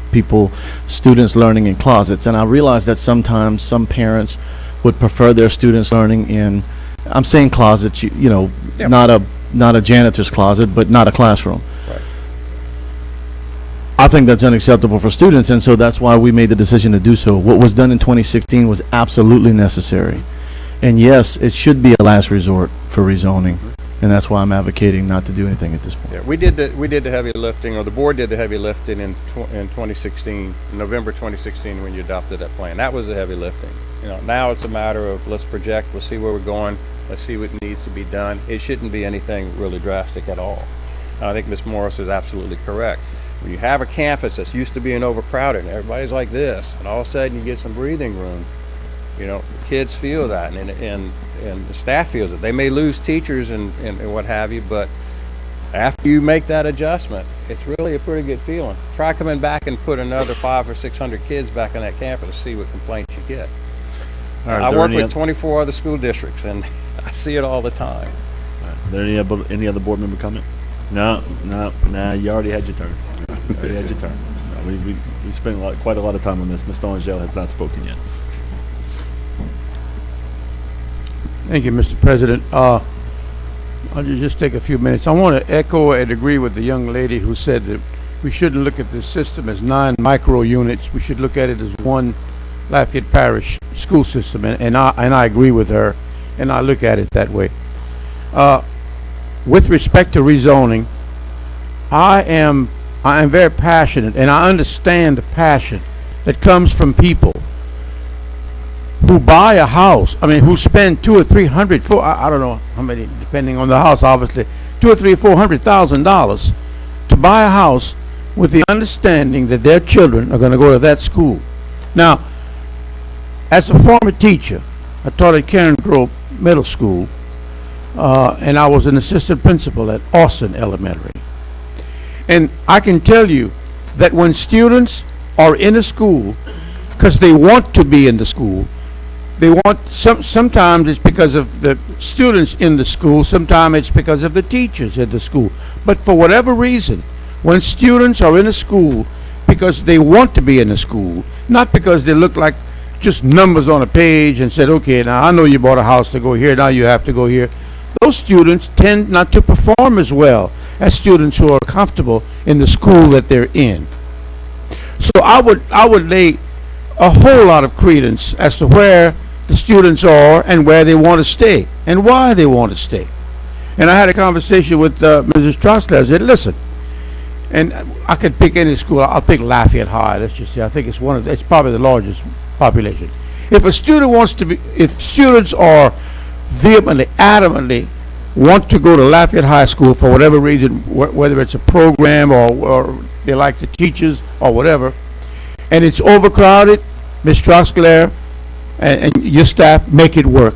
students learning in closets. And I realize that sometimes some parents would prefer their students learning in, I'm saying closets, not a janitor's closet, but not a classroom. Right. I think that's unacceptable for students, and so that's why we made the decision to do so. What was done in 2016 was absolutely necessary. And yes, it should be a last resort for rezoning. And that's why I'm advocating not to do anything at this point. Yeah, we did the heavy lifting, or the board did the heavy lifting in 2016, November 2016, when you adopted that plan. That was the heavy lifting. Now it's a matter of let's project, let's see where we're going, let's see what needs to be done. It shouldn't be anything really drastic at all. I think Ms. Morris is absolutely correct. When you have a campus that's used to being overcrowded and everybody's like this, and all of a sudden you get some breathing room, the kids feel that, and the staff feels it. They may lose teachers and what have you, but after you make that adjustment, it's really a pretty good feeling. Try coming back and put another 500 or 600 kids back on that campus to see what complaints you get. I work with 24 other school districts, and I see it all the time. Are there any other board member comment? No, you already had your turn. You already had your turn. No, we spent quite a lot of time on this. Mr. Angel has not spoken yet. Thank you, Mr. President. I'll just take a few minutes. I want to echo and agree with the young lady who said that we shouldn't look at this system as 9 micro units. We should look at it as one Lafayette Parish school system, and I agree with her, and I look at it that way. With respect to rezoning, I am very passionate, and I understand the passion that comes from people who buy a house. I mean, who spend $200,000 or $300,000, I don't know how many, depending on the house, obviously, $200,000 or $400,000 to buy a house with the understanding that their children are going to go to that school. Now, as a former teacher, I taught at Karen Grove Middle School, and I was an assistant principal at Austin Elementary. And I can tell you that when students are in a school because they want to be in the school, they want, sometimes it's because of the students in the school, sometimes it's because of the teachers in the school. But for whatever reason, when students are in a school because they want to be in a school, not because they look like just numbers on a page and said, okay, now I know you bought a house to go here, now you have to go here. Those students tend not to perform as well as students who are comfortable in the school that they're in. So I would lay a whole lot of credence as to where the students are and where they want to stay and why they want to stay. And I had a conversation with Mrs. Trostler. I said, listen, and I could pick any school. I'll pick Lafayette High. Let's just say I think it's probably the largest population. If a student wants to be, if students are vehemently, adamantly want to go to Lafayette High School for whatever reason, whether it's a program or they like the teachers or whatever, and it's overcrowded, Ms. Trostler and your staff, make it work.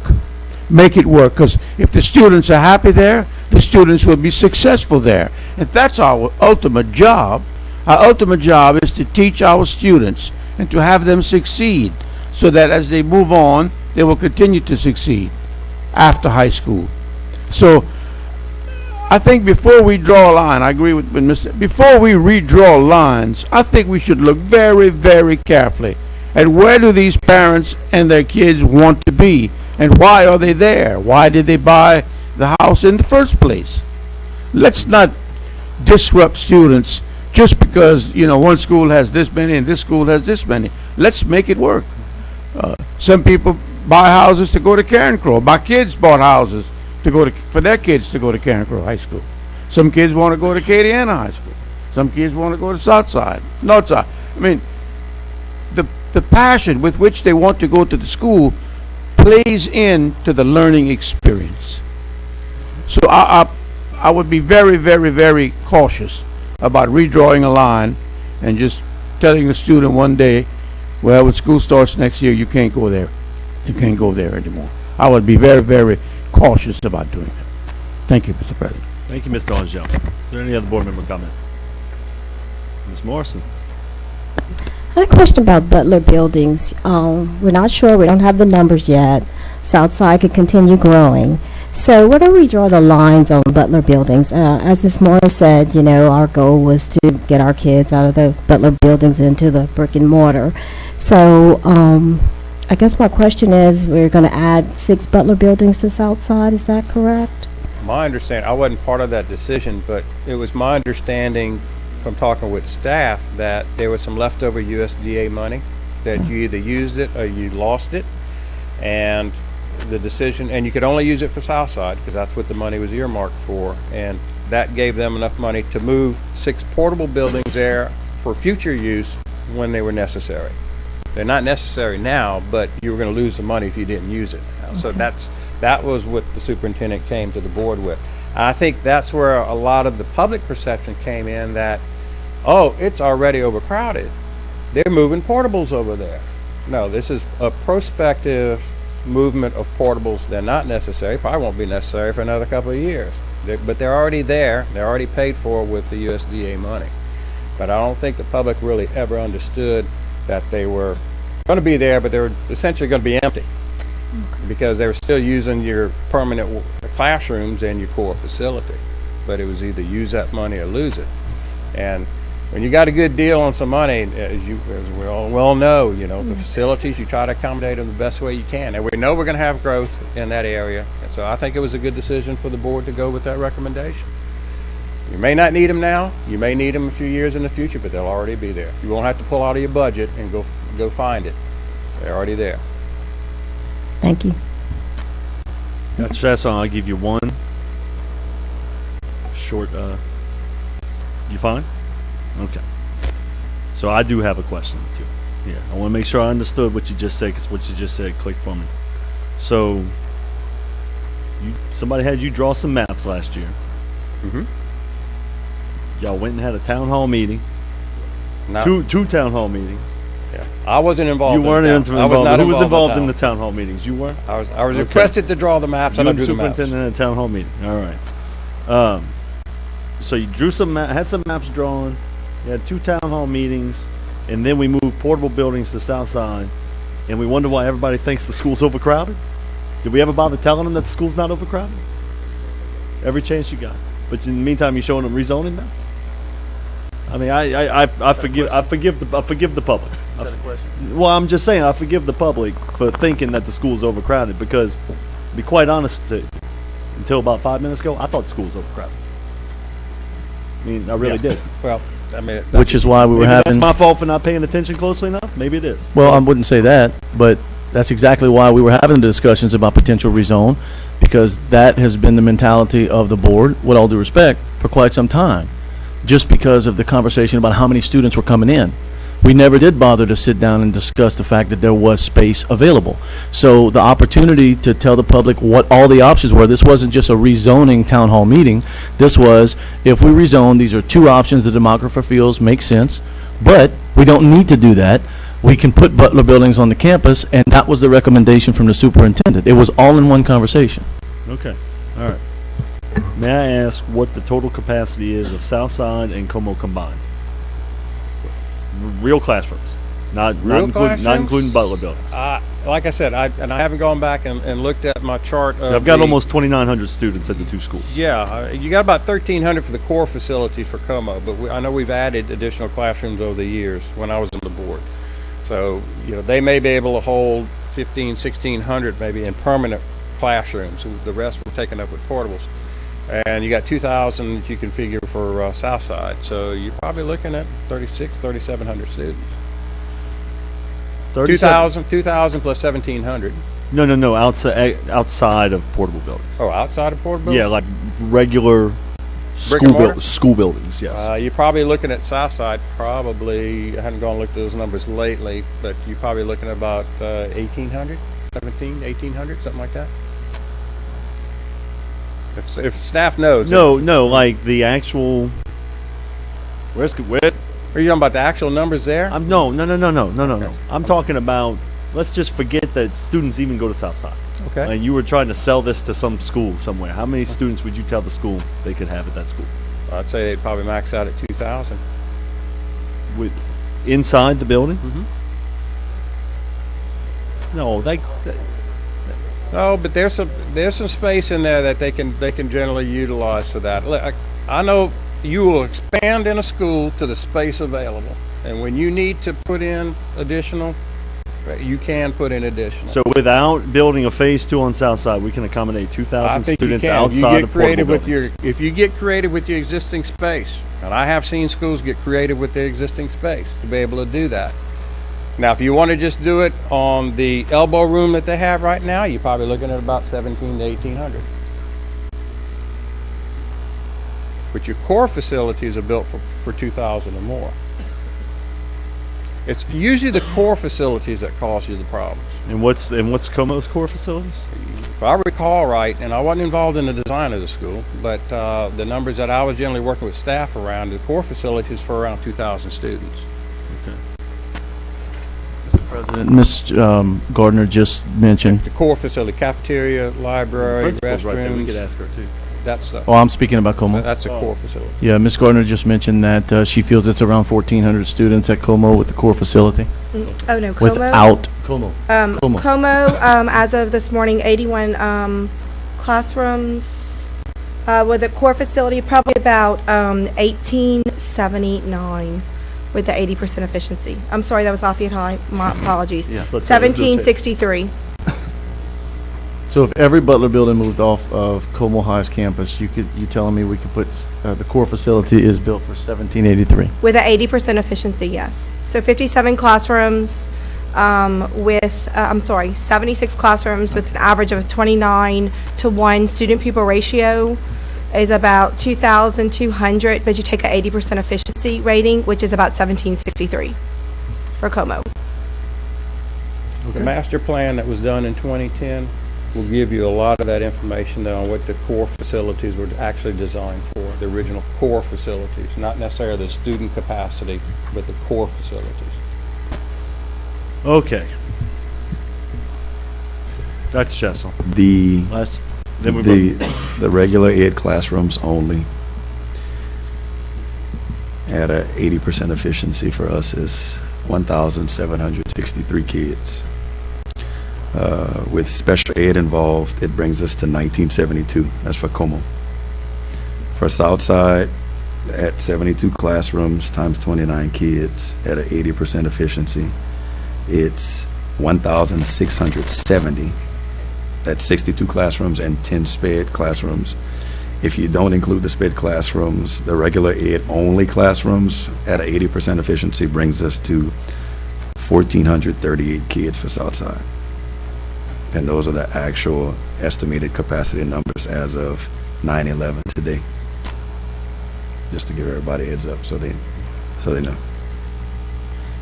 Make it work, because if the students are happy there, the students will be successful there. And that's our ultimate job. Our ultimate job is to teach our students and to have them succeed so that as they move on, they will continue to succeed after high school. So I think before we draw a line, I agree with Mr. Before we redraw lines, I think we should look very, very carefully at where do these parents and their kids want to be, and why are they there? Why did they buy the house in the first place? Let's not disrupt students just because, one school has this many and this school has this many. Let's make it work. Some people buy houses to go to Karen Crow. My kids bought houses for their kids to go to Karen Crow High School. Some kids want to go to Acadiana High School. Some kids want to go to Southside, Northside. I mean, the passion with which they want to go to the school plays into the learning experience. So I would be very, very, very cautious about redrawing a line and just telling a student one day, well, when school starts next year, you can't go there. You can't go there anymore. I would be very, very cautious about doing that. Thank you, Mr. President. Thank you, Mr. Angel. Is there any other board member comment? Ms. Morrison. I had a question about Butler buildings. We're not sure. We don't have the numbers yet. Southside could continue growing. So where do we draw the lines on Butler buildings? As Ms. Morris said, our goal was to get our kids out of the Butler buildings into the brick and mortar. So I guess my question is, we're going to add 6 Butler buildings to Southside. Is that correct? My understanding, I wasn't part of that decision, but it was my understanding from talking with staff that there was some leftover USDA money that you either used it or you lost it, and the decision, and you could only use it for Southside because that's what the money was earmarked for, and that gave them enough money to move 6 portable buildings there for future use when they were necessary. They're not necessary now, but you were going to lose the money if you didn't use it. So that was what the superintendent came to the board with. I think that's where a lot of the public perception came in that, oh, it's already overcrowded. They're moving portables over there. No, this is a prospective movement of portables. They're not necessary. Probably won't be necessary for another couple of years. But they're already there. They're already paid for with the USDA money. But I don't think the public really ever understood that they were going to be there, but they were essentially going to be empty because they were still using your permanent classrooms and your core facility. but it was either use that money or lose it. And when you got a good deal on some money, as we all well know, the facilities, you try to accommodate them the best way you can. And we know we're going to have growth in that area. And so I think it was a good decision for the board to go with that recommendation. You may not need them now. You may need them a few years in the future, but they'll already be there. You won't have to pull out of your budget and go find it. They're already there. Thank you. That's all. I'll give you one short. You fine? Okay. So I do have a question too. Yeah, I want to make sure I understood what you just said, because what you just said clicked for me. So, somebody had you draw some maps last year. Mm-hmm. Y'all went and had a town hall meeting. No. Two town hall meetings. Yeah. I wasn't involved. You weren't involved. I was not Who was involved in in the town hall meetings? You were? I was requested to draw the maps. You and I and drew the maps. superintendent at a town hall meeting. All right. So you drew had some maps drawn. You had 2 town hall meetings, and then we moved portable buildings to Southside, and we wonder why everybody thinks the school's overcrowded. Did we ever bother telling them that the school's not overcrowded? Every chance you got, but in the meantime, you're showing them rezoning maps. I mean, I forgive the public. Is that a question? Well, I'm just saying I forgive the public for thinking that the school's overcrowded, because, to be quite honest with you, until about 5 minutes ago, I thought the school was overcrowded. I mean, I really did. Well, I mean, Which is why we were Maybe having. that's my fault for not paying attention closely enough. Maybe it is. Well, I wouldn't say that, but that's exactly why we were having the discussions about potential rezone, because that has been the mentality of the board, with all due respect, for quite some time, just because of the conversation about how many students were coming in. We never did bother to sit down and discuss the fact that there was space available. So the opportunity to tell the public what all the options were, this wasn't just a rezoning town hall meeting. This was, if we rezone, these are 2 options the demographer feels make sense, but we don't need to do that. We can put Butler buildings on the campus, and that was the recommendation from the superintendent. It was all in one conversation. Okay. All right. May I ask what the total capacity is of Southside and Como combined? Real classrooms, not including Butler buildings. Like I said, I haven't gone back and looked at my chart. I've got almost 2,900 students at the 2 schools. Yeah, you got about 1,300 for the core facilities for Como, but I know we've added additional classrooms over the years when I was on the board. So, they may be able to hold 1,600 maybe in permanent classrooms. The rest were taken up with portables. And you got 2,000 that you can figure for Southside. So you're probably looking at 3,700 students. 2,000 plus 1,700. No, outside of portable buildings. Oh, outside of portable buildings? Yeah, like regular school buildings, yes. You're probably looking at Southside, probably, I haven't gone and looked at those numbers lately, but you're probably looking at about 1,800, 1,800, something like that. If staff knows. No, like the actual. Where? Are you talking about the actual numbers there? No. I'm talking about. Let's just forget that students even go to Southside. Okay. And you were trying to sell this to some school somewhere. How many students would you tell the school they could have at that school? I'd say they'd probably max out at 2,000. With inside the building? Mm-hmm. No, No, but there's some space in there that they can generally utilize for that. Look, I know you will expand in a school to the space available, and when you need to put in additional, you can put in additional. So without building a phase 2 on Southside, we can accommodate 2,000 students outside of portable buildings. If you get creative with your existing space, and I have seen schools get creative with their existing space to be able to do that. Now, if you want to just do it on the elbow room that they have right now, you're probably looking at about 1,700 to 1,800. But your core facilities are built for 2,000 or more. It's usually the core facilities that cause you the problems. And what's Como's core facilities? If I recall right, and I wasn't involved in the design of the school, but the numbers that I was generally working with staff around, the core facilities for around 2,000 students. President, Ms. Gardner just mentioned. The core facility, cafeteria, library, restrooms. Right there. We could ask her too. That stuff. Oh, I'm speaking about Como. That's a core facility. Yeah, Ms. Gardner just mentioned that she feels it's around 1,400 students at Como with the core facility. Oh, no, Como? Without. Como. Como, as of this morning, 81 classrooms, With the core facility, probably about 1879 with the 80% efficiency. I'm sorry, that was Lafayette High. My apologies. Yeah, let's do it. 1763. So if every Butler building moved off of Como High's campus, you telling me we could put, the core facility is built for 1783? With the 80% efficiency, yes. So 57 classrooms with, 76 classrooms with an average of 29-to-1 student-pupil ratio is about 2,200, but you take an 80% efficiency rating, which is about 1763 for Como. The master plan that was done in 2010 will give you a lot of that information there on what the core facilities were actually designed for, the original core facilities, not necessarily the student capacity, but the core facilities. Okay. Dr. Chessel. The Then regular ed classrooms only at a 80% efficiency for us is 1,763 kids. With special ed involved, it brings us to 1972. That's for Como. For Southside, at 72 classrooms times 29 kids at an 80% efficiency, it's 1,670. That's 62 classrooms and 10 SPED classrooms. If you don't include the SPED classrooms, the regular ed only classrooms at an 80% efficiency brings us to 1,438 kids for Southside. And those are the actual estimated capacity numbers as of 9/11 today. Just to give everybody a heads up so they know.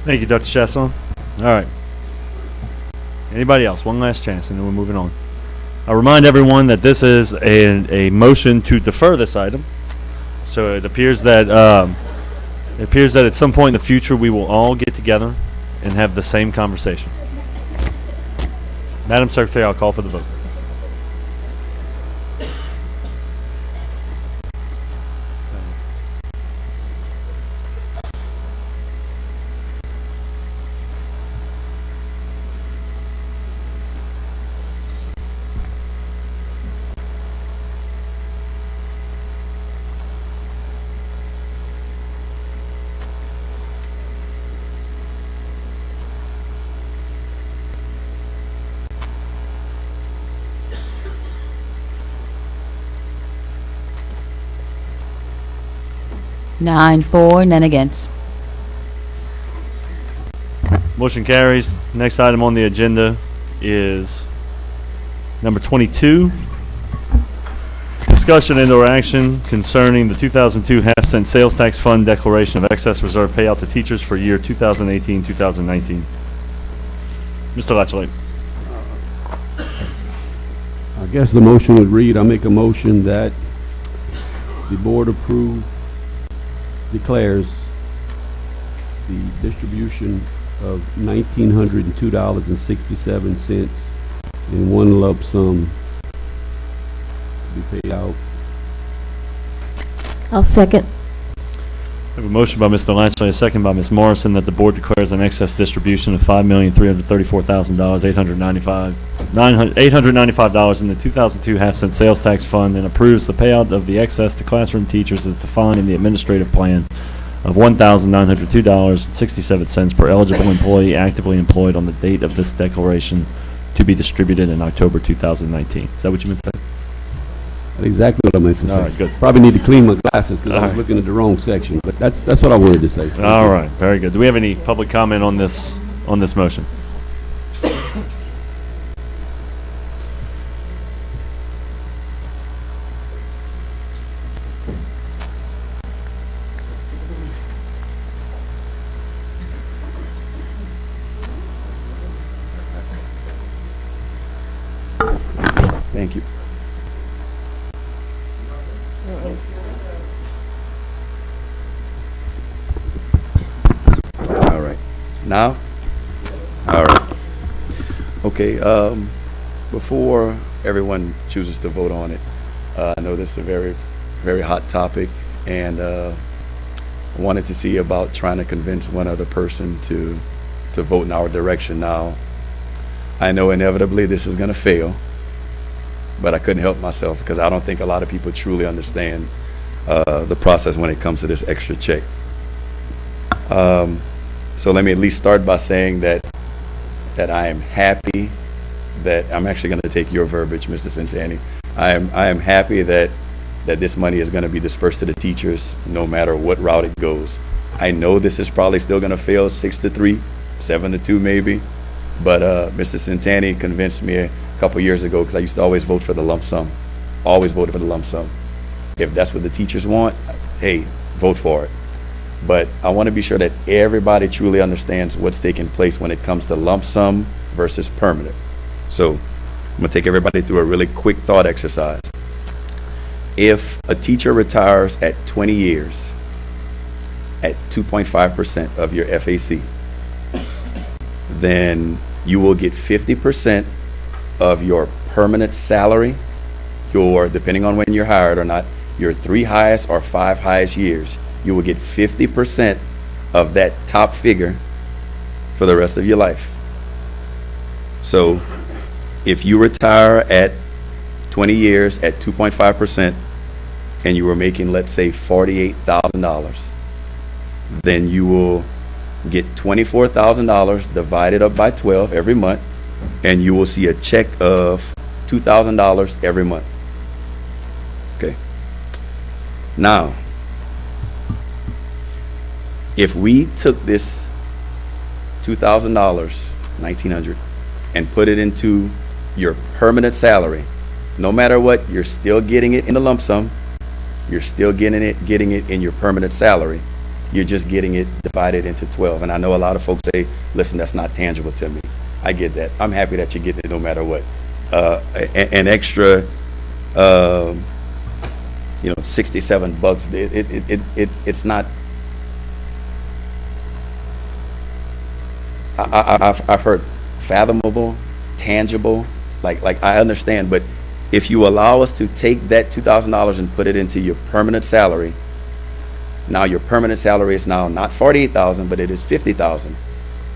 Thank you, Dr. Chasson. All right. Anybody else? One last chance, and then we're moving on. I remind everyone that this is a motion to defer this item. So it appears that at some point in the future we will all get together and have the same conversation. Madam Secretary, I'll call for the vote. Nine for, none against. Motion carries. Next item on the agenda is number 22. Discussion and/or action concerning the 2002 half-cent sales tax fund declaration of excess reserve payout to teachers for year 2018-2019. Mr. Latchley. I guess the motion would read, I make a motion that the board declares the distribution of $1,902.67 in one lump sum to be paid out. I'll second. We have a motion by Mr. Latchley, a second by Ms. Morrison, that the board declares an excess distribution of $5,334,895 in the 2002 half-cent sales tax fund and approves the payout of the excess to classroom teachers as defined in the administrative plan of $1,902.67 per eligible employee actively employed on the date of this declaration to be distributed in October 2019. Is that what you meant to say? That's exactly what I meant to say. All right, good. Probably need to clean my glasses because I was right. looking at the wrong section, but that's what I wanted to say. All right, very good. Do we have any public comment on this motion? Thank you. All right. Now? All right. Okay, before everyone chooses to vote on it, I know this is a very, very hot topic, and I wanted to see about trying to convince one other person to vote in our direction. Now, I know inevitably this is going to fail, but I couldn't help myself because I don't think a lot of people truly understand the process when it comes to this extra check. So let me at least start by saying that I am happy that I'm actually going to take your verbiage, Mr. Centani. I am happy that this money is going to be dispersed to the teachers no matter what route it goes. I know this is probably still going to fail 6-3, 7-2 maybe, but Mr. Centani convinced me a couple years ago, because I used to always vote for the lump sum. Always voted for the lump sum. If that's what the teachers want, hey, vote for it. But I want to be sure that everybody truly understands what's taking place when it comes to lump sum versus permanent. So I'm going to take everybody through a really quick thought exercise. If a teacher retires at 20 years at 2.5% of your FAC, then you will get 50% of your permanent salary, depending on when you're hired or not, your 3 highest or 5 highest years, you will get 50% of that top figure for the rest of your life. So if you retire at 20 years at 2.5% and you were making, let's say, $48,000, then you will get $24,000 divided up by 12 every month, and you will see a check of $2,000 every month. Okay. Now, if we took this $2,000, $1,900, and put it into your permanent salary, no matter what, you're still getting it in the lump sum. You're still getting it in your permanent salary. You're just getting it divided into 12. And I know a lot of folks say, listen, that's not tangible to me. I get that. I'm happy that you're getting it no matter what. An extra, $67. It's not. I've heard fathomable, tangible, like I understand, but if you allow us to take that $2,000 and put it into your permanent salary, now your permanent salary is now not $48,000, but it is $50,000.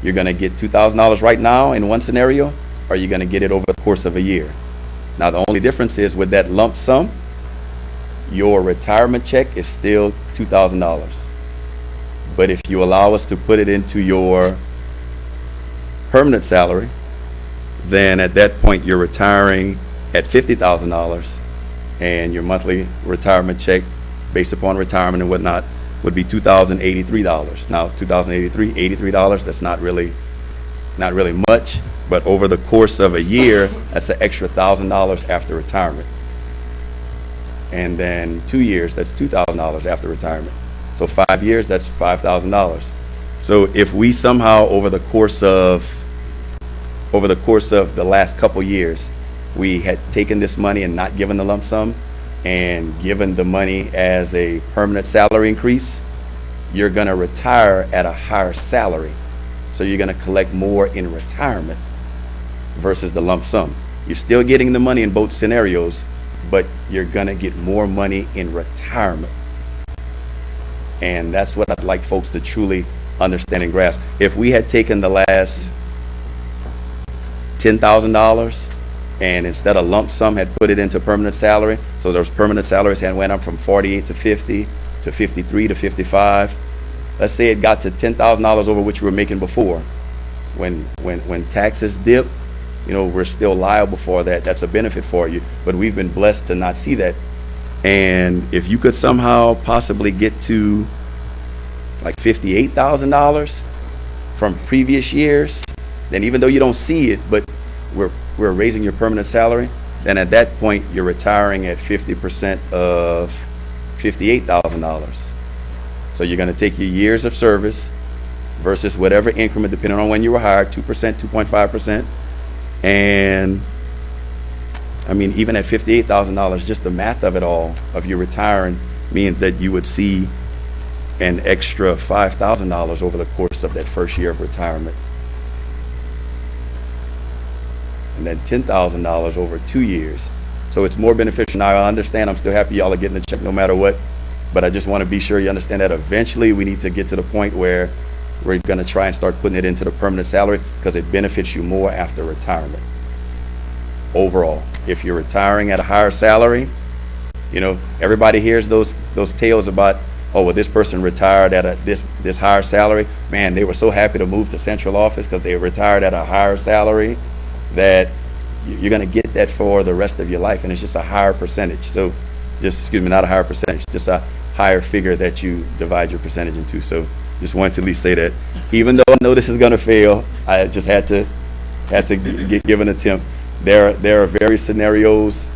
You're going to get $2,000 right now in one scenario, or you're going to get it over the course of a year. Now the only difference is with that lump sum, your retirement check is still $2,000. But if you allow us to put it into your permanent salary, then at that point you're retiring at $50,000, and your monthly retirement check based upon retirement and whatnot would be $2,083. Now $2,083, that's not really much, but over the course of a year, that's an extra $1,000 after retirement. And then 2 years, that's $2,000 after retirement. So 5 years, that's $5,000. So if we somehow over the course of the last couple years, we had taken this money and not given the lump sum and given the money as a permanent salary increase, you're going to retire at a higher salary. So you're going to collect more in retirement versus the lump sum. You're still getting the money in both scenarios, but you're going to get more money in retirement. And that's what I'd like folks to truly understand and grasp. If we had taken the last $10,000 and instead of lump sum had put it into permanent salary, so those permanent salaries had went up from 48 to 50 to 53 to 55. Let's say it got to $10,000 over what you were making before. When taxes dip, we're still liable for that. That's a benefit for you, but we've been blessed to not see that. And if you could somehow possibly get to like $58,000 from previous years, then even though you don't see it, but we're raising your permanent salary, then at that point you're retiring at 50% of $58,000. So you're going to take your years of service versus whatever increment, depending on when you were hired, 2%, 2.5%. And I mean, even at $58,000, just the math of it all, of you retiring, means that you would see an extra $5,000 over the course of that first year of retirement. And then $10,000 over 2 years. So it's more beneficial. Now I understand, I'm still happy y'all are getting the check no matter what, but I just want to be sure you understand that eventually we need to get to the point where we're going to try and start putting it into the permanent salary, because it benefits you more after retirement overall. if you're retiring at a higher salary, you know, everybody hears those tales about, oh, well, this person retired at this higher salary. Man, they were so happy to move to central office because they retired at a higher salary that you're going to get that for the rest of your life, and it's just a higher percentage. So not a higher percentage, just a higher figure that you divide your percentage into. So just wanted to at least say that, even though I know this is going to fail, I just had to give an attempt. There are various scenarios,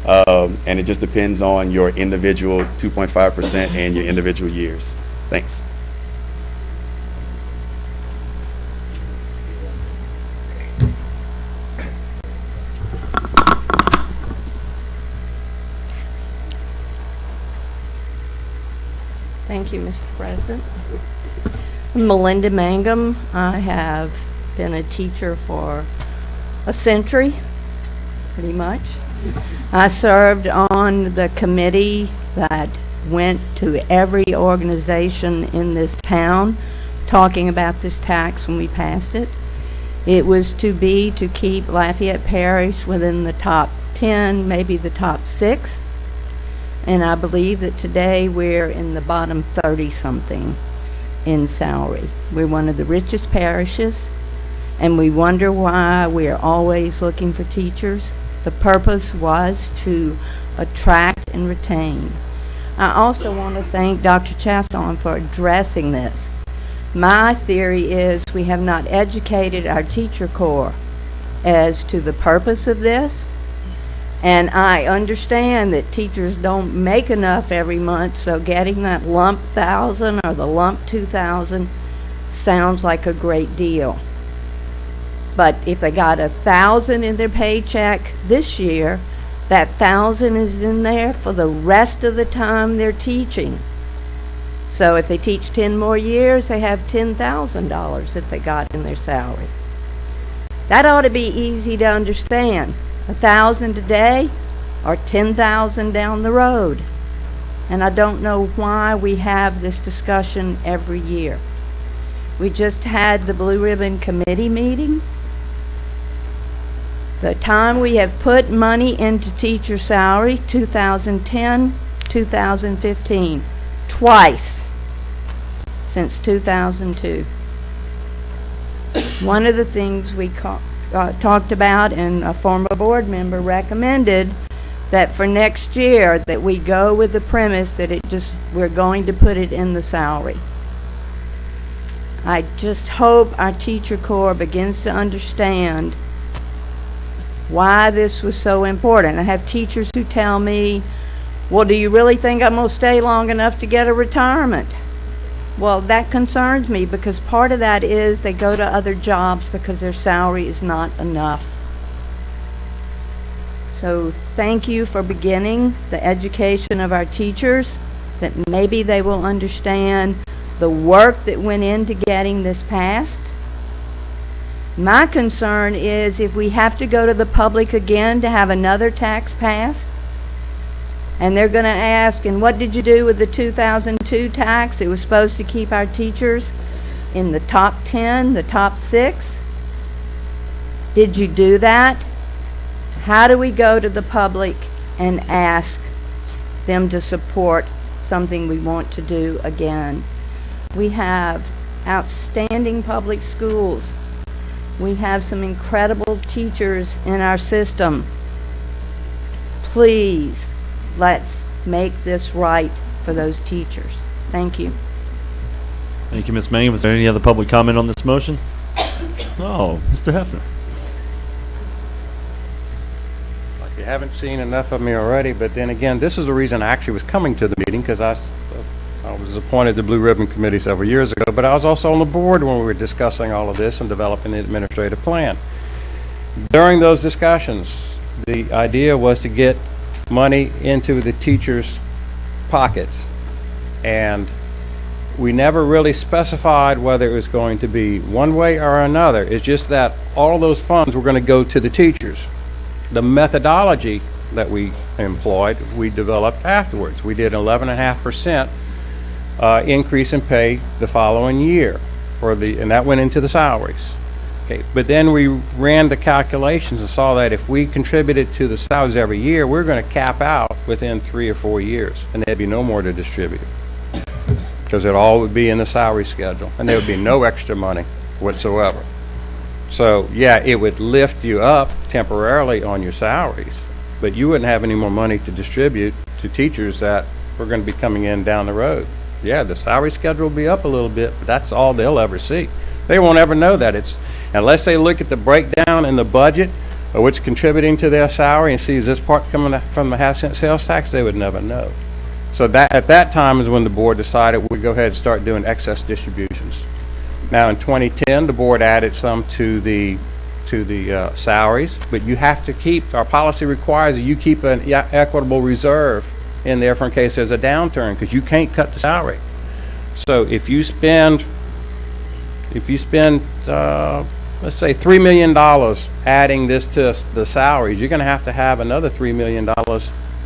and it just depends on your individual 2.5% and your individual years. Thanks. Thank you, Mr. President. Melinda Mangum. I have been a teacher for a century, pretty much. I served on the committee that went to every organization in this town talking about this tax when we passed it. It was to keep Lafayette Parish within the top 10, maybe the top 6. And I believe that today we're in the bottom 30-something in salary. We're one of the richest parishes, and we wonder why we're always looking for teachers. The purpose was to attract and retain. I also want to thank Dr. Chasson for addressing this. My theory is we have not educated our teacher corps as to the purpose of this. And I understand that teachers don't make enough every month, so getting that lump 1,000 or the lump 2,000 sounds like a great deal. But if they got 1,000 in their paycheck this year, that 1,000 is in there for the rest of the time they're teaching. So if they teach 10 more years, they have $10,000 that they got in their salary. That ought to be easy to understand. 1,000 today or 10,000 down the road. And I don't know why we have this discussion every year. We just had the Blue Ribbon Committee meeting. The time we have put money into teacher salary, 2010, 2015, twice since 2002. One of the things we talked about, and a former board member recommended that for next year that we go with the premise that we're going to put it in the salary. I just hope our teacher corps begins to understand why this was so important. I have teachers who tell me, well, do you really think I'm going to stay long enough to get a retirement? Well, that concerns me, because part of that is they go to other jobs because their salary is not enough. So thank you for beginning the education of our teachers, that maybe they will understand the work that went into getting this passed. My concern is if we have to go to the public again to have another tax passed, and they're going to ask, and what did you do with the 2002 tax? It was supposed to keep our teachers in the top 10, the top 6. Did you do that? How do we go to the public and ask them to support something we want to do again? We have outstanding public schools. We have some incredible teachers in our system. Please, let's make this right for those teachers. Thank you. Thank you, Ms. Mangum. Was there any other public comment on this motion? Oh, Mr. Hefner. You haven't seen enough of me already, but then again, this is the reason I actually was coming to the meeting, because I was appointed to the Blue Ribbon Committee several years ago, but I was also on the board when we were discussing all of this and developing the administrative plan. During those discussions, the idea was to get money into the teachers' pockets, and we never really specified whether it was going to be one way or another. It's just that all those funds were going to go to the teachers. The methodology that we employed, we developed afterwards. We did an 11.5% increase in pay the following year and that went into the salaries. Okay, but then we ran the calculations and saw that if we contributed to the salaries every year, we're going to cap out within 3 or 4 years, and there'd be no more to distribute. Because it all would be in the salary schedule, and there would be no extra money whatsoever. So, yeah, it would lift you up temporarily on your salaries, but you wouldn't have any more money to distribute to teachers that were going to be coming in down the road. Yeah, the salary schedule will be up a little bit, but that's all they'll ever see. They won't ever know that it's, unless they look at the breakdown in the budget of what's contributing to their salary and sees this part coming from the half-cent sales tax, they would never know. So that, at that time is when the board decided we'd go ahead and start doing excess distributions. Now in 2010, the board added some to the salaries, but you have to keep, our policy requires that you keep an equitable reserve in there for in case there's a downturn, because you can't cut the salary. So if you spend let's say $3 million adding this to the salaries, you're going to have another $3 million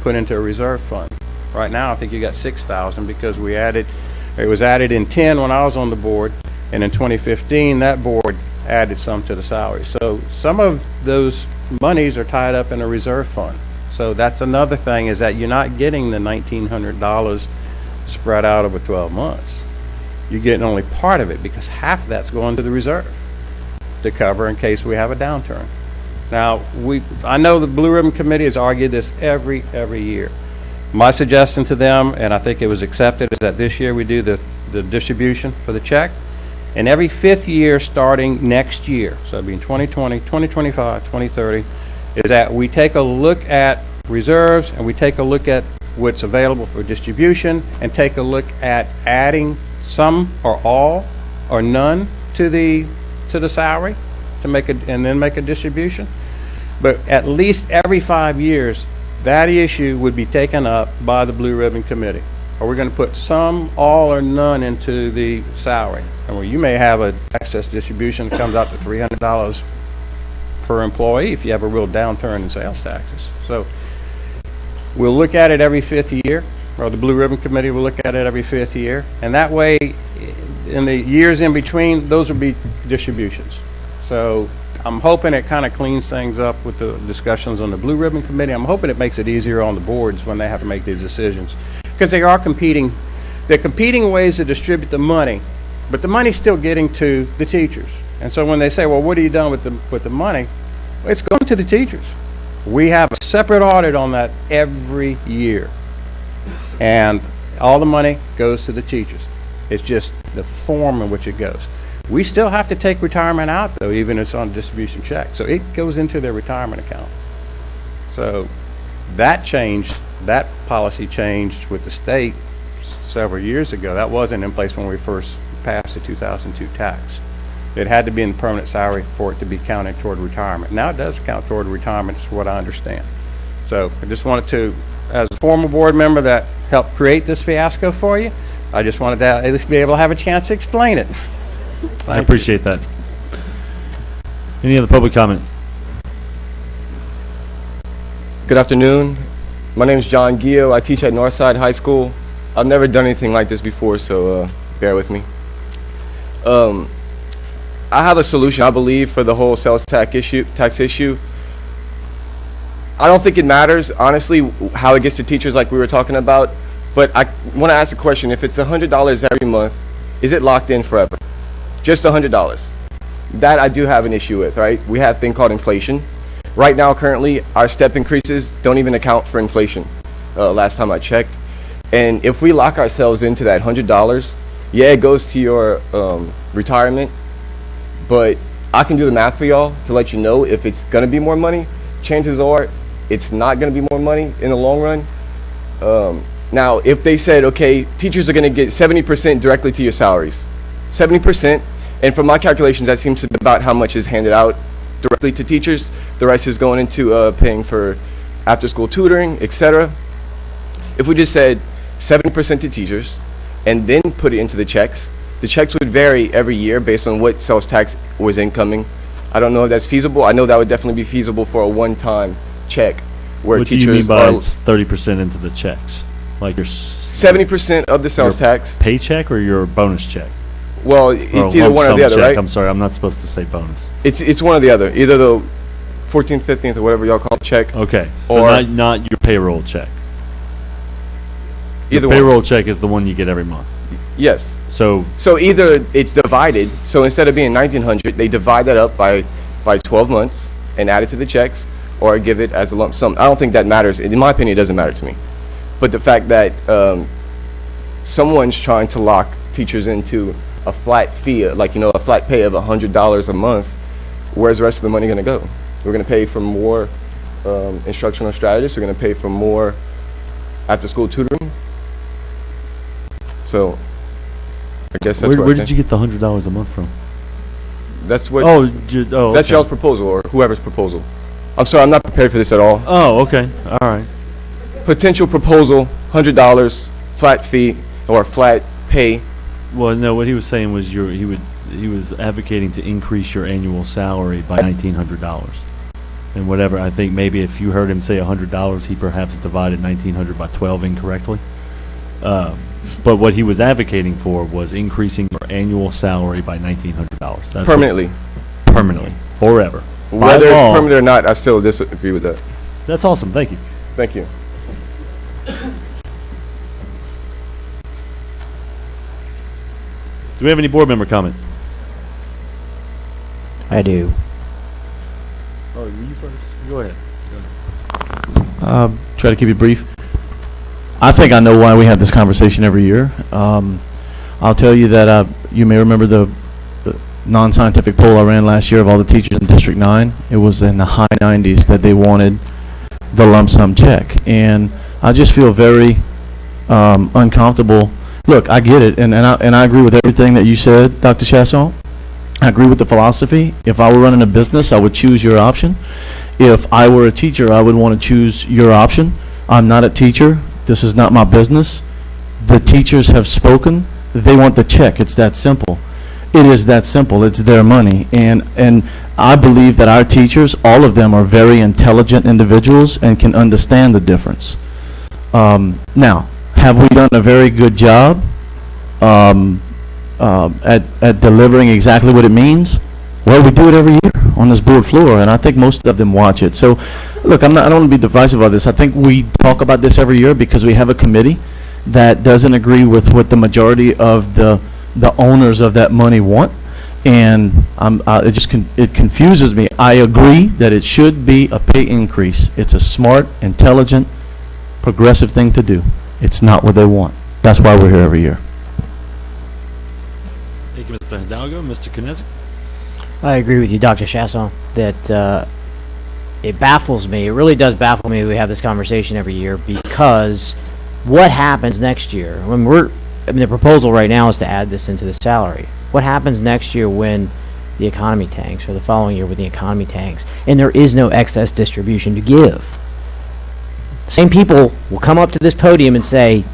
put into a reserve fund. Right now, I think you got $6,000 because it was added in 10 when I was on the board, and in 2015, that board added some to the salary. So some of those monies are tied up in a reserve fund. So that's another thing, is that you're not getting the $1,900 spread out over 12 months. You're getting only part of it because half of that's going to the reserve to cover in case we have a downturn. Now, I know the Blue Ribbon Committee has argued this every year. My suggestion to them, and I think it was accepted, is that this year we do the distribution for the check. And every 5th year starting next year, so it'll be in 2020, 2025, 2030, is that we take a look at reserves and we take a look at what's available for distribution and take a look at adding some or all or none to the salary to and then make a distribution. But at least every 5 years, that issue would be taken up by the Blue Ribbon Committee. Are we going to put some, all, or none into the salary? And where you may have an excess distribution that comes out to $300 per employee if you have a real downturn in sales taxes. So we'll look at it every 5th year, or the Blue Ribbon Committee will look at it every 5th year. And that way, in the years in between, those will be distributions. So I'm hoping it kind of cleans things up with the discussions on the Blue Ribbon Committee. I'm hoping it makes it easier on the boards when they have to make these decisions. Because they're competing ways to distribute the money, but the money's still getting to the teachers. And so when they say, well, what are you done with the money? Well, it's going to the teachers. We have a separate audit on that every year. And all the money goes to the teachers. It's just the form in which it goes. We still have to take retirement out, though, even if it's on a distribution check. So it goes into their retirement account. So that policy changed with the state several years ago. That wasn't in place when we first passed the 2002 tax. It had to be in the permanent salary for it to be counted toward retirement. Now it does count toward retirement, is what I understand. So I just wanted to, as a former board member that helped create this fiasco for you, I just wanted to at least be able to have a chance to explain it. I appreciate that. Any other public comment? Good afternoon. My name is John Gio. I teach at Northside High School. I've never done anything like this before, so bear with me. I have a solution, I believe, for the whole sales tax issue. I don't think it matters, honestly, how it gets to teachers like we were talking about, but I want to ask a question. If it's $100 every month, is it locked in forever? Just $100. That I do have an issue with, right? We have a thing called inflation. Right now, currently, our step increases don't even account for inflation, last time I checked. And if we lock ourselves into that $100, yeah, it goes to your retirement, but I can do the math for y'all to let you know if it's going to be more money. Chances are it's not going to be more money in the long run. Now, if they said, okay, teachers are going to get 70% directly to your salaries, 70%, and from my calculations, that seems to be about how much is handed out directly to teachers. The rest is going into paying for after-school tutoring, etc. If we just said 70% to teachers and then put it into the checks would vary every year based on what sales tax was incoming. I don't know if that's feasible. I know that would definitely be feasible for a one-time check where teachers What do you mean by 30% into the checks? Like your 70% of the sales tax. Paycheck or your bonus check? Well, it's either one or the other, check. right? I'm sorry, I'm not supposed to say bonus. It's one or the other. Either the 14th, 15th, or whatever y'all call it, check. Okay, so Or not your payroll check. Either Your one. payroll check is the one you get every month. Yes. So either it's divided. So instead of being 1,900, they divide that up by 12 months and add it to the checks, or give it as a lump sum. I don't think that matters. In my opinion, it doesn't matter to me. But the fact that someone's trying to lock teachers into a flat fee, a flat pay of $100 a month, where's the rest of the money going to go? We're going to pay for more instructional strategists. We're going to pay for more after-school tutoring. So I guess that's where did you get the $100 a month from? That's what. That's That's y'all's proposal, or whoever's proposal. I'm sorry, I'm not prepared for this at all. Oh, okay, all right. Potential proposal: $100 flat fee or flat pay. Well, no, what he was saying was he was advocating to increase your annual salary by $1,900. And whatever, I think maybe if you heard him say $100, he perhaps divided 1,900 by 12 incorrectly. But what he was advocating for was increasing your annual salary by $1,900. That's Permanently. Permanently. Forever. Whether it's By law. permanent or not, I still disagree with that. That's awesome. Thank you. Thank you. Do we have any board member comment? I do. Oh, you first. Go ahead. Try to keep it brief. I think I know why we have this conversation every year. I'll tell you that you may remember the non-scientific poll I ran last year of all the teachers in District 9. It was in the high 90s that they wanted the lump sum check. And I just feel very uncomfortable. Look, I get it, and I agree with everything that you said, Dr. Chasson. I agree with the philosophy. If I were running a business, I would choose your option. If I were a teacher, I would want to choose your option. I'm not a teacher. This is not my business. The teachers have spoken. They want the check. It's that simple. It is that simple. It's their money. And I believe that our teachers, all of them, are very intelligent individuals and can understand the difference. Now, have we done a very good job at delivering exactly what it means? Well, we do it every year on this board floor, and I think most of them watch it. So, look, I don't want to be divisive about this. I think we talk about this every year because we have a committee that doesn't agree with what the majority of the owners of that money want, and it confuses me. I agree that it should be a pay increase. It's a smart, intelligent, progressive thing to do. It's not what they want. That's why we're here every year. Thank you, Mr. Hidalgo. Mr. Knezik? I agree with you, Dr. Chasson, that it baffles me. It really does baffle me we have this conversation every year, because what happens next year when the proposal right now is to add this into the salary. What happens next year when the economy tanks, or the following year when the economy tanks, and there is no excess distribution to give? Same people will come up to this podium and say,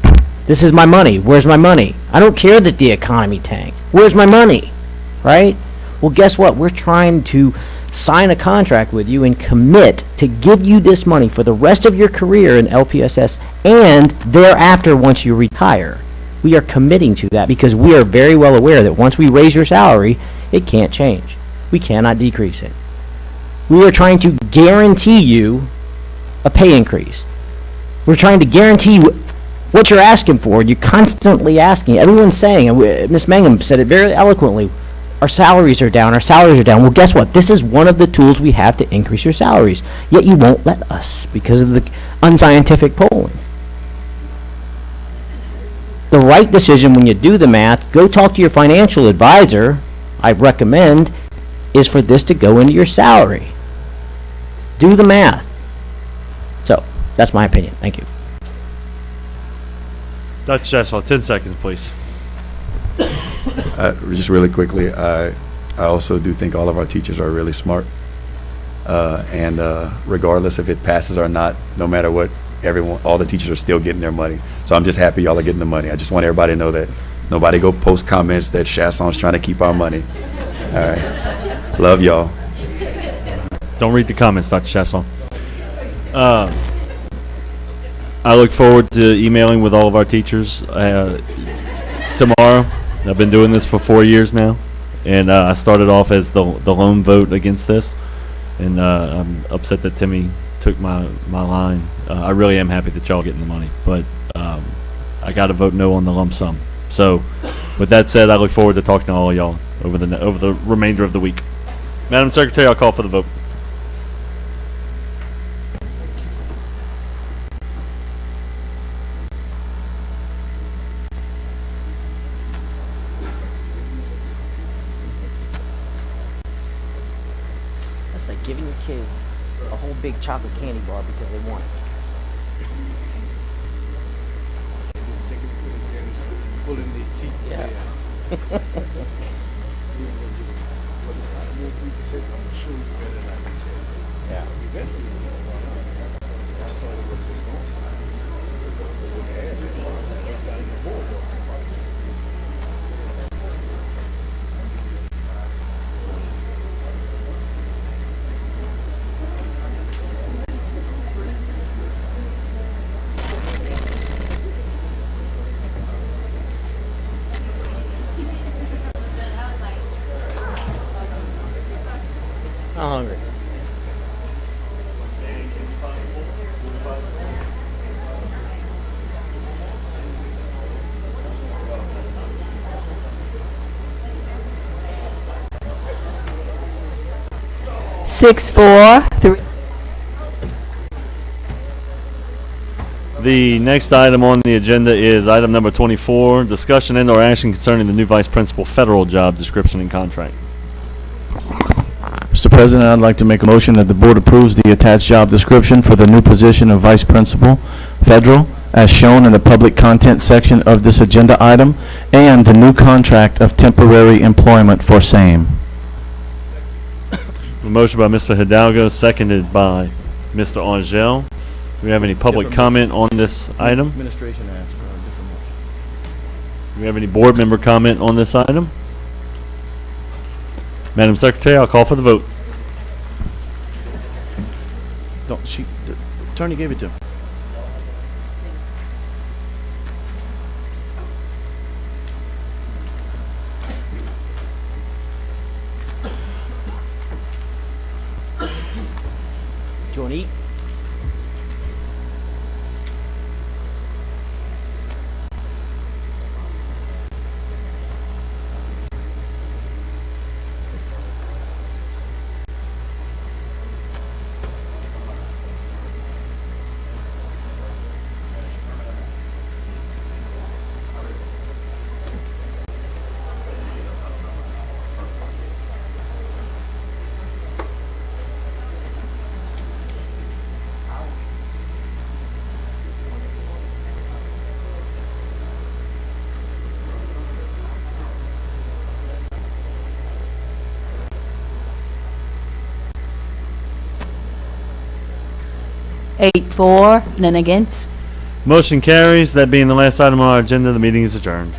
this is my money. Where's my money? I don't care that the economy tanked. Where's my money? Right? Well, guess what? We're trying to sign a contract with you and commit to give you this money for the rest of your career in LPSS and thereafter once you retire. We are committing to that because we are very well aware that once we raise your salary, it can't change. We cannot decrease it. We are trying to guarantee you a pay increase. We're trying to guarantee what you're asking for. You're constantly asking. Everyone's saying, and Ms. Mangum said it very eloquently, our salaries are down, our salaries are down. Well, guess what? This is one of the tools we have to increase your salaries. Yet you won't let us because of the unscientific polling. The right decision when you do the math, go talk to your financial advisor, I recommend, is for this to go into your salary. Do the math. So, that's my opinion. Thank you. Dr. Chasson, 10 seconds, please. Just really quickly, I also do think all of our teachers are really smart. And regardless if it passes or not, no matter what, all the teachers are still getting their money. So I'm just happy y'all are getting the money. I just want everybody to know that nobody go post comments that Chasson's trying to keep our money. All right. Love y'all. Don't read the comments, Dr. Chasson. I look forward to emailing with all of our teachers tomorrow. I've been doing this for 4 years now, and I started off as the lone vote against this, and I'm upset that Timmy took my line. I really am happy that y'all getting the money, but I got to vote no on the lump sum. So, with that said, I look forward to talking to all of y'all over the remainder of the week. Madam Secretary, I'll call for the vote. That's like giving your kids a whole big chocolate candy bar because they want it. Yeah. I'm hungry. Six, 4, 3. The next item on the agenda is item number 24, discussion and/or action concerning the new vice principal federal job description and contract. Mr. President, I'd like to make a motion that the board approves the attached job description for the new position of Vice Principal, Federal, as shown in the public content section of this agenda item, and the new contract of temporary employment for same. A motion by Mr. Hidalgo, seconded by Mr. Angel. Do we have any public comment on this item? Administration asked for a different motion. Do we have any board member comment on this item? Madam Secretary, I'll call for the vote. The attorney gave it to him. Do you want to eat? Eight, 4, none against. Motion carries. That being the last item on our agenda, the meeting is adjourned.